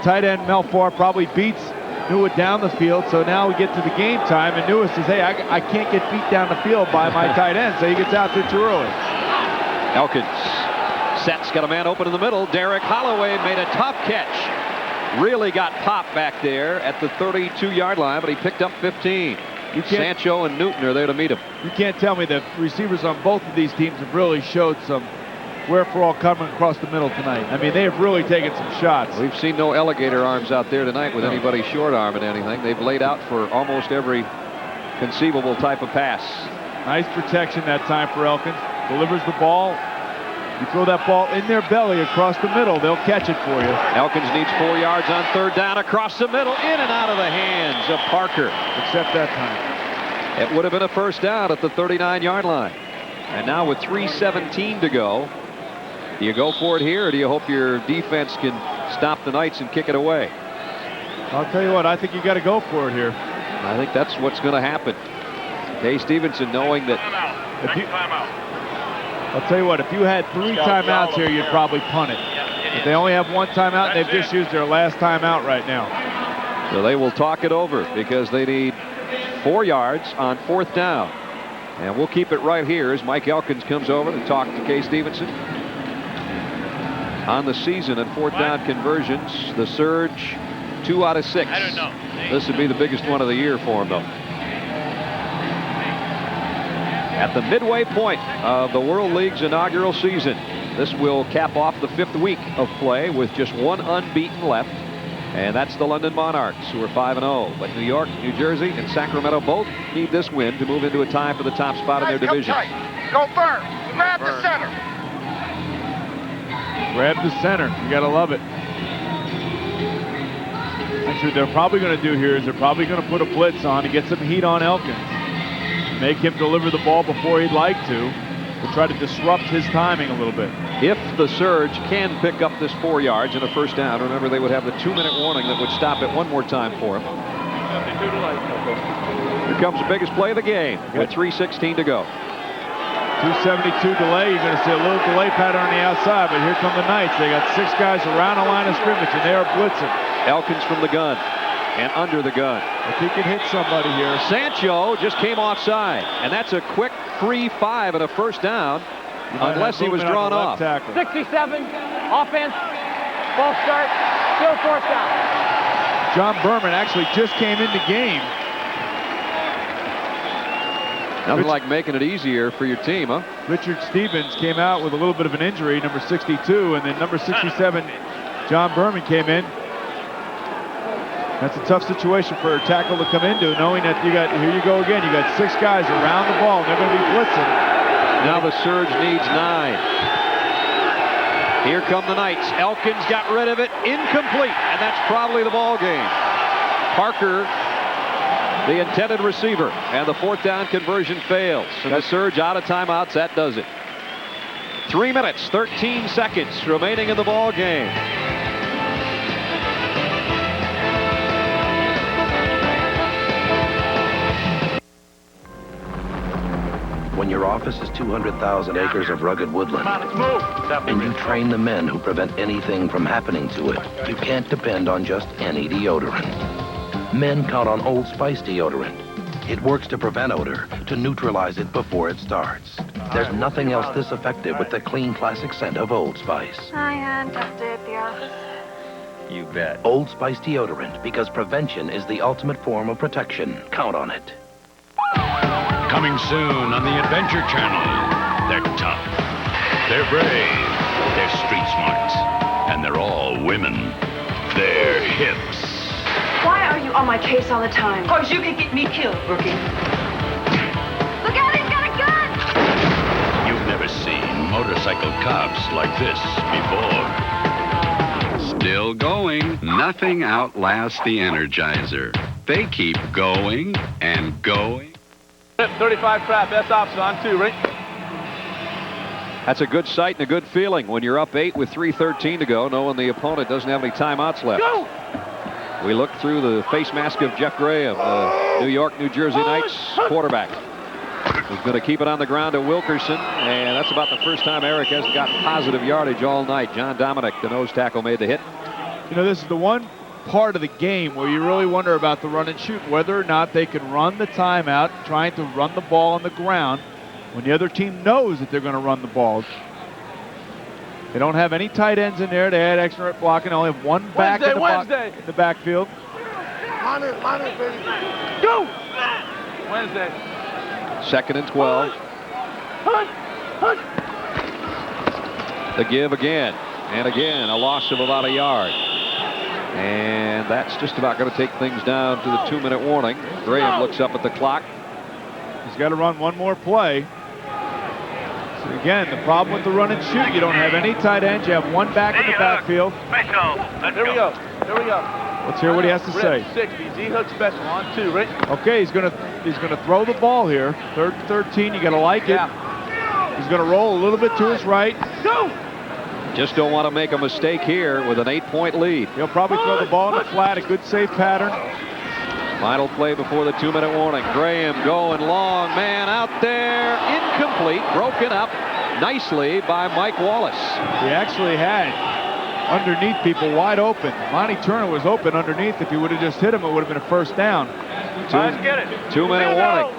[SPEAKER 2] tight end Mel Farr probably beats Newitt down the field, so now we get to the game time, and Newitt says, hey, I can't get beat down the field by my tight end, so he gets out there too early.
[SPEAKER 1] Elkins sets, got a man open in the middle. Derek Holloway made a tough catch. Really got popped back there at the 32-yard line, but he picked up 15. Sancho and Newton are there to meet him.
[SPEAKER 2] You can't tell me that receivers on both of these teams have really showed some wherefore coming across the middle tonight. I mean, they have really taken some shots.
[SPEAKER 1] We've seen no alligator arms out there tonight with anybody short arming anything. They've laid out for almost every conceivable type of pass.
[SPEAKER 2] Nice protection that time for Elkins. Delivers the ball. You throw that ball in their belly across the middle, they'll catch it for you.
[SPEAKER 1] Elkins needs 4 yards on third down across the middle, in and out of the hands of Parker.
[SPEAKER 2] Except that time.
[SPEAKER 1] It would have been a first down at the 39-yard line. And now with 3:17 to go, do you go for it here, or do you hope your defense can stop the Knights and kick it away?
[SPEAKER 2] I'll tell you what, I think you got to go for it here.
[SPEAKER 1] I think that's what's going to happen. Kay Stevenson knowing that...
[SPEAKER 2] I'll tell you what, if you had 3 timeouts here, you'd probably punt it. But they only have 1 timeout, and they've just used their last timeout right now.
[SPEAKER 1] So they will talk it over because they need 4 yards on 4th down. And we'll keep it right here as Mike Elkins comes over to talk to Kay Stevenson. On the season and 4th down conversions, the Surge 2 out of 6.
[SPEAKER 7] I don't know.
[SPEAKER 1] This would be the biggest one of the year for him, though. At the midway point of the World League's inaugural season, this will cap off the 5th week of play with just 1 unbeaten left, and that's the London Monarchs, who are 5-0. But New York, New Jersey, and Sacramento both need this win to move into a tie for the top spot in their division.
[SPEAKER 7] Go Burn. Grab the center.
[SPEAKER 2] Grab the center. You got to love it. Actually, what they're probably going to do here is they're probably going to put a blitz on to get some heat on Elkins. Make him deliver the ball before he'd like to try to disrupt his timing a little bit.
[SPEAKER 1] If the Surge can pick up this 4 yards and a first down, remember they would have the 2-minute warning that would stop it one more time for him. Here comes the biggest play of the game with 3:16 to go.
[SPEAKER 2] 2:72 delay. You're going to see a little delay pattern on the outside, but here come the Knights. They got 6 guys around the line of scrimmage, and they are blitzing.
[SPEAKER 1] Elkins from the gun and under the gun.
[SPEAKER 2] If he can hit somebody here.
[SPEAKER 1] Sancho just came offside, and that's a quick free 5 and a first down, unless he was drawn off.
[SPEAKER 4] 67, offense, false start, still 4th down.
[SPEAKER 2] John Berman actually just came in the game.
[SPEAKER 1] Nothing like making it easier for your team, huh?
[SPEAKER 2] Richard Stevens came out with a little bit of an injury, number 62, and then number 67, John Berman came in. That's a tough situation for a tackle to come into, knowing that you got, here you go again, you got 6 guys around the ball, and they're going to be blitzing.
[SPEAKER 1] Now the Surge needs 9. Here come the Knights. Elkins got rid of it, incomplete, and that's probably the ball game. Parker, the intended receiver, and the 4th down conversion fails. So the Surge out of timeouts, that does it. 3 minutes, 13 seconds remaining in the ball game.
[SPEAKER 12] When your office is 200,000 acres of rugged woodland, and you train the men who prevent anything from happening to it, you can't depend on just any deodorant. Men count on Old Spice deodorant. It works to prevent odor, to neutralize it before it starts. There's nothing else this effective with the clean classic scent of Old Spice.
[SPEAKER 9] Hi, hon. Just at the office.
[SPEAKER 12] You bet. Old Spice deodorant, because prevention is the ultimate form of protection. Count on it.
[SPEAKER 18] Coming soon on the Adventure Channel. They're tough. They're brave. They're street smart. And they're all women. They're hips.
[SPEAKER 9] Why are you on my case all the time? Because you could get me killed, Brookie.
[SPEAKER 17] Look out, he's got a gun!
[SPEAKER 18] You've never seen motorcycle cops like this before. Still going. Nothing outlasts the Energizer. They keep going and going.
[SPEAKER 5] 35 trap, that's option on 2, right?
[SPEAKER 1] That's a good sight and a good feeling when you're up 8 with 3:13 to go, knowing the opponent doesn't have any timeouts left.
[SPEAKER 5] Go!
[SPEAKER 1] We look through the face mask of Jeff Graham, the New York, New Jersey Knights quarterback. He's going to keep it on the ground to Wilkerson, and that's about the first time Eric hasn't gotten positive yardage all night. John Dominic, the nose tackle, made the hit.
[SPEAKER 2] You know, this is the one part of the game where you really wonder about the run and shoot, whether or not they can run the timeout, trying to run the ball on the ground when the other team knows that they're going to run the ball. They don't have any tight ends in there. They had extra blocking. They only have one back in the backfield.
[SPEAKER 5] Go! Wednesday.
[SPEAKER 1] 2nd and 12.
[SPEAKER 5] Hunt.
[SPEAKER 1] The give again. And again, a loss of about a yard. And that's just about going to take things down to the 2-minute warning. Graham looks up at the clock.
[SPEAKER 2] He's got to run one more play. So again, the problem with the run and shoot, you don't have any tight ends. You have one back in the backfield.
[SPEAKER 5] Here we go.
[SPEAKER 2] Let's hear what he has to say.
[SPEAKER 5] 60, Z-hook special on 2, right?
[SPEAKER 2] Okay, he's gonna throw the ball here. 3rd and 13. You got to like it. He's going to roll a little bit to his right.
[SPEAKER 5] Go!
[SPEAKER 1] Just don't want to make a mistake here with an 8-point lead.
[SPEAKER 2] He'll probably throw the ball in the flat, a good safe pattern.
[SPEAKER 1] Final play before the 2-minute warning. Graham going long, man out there, incomplete, broken up nicely by Mike Wallace.
[SPEAKER 2] He actually had underneath people wide open. Monty Turner was open underneath. If he would have just hit him, it would have been a first down.
[SPEAKER 5] Let's get it.
[SPEAKER 1] 2-minute warning.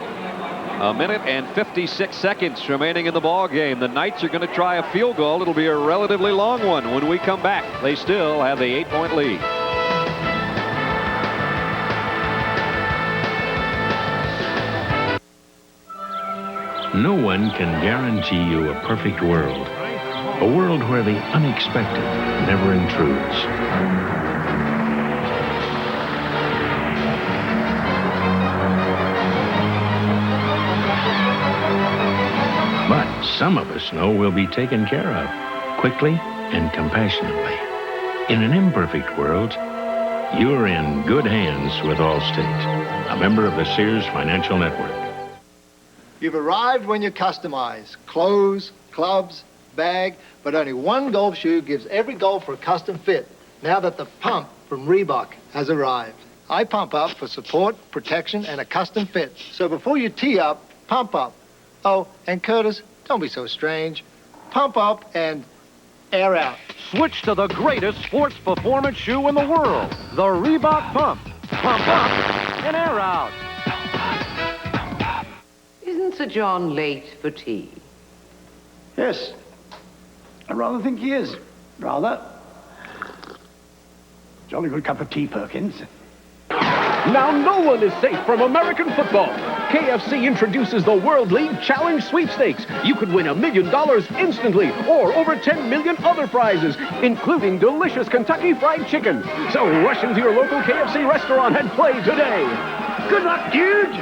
[SPEAKER 1] 1 minute and 56 seconds remaining in the ball game. The Knights are going to try a field goal. It'll be a relatively long one when we come back. They still have the 8-point lead.
[SPEAKER 22] No one can guarantee you a perfect world. A world where the unexpected never intrudes. But some of us know we'll be taken care of, quickly and compassionately. In an imperfect world, you're in good hands with Allstate, a member of the Sears Financial Network.
[SPEAKER 11] You've arrived when you customize. Clothes, clubs, bag, but only one golf shoe gives every golfer a custom fit, now that the pump from Reebok has arrived. I pump up for support, protection, and a custom fit. So before you tee up, pump up. Oh, and Curtis, don't be so strange. Pump up and air out.
[SPEAKER 13] Switch to the greatest sports performance shoe in the world, the Reebok Pump. Pump up and air out.
[SPEAKER 15] Isn't Sir John late for tea?
[SPEAKER 21] Yes. I rather think he is. Rather. Jolly good cup of tea, Perkins.
[SPEAKER 25] Now no one is safe from American football. KFC introduces the World League Challenge Sweepstakes. You could win $1 million instantly, or over 10 million other prizes, including delicious Kentucky Fried Chicken. So rush into your local KFC restaurant and play today. Good luck, dude!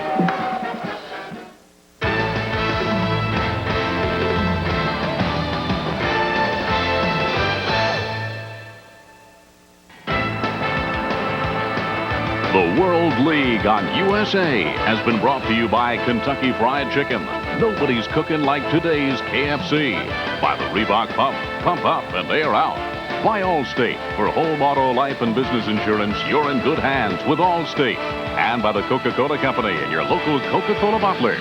[SPEAKER 18] The World League on USA has been brought to you by Kentucky Fried Chicken. Nobody's cooking like today's KFC. By the Reebok Pump, pump up and air out. By Allstate. For home, auto, life, and business insurance, you're in good hands with Allstate. And by the Coca-Cola Company and your local Coca-Cola bottler.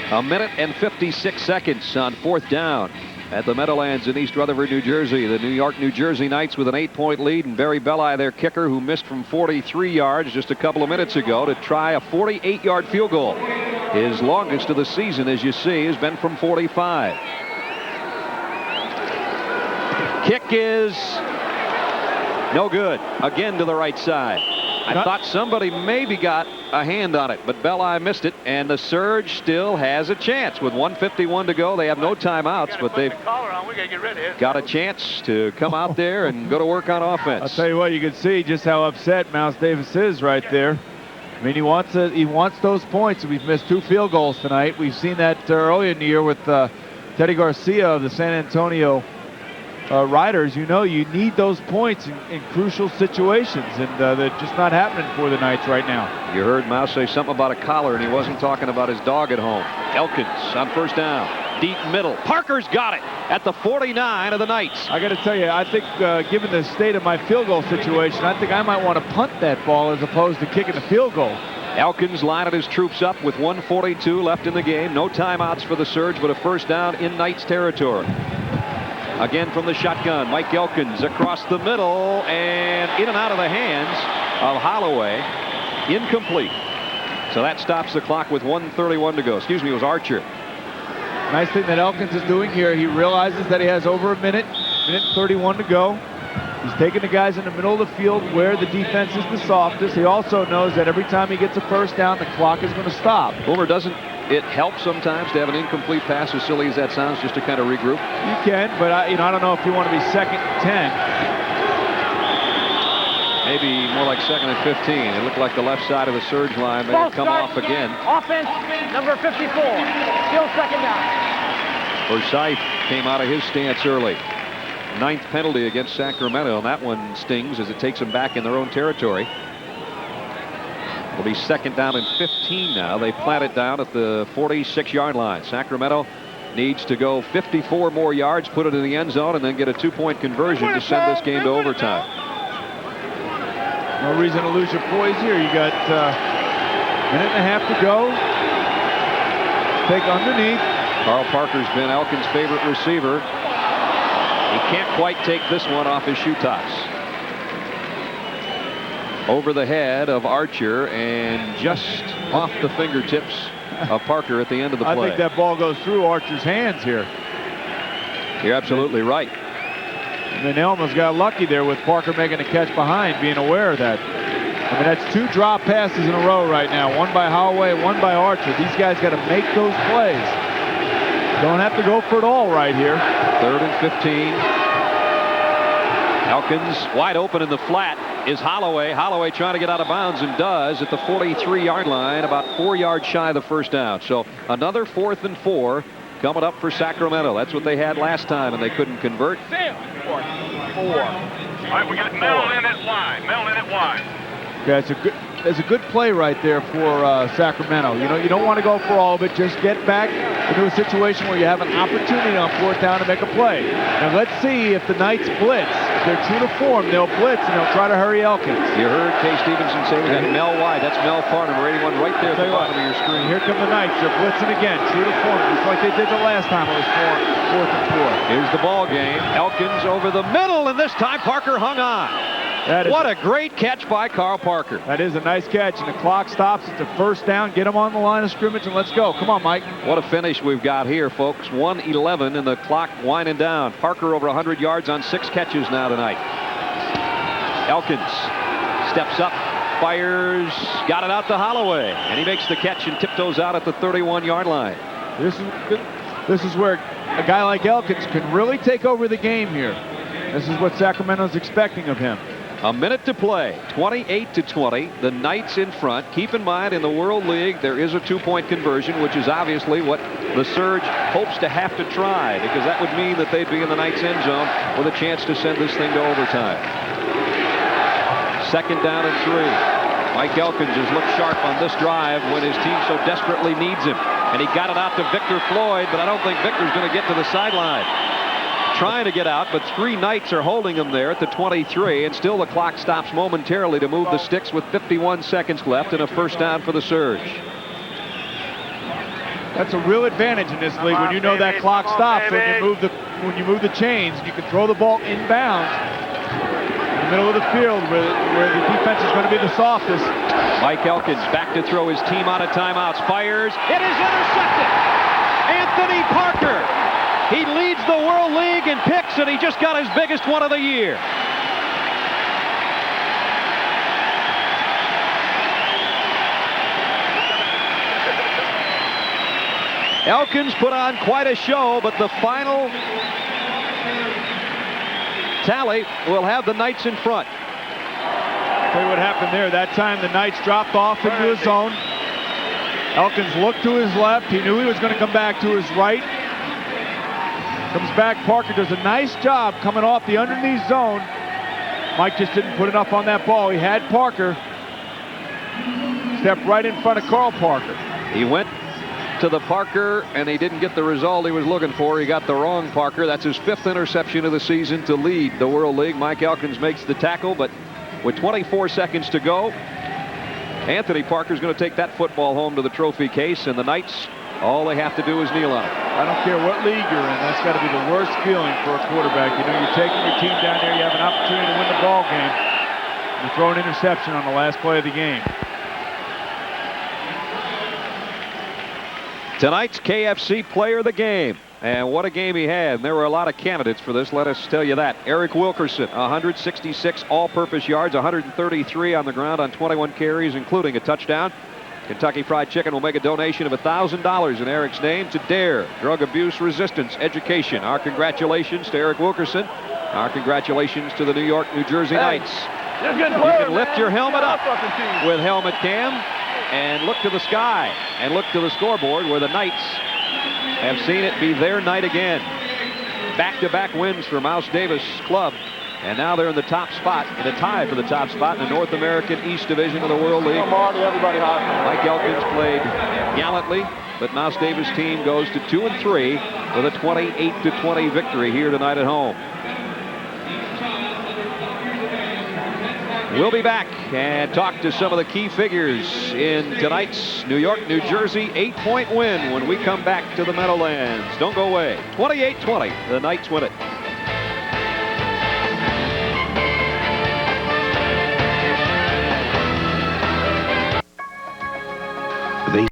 [SPEAKER 1] 1 minute and 56 seconds on 4th down at the Meadowlands in East Rutherford, New Jersey. The New York, New Jersey Knights with an 8-point lead, and Barry Belli, their kicker, who missed from 43 yards just a couple of minutes ago to try a 48-yard field goal. His longest of the season, as you see, has been from 45. Kick is No good. Again to the right side. I thought somebody maybe got a hand on it, but Belli missed it, and the Surge still has a chance. With 1:51 to go, they have no timeouts, but they've got a chance to come out there and go to work on offense.
[SPEAKER 2] I'll tell you what, you can see just how upset Mouse Davis is right there. I mean, he wants those points. We've missed 2 field goals tonight. We've seen that earlier in the year with Teddy Garcia of the San Antonio Riders. You know, you need those points in crucial situations, and they're just not happening for the Knights right now.
[SPEAKER 1] You heard Mouse say something about a collar, and he wasn't talking about his dog at home. Elkins on first down. Deep middle. Parker's got it at the 49 of the Knights.
[SPEAKER 2] I got to tell you, I think given the state of my field goal situation, I think I might want to punt that ball as opposed to kicking the field goal.
[SPEAKER 1] Elkins lining his troops up with 1:42 left in the game. No timeouts for the Surge, but a first down in Knights territory. Again from the shotgun, Mike Elkins across the middle and in and out of the hands of Holloway. Incomplete. So that stops the clock with 1:31 to go. Excuse me, it was Archer.
[SPEAKER 2] Nice thing that Elkins is doing here. He realizes that he has over a minute 31 to go. He's taking the guys in the middle of the field where the defense is the softest. He also knows that every time he gets a first down, the clock is going to stop.
[SPEAKER 1] Boomer, doesn't it help sometimes to have an incomplete pass, as silly as that sounds, just to kind of regroup?
[SPEAKER 2] You can, but I don't know if you want to be 2nd and 10.
[SPEAKER 1] Maybe more like 2nd and 15. It looked like the left side of the Surge line may have come off again.
[SPEAKER 4] Offense, number 54. Still 2nd down.
[SPEAKER 1] Forsythe came out of his stance early. 9th penalty against Sacramento, and that one stings as it takes them back in their own territory. It'll be 2nd down and 15 now. They plant it down at the 46-yard line. Sacramento needs to go 54 more yards, put it in the end zone, and then get a 2-point conversion to send this game to overtime.
[SPEAKER 2] No reason to lose your poise here. You got a minute and a half to go. Take underneath.
[SPEAKER 1] Carl Parker's been Elkins' favorite receiver. He can't quite take this one off his shoe tops. Over the head of Archer and just off the fingertips of Parker at the end of the play.
[SPEAKER 2] I think that ball goes through Archer's hands here.
[SPEAKER 1] You're absolutely right.
[SPEAKER 2] And then Elma's got lucky there with Parker making a catch behind, being aware of that. I mean, that's 2 drop passes in a row right now. One by Holloway, one by Archer. These guys got to make those plays. Don't have to go for it all right here.
[SPEAKER 1] 3rd and 15. Elkins wide open in the flat is Holloway. Holloway trying to get out of bounds and does at the 43-yard line, about 4 yards shy of the first down. So another 4th and 4 coming up for Sacramento. That's what they had last time, and they couldn't convert.
[SPEAKER 7] 4th and 4. All right, we got Mel in at wide.
[SPEAKER 2] Yeah, it's a good play right there for Sacramento. You know, you don't want to go for all of it. Just get back into a situation where you have an opportunity on 4th down to make a play. Now let's see if the Knights blitz. If they're true to form, they'll blitz and they'll try to hurry Elkins.
[SPEAKER 1] You heard Kay Stevenson say we got Mel wide. That's Mel Farnham, rating one right there at the bottom of your screen.
[SPEAKER 2] Here come the Knights. They're blitzing again, true to form, just like they did the last time it was 4th and 4.
[SPEAKER 1] Here's the ball game. Elkins over the middle, and this time Parker hung on. What a great catch by Carl Parker.
[SPEAKER 2] That is a nice catch, and the clock stops. It's a first down. Get them on the line of scrimmage, and let's go. Come on, Mike.
[SPEAKER 1] What a finish we've got here, folks. 1:11, and the clock winding down. Parker over 100 yards on 6 catches now tonight. Elkins steps up, fires, got it out to Holloway, and he makes the catch and tiptoes out at the 31-yard line.
[SPEAKER 2] This is where a guy like Elkins can really take over the game here. This is what Sacramento's expecting of him.
[SPEAKER 1] A minute to play, 28-20. The Knights in front. Keep in mind, in the World League, there is a 2-point conversion, which is obviously what the Surge hopes to have to try, because that would mean that they'd be in the Knights' end zone with a chance to send this thing to overtime. 2nd down and 3. Mike Elkins has looked sharp on this drive when his team so desperately needs him. And he got it out to Victor Floyd, but I don't think Victor's going to get to the sideline. Trying to get out, but 3 Knights are holding him there at the 23, and still the clock stops momentarily to move the sticks with 51 seconds left and a first down for the Surge.
[SPEAKER 2] That's a real advantage in this league when you know that clock stops when you move the chains. You can throw the ball inbounds in the middle of the field where the defense is going to be the softest.
[SPEAKER 1] Mike Elkins back to throw his team out of timeouts. Fires. It is intercepted. Anthony Parker. He leads the World League in picks, and he just got his biggest one of the year. Elkins put on quite a show, but the final tally will have the Knights in front.
[SPEAKER 2] Tell you what happened there. That time the Knights dropped off into his zone. Elkins looked to his left. He knew he was going to come back to his right. Comes back. Parker does a nice job coming off the underneath zone. Mike just didn't put enough on that ball. He had Parker. Stepped right in front of Carl Parker.
[SPEAKER 1] He went to the Parker, and he didn't get the result he was looking for. He got the wrong Parker. That's his 5th interception of the season to lead the World League. Mike Elkins makes the tackle, but with 24 seconds to go, Anthony Parker's going to take that football home to the trophy case, and the Knights, all they have to do is kneel on it.
[SPEAKER 2] I don't care what league you're in. That's got to be the worst feeling for a quarterback. You know, you're taking your team down there. You have an opportunity to win the ball game. You throw an interception on the last play of the game.
[SPEAKER 1] Tonight's KFC player of the game. And what a game he had. And there were a lot of candidates for this, let us tell you that. Eric Wilkerson, 166 all-purpose yards, 133 on the ground on 21 carries, including a touchdown. Kentucky Fried Chicken will make a donation of $1,000 in Eric's name to DARE, Drug Abuse Resistance Education. Our congratulations to Eric Wilkerson. Our congratulations to the New York, New Jersey Knights.
[SPEAKER 5] You're a good
[SPEAKER 1] You
[SPEAKER 5] player,
[SPEAKER 1] can lift
[SPEAKER 5] man.
[SPEAKER 1] your helmet up
[SPEAKER 5] fucking team.
[SPEAKER 1] with Helmet Cam and look to the sky and look to the scoreboard where the Knights have seen it be their night again. Back-to-back wins for Mouse Davis Club, and now they're in the top spot, in a tie for the top spot in the North American East Division of the World League.
[SPEAKER 5] Everybody hot.
[SPEAKER 1] Mike Elkins played gallantly, but Mouse Davis' team goes to 2-3 with a 28-20 victory here tonight at home. We'll be back and talk to some of the key figures in tonight's New York, New Jersey 8-point win when we come back to the Meadowlands. Don't go away. 28-20. The Knights win it.
[SPEAKER 12] They